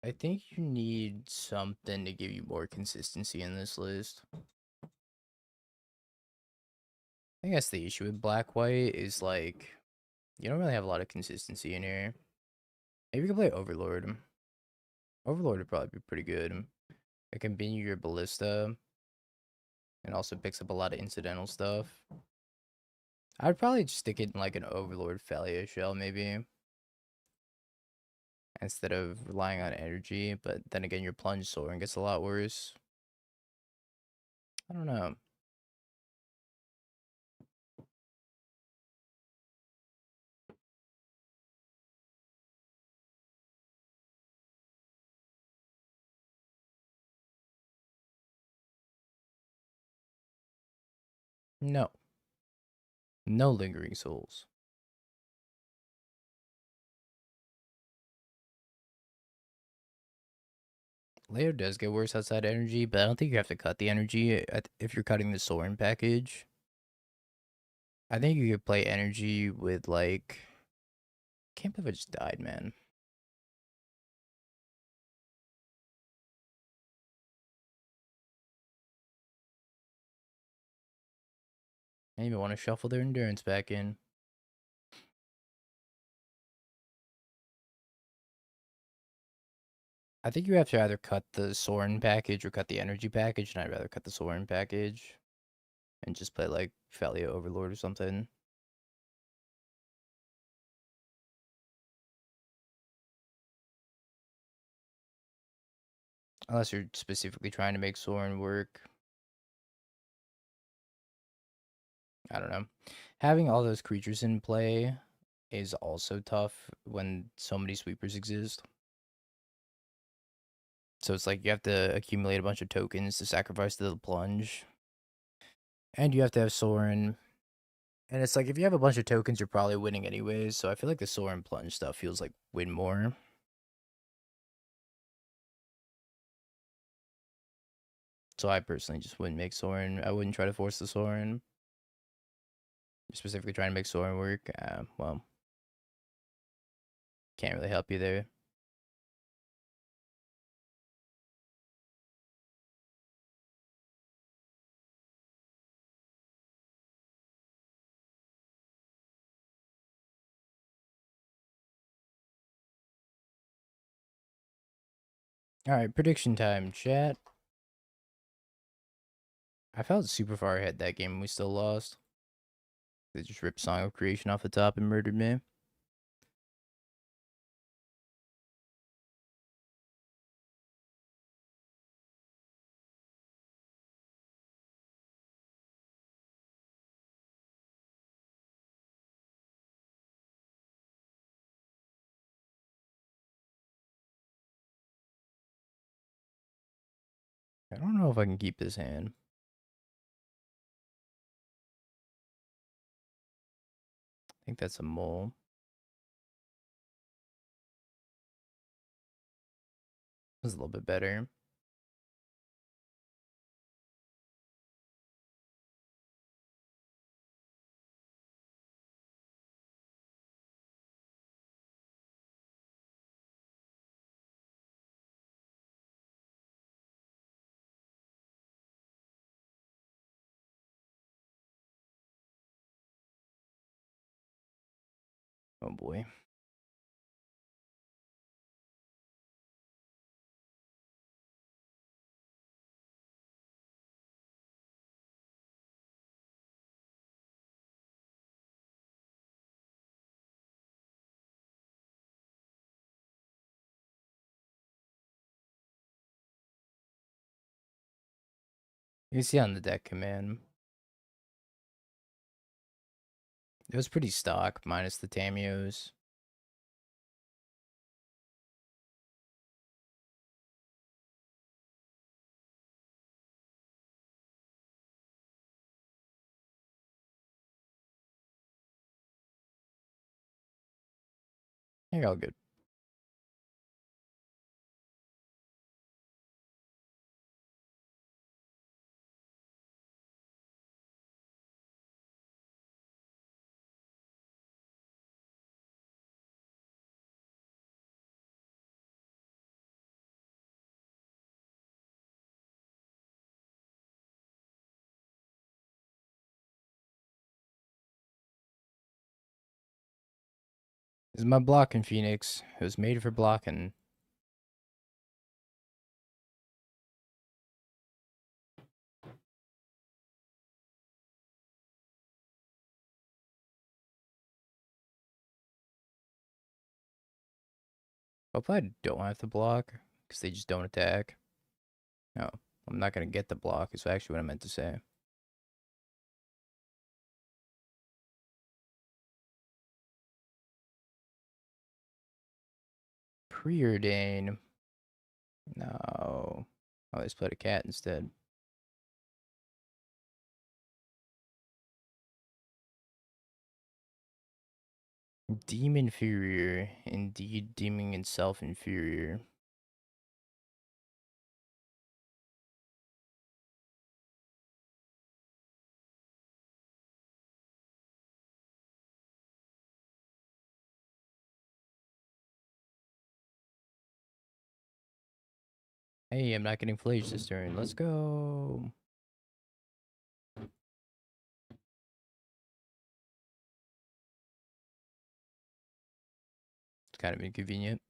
I think you need something to give you more consistency in this list. I think that's the issue with black-white is, like, you don't really have a lot of consistency in here. Maybe you can play Overlord. Overlord would probably be pretty good. It can bin your Ballista, and also picks up a lot of incidental stuff. I'd probably just stick it in, like, an Overlord Thalia shell, maybe. Instead of relying on energy, but then again, your Plunge Soaring gets a lot worse. I don't know. No. No Lingering Souls. Leo does get worse outside energy, but I don't think you have to cut the energy if you're cutting the Soren package. I think you could play energy with like. Can't believe I just died, man. I even want to shuffle their endurance back in. I think you have to either cut the Soren package or cut the energy package, and I'd rather cut the Soren package and just play like Felio Overlord or something. Unless you're specifically trying to make Soren work. I don't know. Having all those creatures in play is also tough when so many sweepers exist. So it's like you have to accumulate a bunch of tokens to sacrifice to the plunge. And you have to have Soren. And it's like if you have a bunch of tokens, you're probably winning anyways. So I feel like the Soren plunge stuff feels like win more. So I personally just wouldn't make Soren. I wouldn't try to force the Soren. Specifically trying to make Soren work. Well, can't really help you there. Alright, prediction time, chat. I felt super far ahead that game and we still lost. They just ripped Song of Creation off the top and murdered me. I don't know if I can keep this hand. I think that's a mole. That's a little bit better. Oh boy. You can see on the deck command. It was pretty stock, minus the Tamios. I think all good. This is my blocking Phoenix. It was made for blocking. Hope I don't have to block, because they just don't attack. No, I'm not going to get the block, is actually what I meant to say. Preordain. No. Oh, they split a cat instead. Deem inferior. Indeed, deeming itself inferior. Hey, I'm not getting flaged this turn. Let's go. It's kind of inconvenient.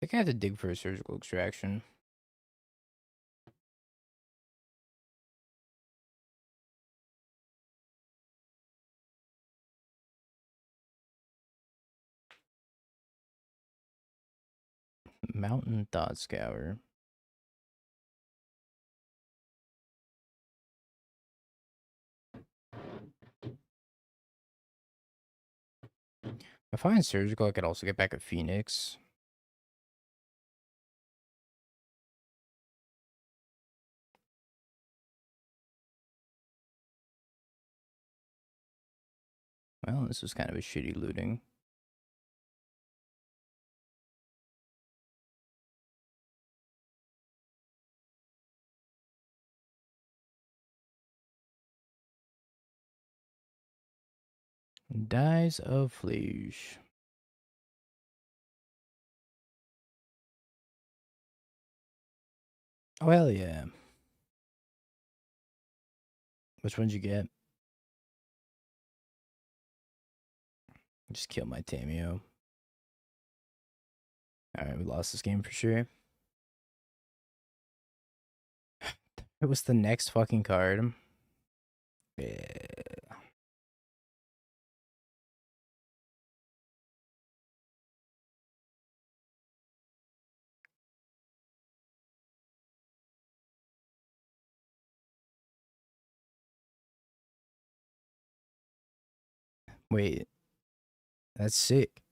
I think I have to dig for a surgical extraction. Mountain Thought Scour. If I find surgical, I could also get back a Phoenix. Well, this was kind of a shitty looting. Dies of Flesh. Oh, hell yeah. Which one'd you get? Just kill my Tamio. Alright, we lost this game for sure. It was the next fucking card. Yeah. Wait, that's sick.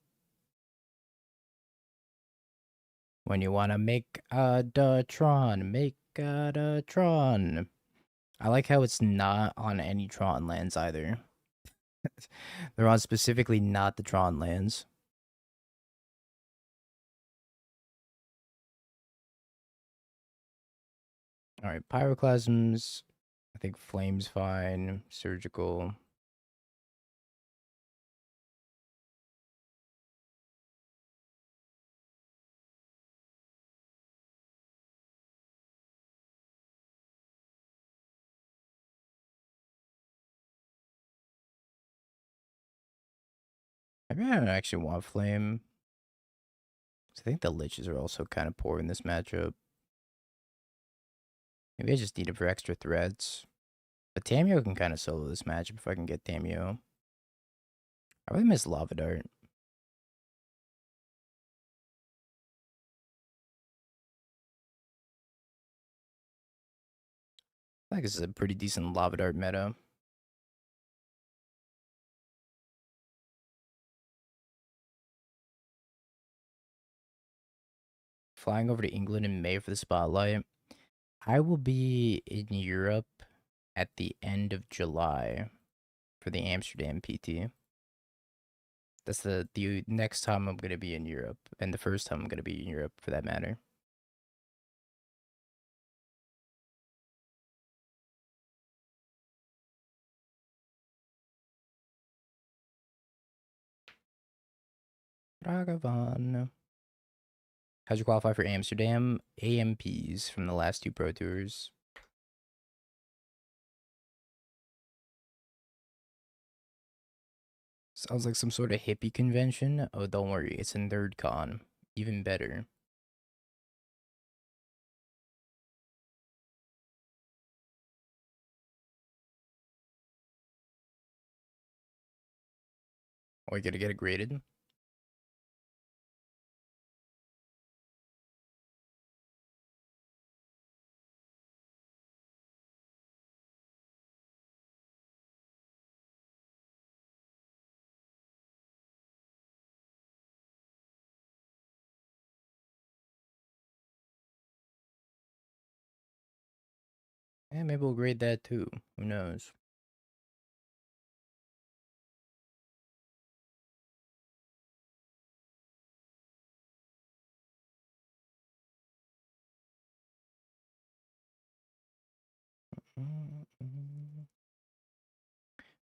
When you wanna make a Tron, make a Tron. I like how it's not on any Tron lands either. They're on specifically not the Tron lands. Alright, Pyroclasms. I think Flame's fine. Surgical. Maybe I don't actually want Flame. I think the Liches are also kind of poor in this matchup. Maybe I just need it for extra threats. But Tamio can kind of solo this matchup if I can get Tamio. I really miss Lava Dart. I think this is a pretty decent Lava Dart meta. Flying over to England in May for the spotlight. I will be in Europe at the end of July for the Amsterdam PT. That's the next time I'm gonna be in Europe, and the first time I'm gonna be in Europe for that matter. Ragavan. How'd you qualify for Amsterdam? AMPs from the last two Pro Tours. Sounds like some sort of hippie convention. Oh, don't worry, it's a nerd con. Even better. Oh, you gotta get it graded? Yeah, maybe we'll grade that too. Who knows?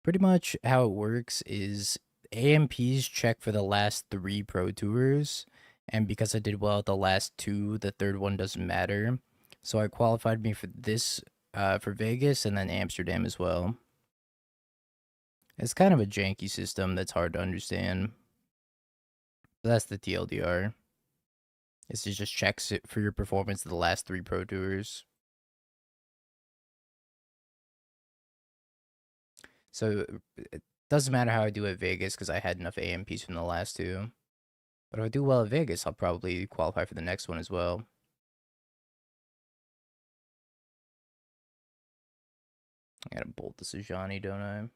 Pretty much how it works is AMPs check for the last 3 Pro Tours, and because I did well at the last 2, the third one doesn't matter. So I qualified me for this, for Vegas and then Amsterdam as well. It's kind of a janky system that's hard to understand. But that's the TLDR. It just checks it for your performance of the last 3 Pro Tours. So it doesn't matter how I do at Vegas because I had enough AMPs from the last 2. But if I do well at Vegas, I'll probably qualify for the next one as well. I gotta bolt this Ajani, don't I?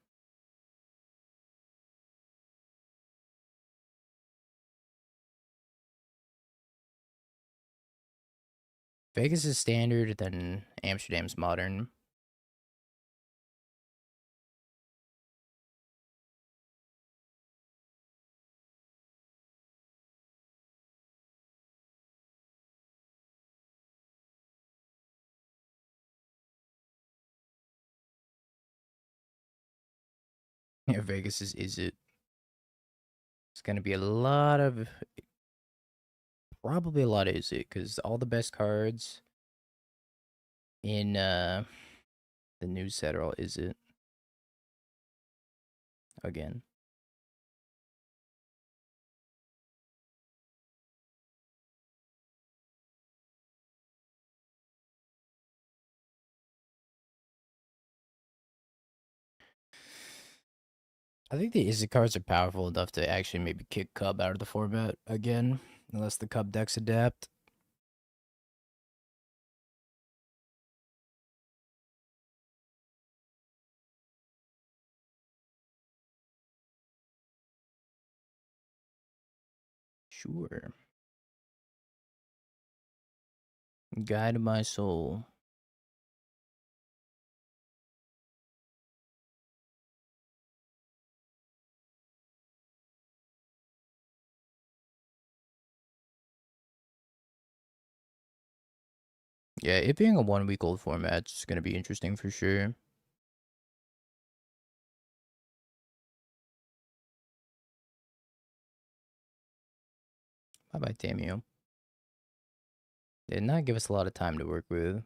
Vegas is standard, then Amsterdam's modern. Yeah, Vegas is it. It's gonna be a lot of, probably a lot of is it, because all the best cards in the new set are all is it. Again. I think the Izzet cards are powerful enough to actually maybe kick Cub out of the format again, unless the Cub decks adapt. Sure. Guide my soul. Yeah, it being a 1 week old format is gonna be interesting for sure. Bye bye, Tamio. Did not give us a lot of time to work with.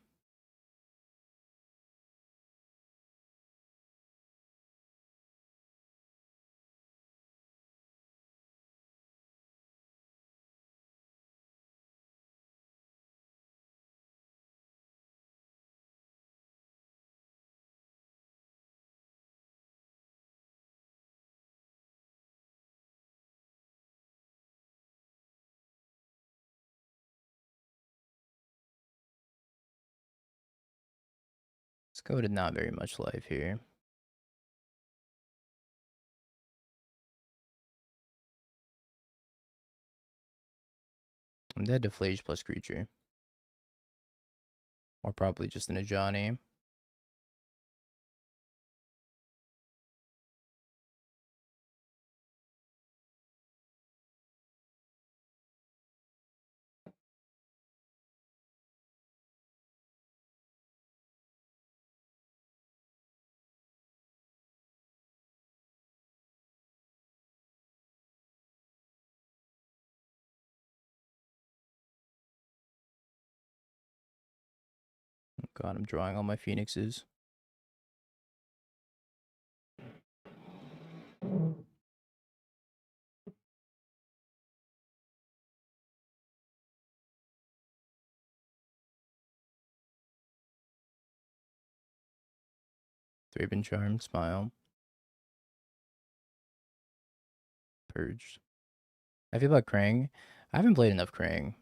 Let's go to not very much life here. I'm dead to Flage plus creature. Or probably just an Ajani. Oh god, I'm drawing all my Phoenixes. Thraben Charm, Smile. Purged. I feel about Krang. I haven't played enough Krang.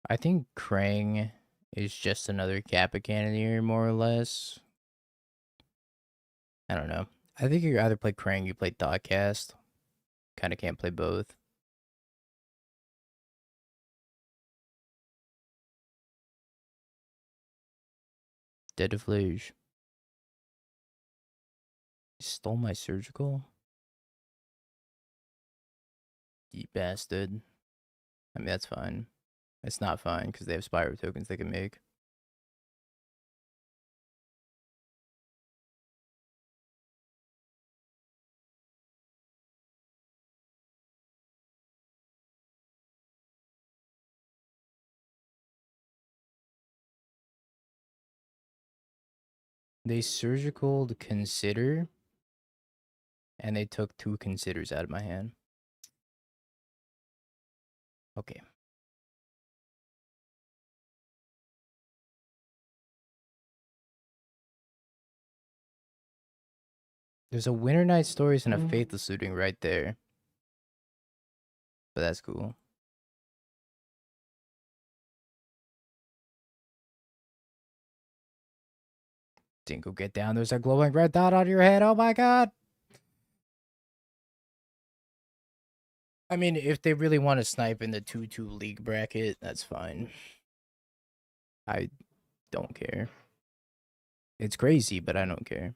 I think Krang is just another Kappa Cannoneer, more or less. I don't know. I think you either play Krang, you play Thoughtcast. Kind of can't play both. Dead of Flage. Stole my surgical? You bastard. I mean, that's fine. It's not fine because they have Spyro tokens they can make. They surgical consider, and they took 2 considers out of my hand. Okay. There's a Winter Night Stories and a Faithless Looting right there. But that's cool. Dingo, get down. There's a glowing red dot on your head. Oh my god. I mean, if they really want to snipe in the 2-2 league bracket, that's fine. I don't care. It's crazy, but I don't care.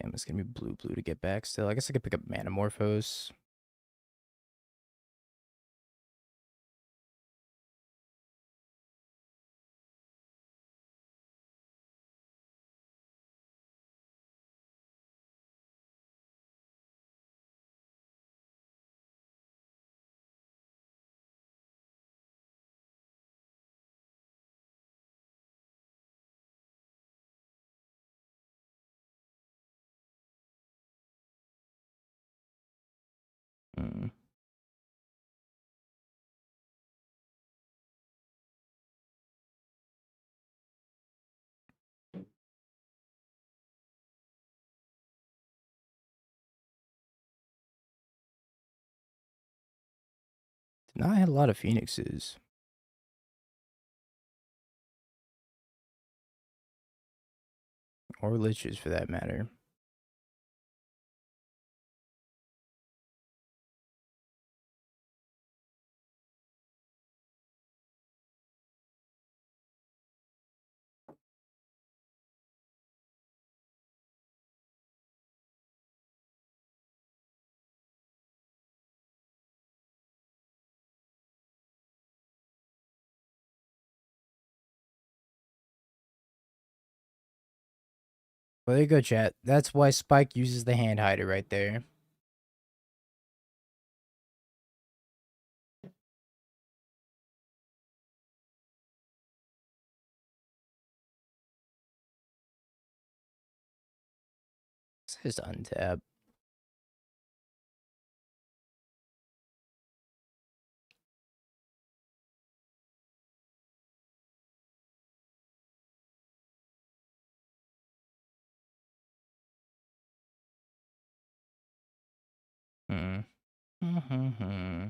Damn, it's gonna be blue to get back still. I guess I could pick up Manamorphose. Mm. Now I had a lot of Phoenixes. Or Liches for that matter. Well, there you go, chat. That's why Spike uses the hand hider right there. It says untap. Mm. Mm-hmm.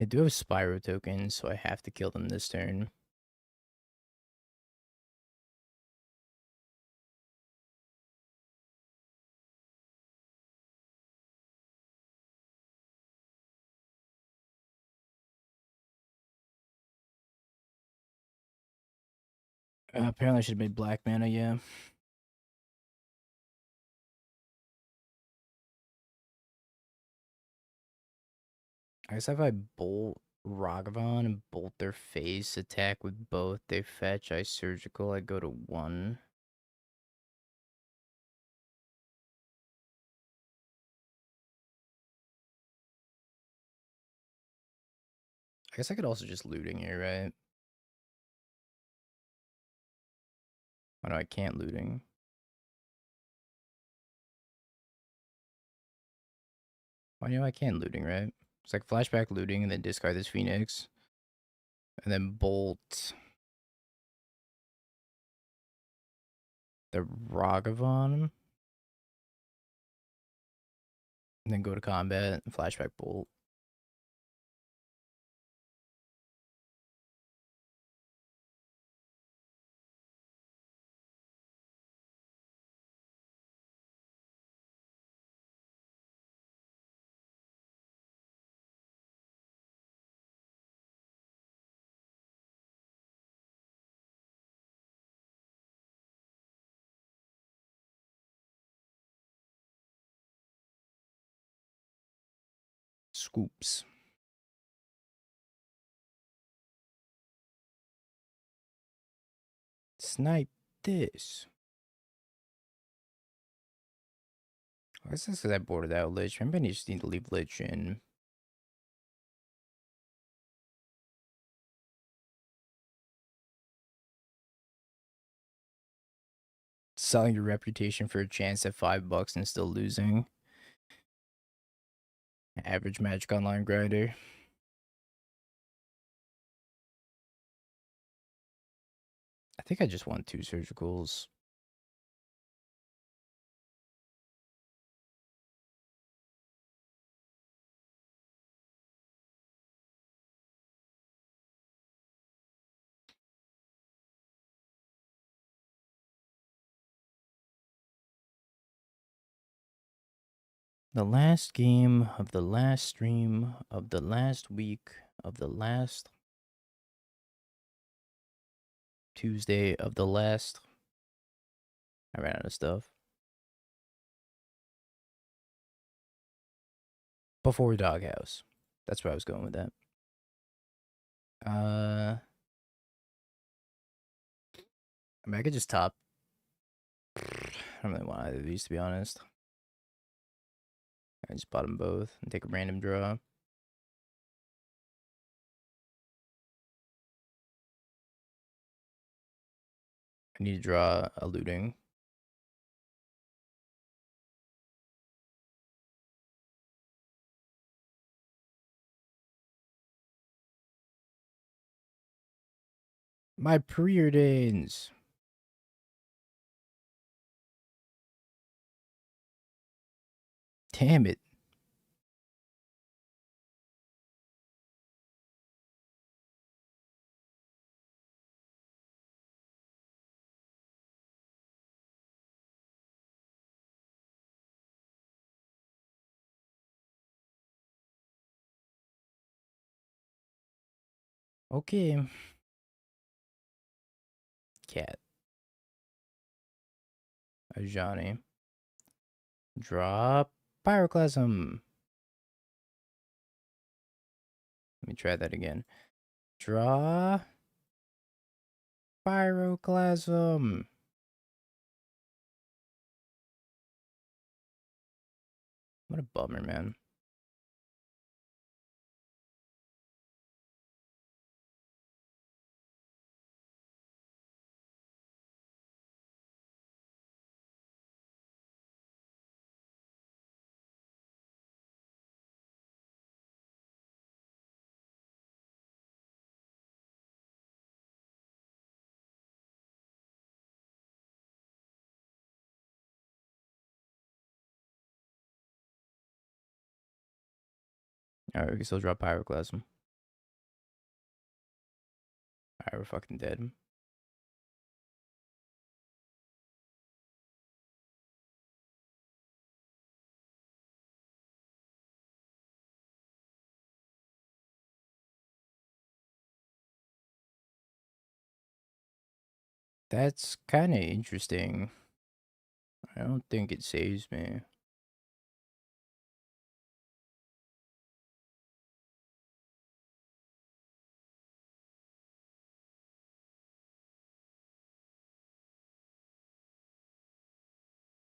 I do have Spyro tokens, so I have to kill them this turn. Apparently I should have made black mana, yeah. I guess if I bolt Ragavan and bolt their face, attack with both, they fetch, I surgical, I go to 1. I guess I could also just looting here, right? Oh no, I can't looting. Well, I can looting, right? It's like flashback looting and then discard this Phoenix. And then bolt the Ragavan. And then go to combat and flashback bolt. Scoops. Snipe this. I guess that's because I boarded out Lich. Maybe I just need to leave Lich in. Selling your reputation for a chance at $5 and still losing. Average Magic Online grinder. I think I just won 2 surgicals. The last game of the last stream of the last week of the last Tuesday of the last. I ran out of stuff. Before Doghouse. That's where I was going with that. I mean, I could just top. I don't really want either of these, to be honest. I just bought them both and take a random draw. I need to draw a looting. My preordains. Damn it. Okay. Cat. Ajani. Draw Pyroclasm. Let me try that again. Draw Pyroclasm. What a bummer, man. Alright, we can still draw Pyroclasm. Alright, we're fucking dead. That's kind of interesting. I don't think it saves me.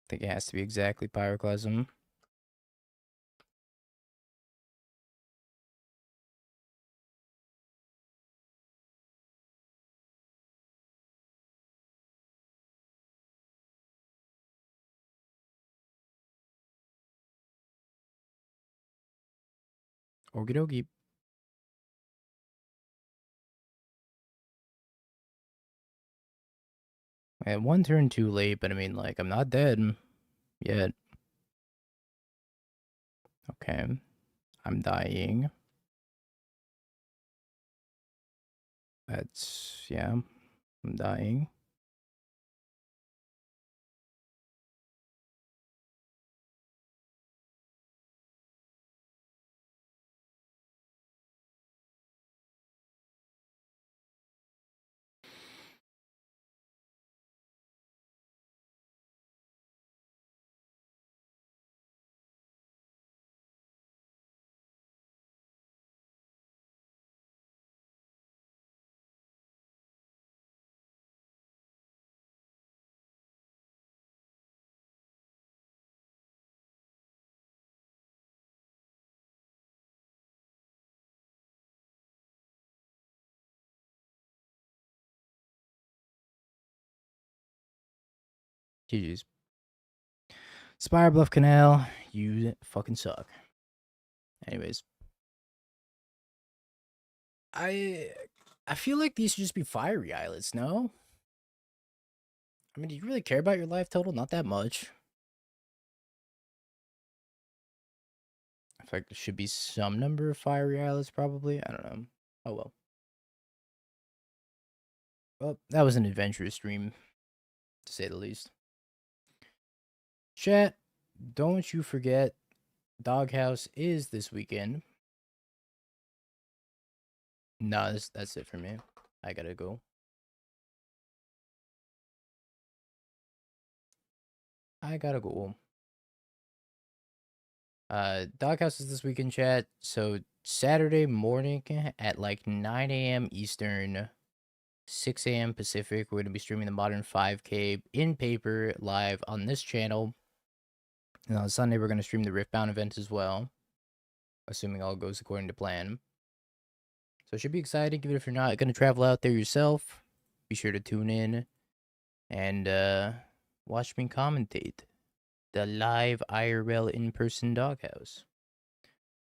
I think it has to be exactly Pyroclasm. Okie dokie. I had one turn too late, but I mean, like, I'm not dead yet. Okay. I'm dying. That's, yeah, I'm dying. GG's. Spire Bluff Canal, you fucking suck. Anyways. I feel like these should just be fiery islets, no? I mean, do you really care about your life total? Not that much. I feel like there should be some number of fiery islets, probably. I don't know. Oh well. Well, that was an adventurous stream, to say the least. Chat, don't you forget, Doghouse is this weekend. Nah, that's it for me. I gotta go. I gotta go. Doghouse is this weekend, chat. So Saturday morning at like 9 a.m. Eastern, 6 a.m. Pacific, we're gonna be streaming the Modern 5K in paper live on this channel. And on Sunday, we're gonna stream the Riftbound event as well, assuming all goes according to plan. So it should be exciting. Even if you're not gonna travel out there yourself, be sure to tune in and watch me commentate the live IRL in-person Doghouse.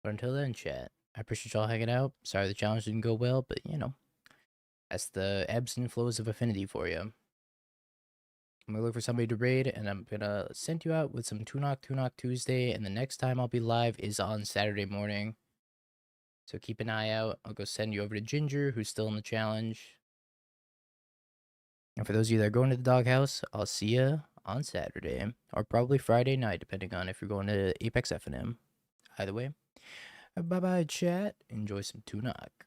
But until then, chat, I appreciate y'all hanging out. Sorry the challenge didn't go well, but you know, that's the ebbs and flows of Affinity for you. I'm gonna look for somebody to raid, and I'm gonna send you out with some Two Knock Tuesday, and the next time I'll be live is on Saturday morning. So keep an eye out. I'll go send you over to Ginger, who's still in the challenge. And for those of you that are going to the Doghouse, I'll see you on Saturday, or probably Friday night, depending on if you're going to Apex F&M. Either way, bye-bye, chat. Enjoy some Two Knock.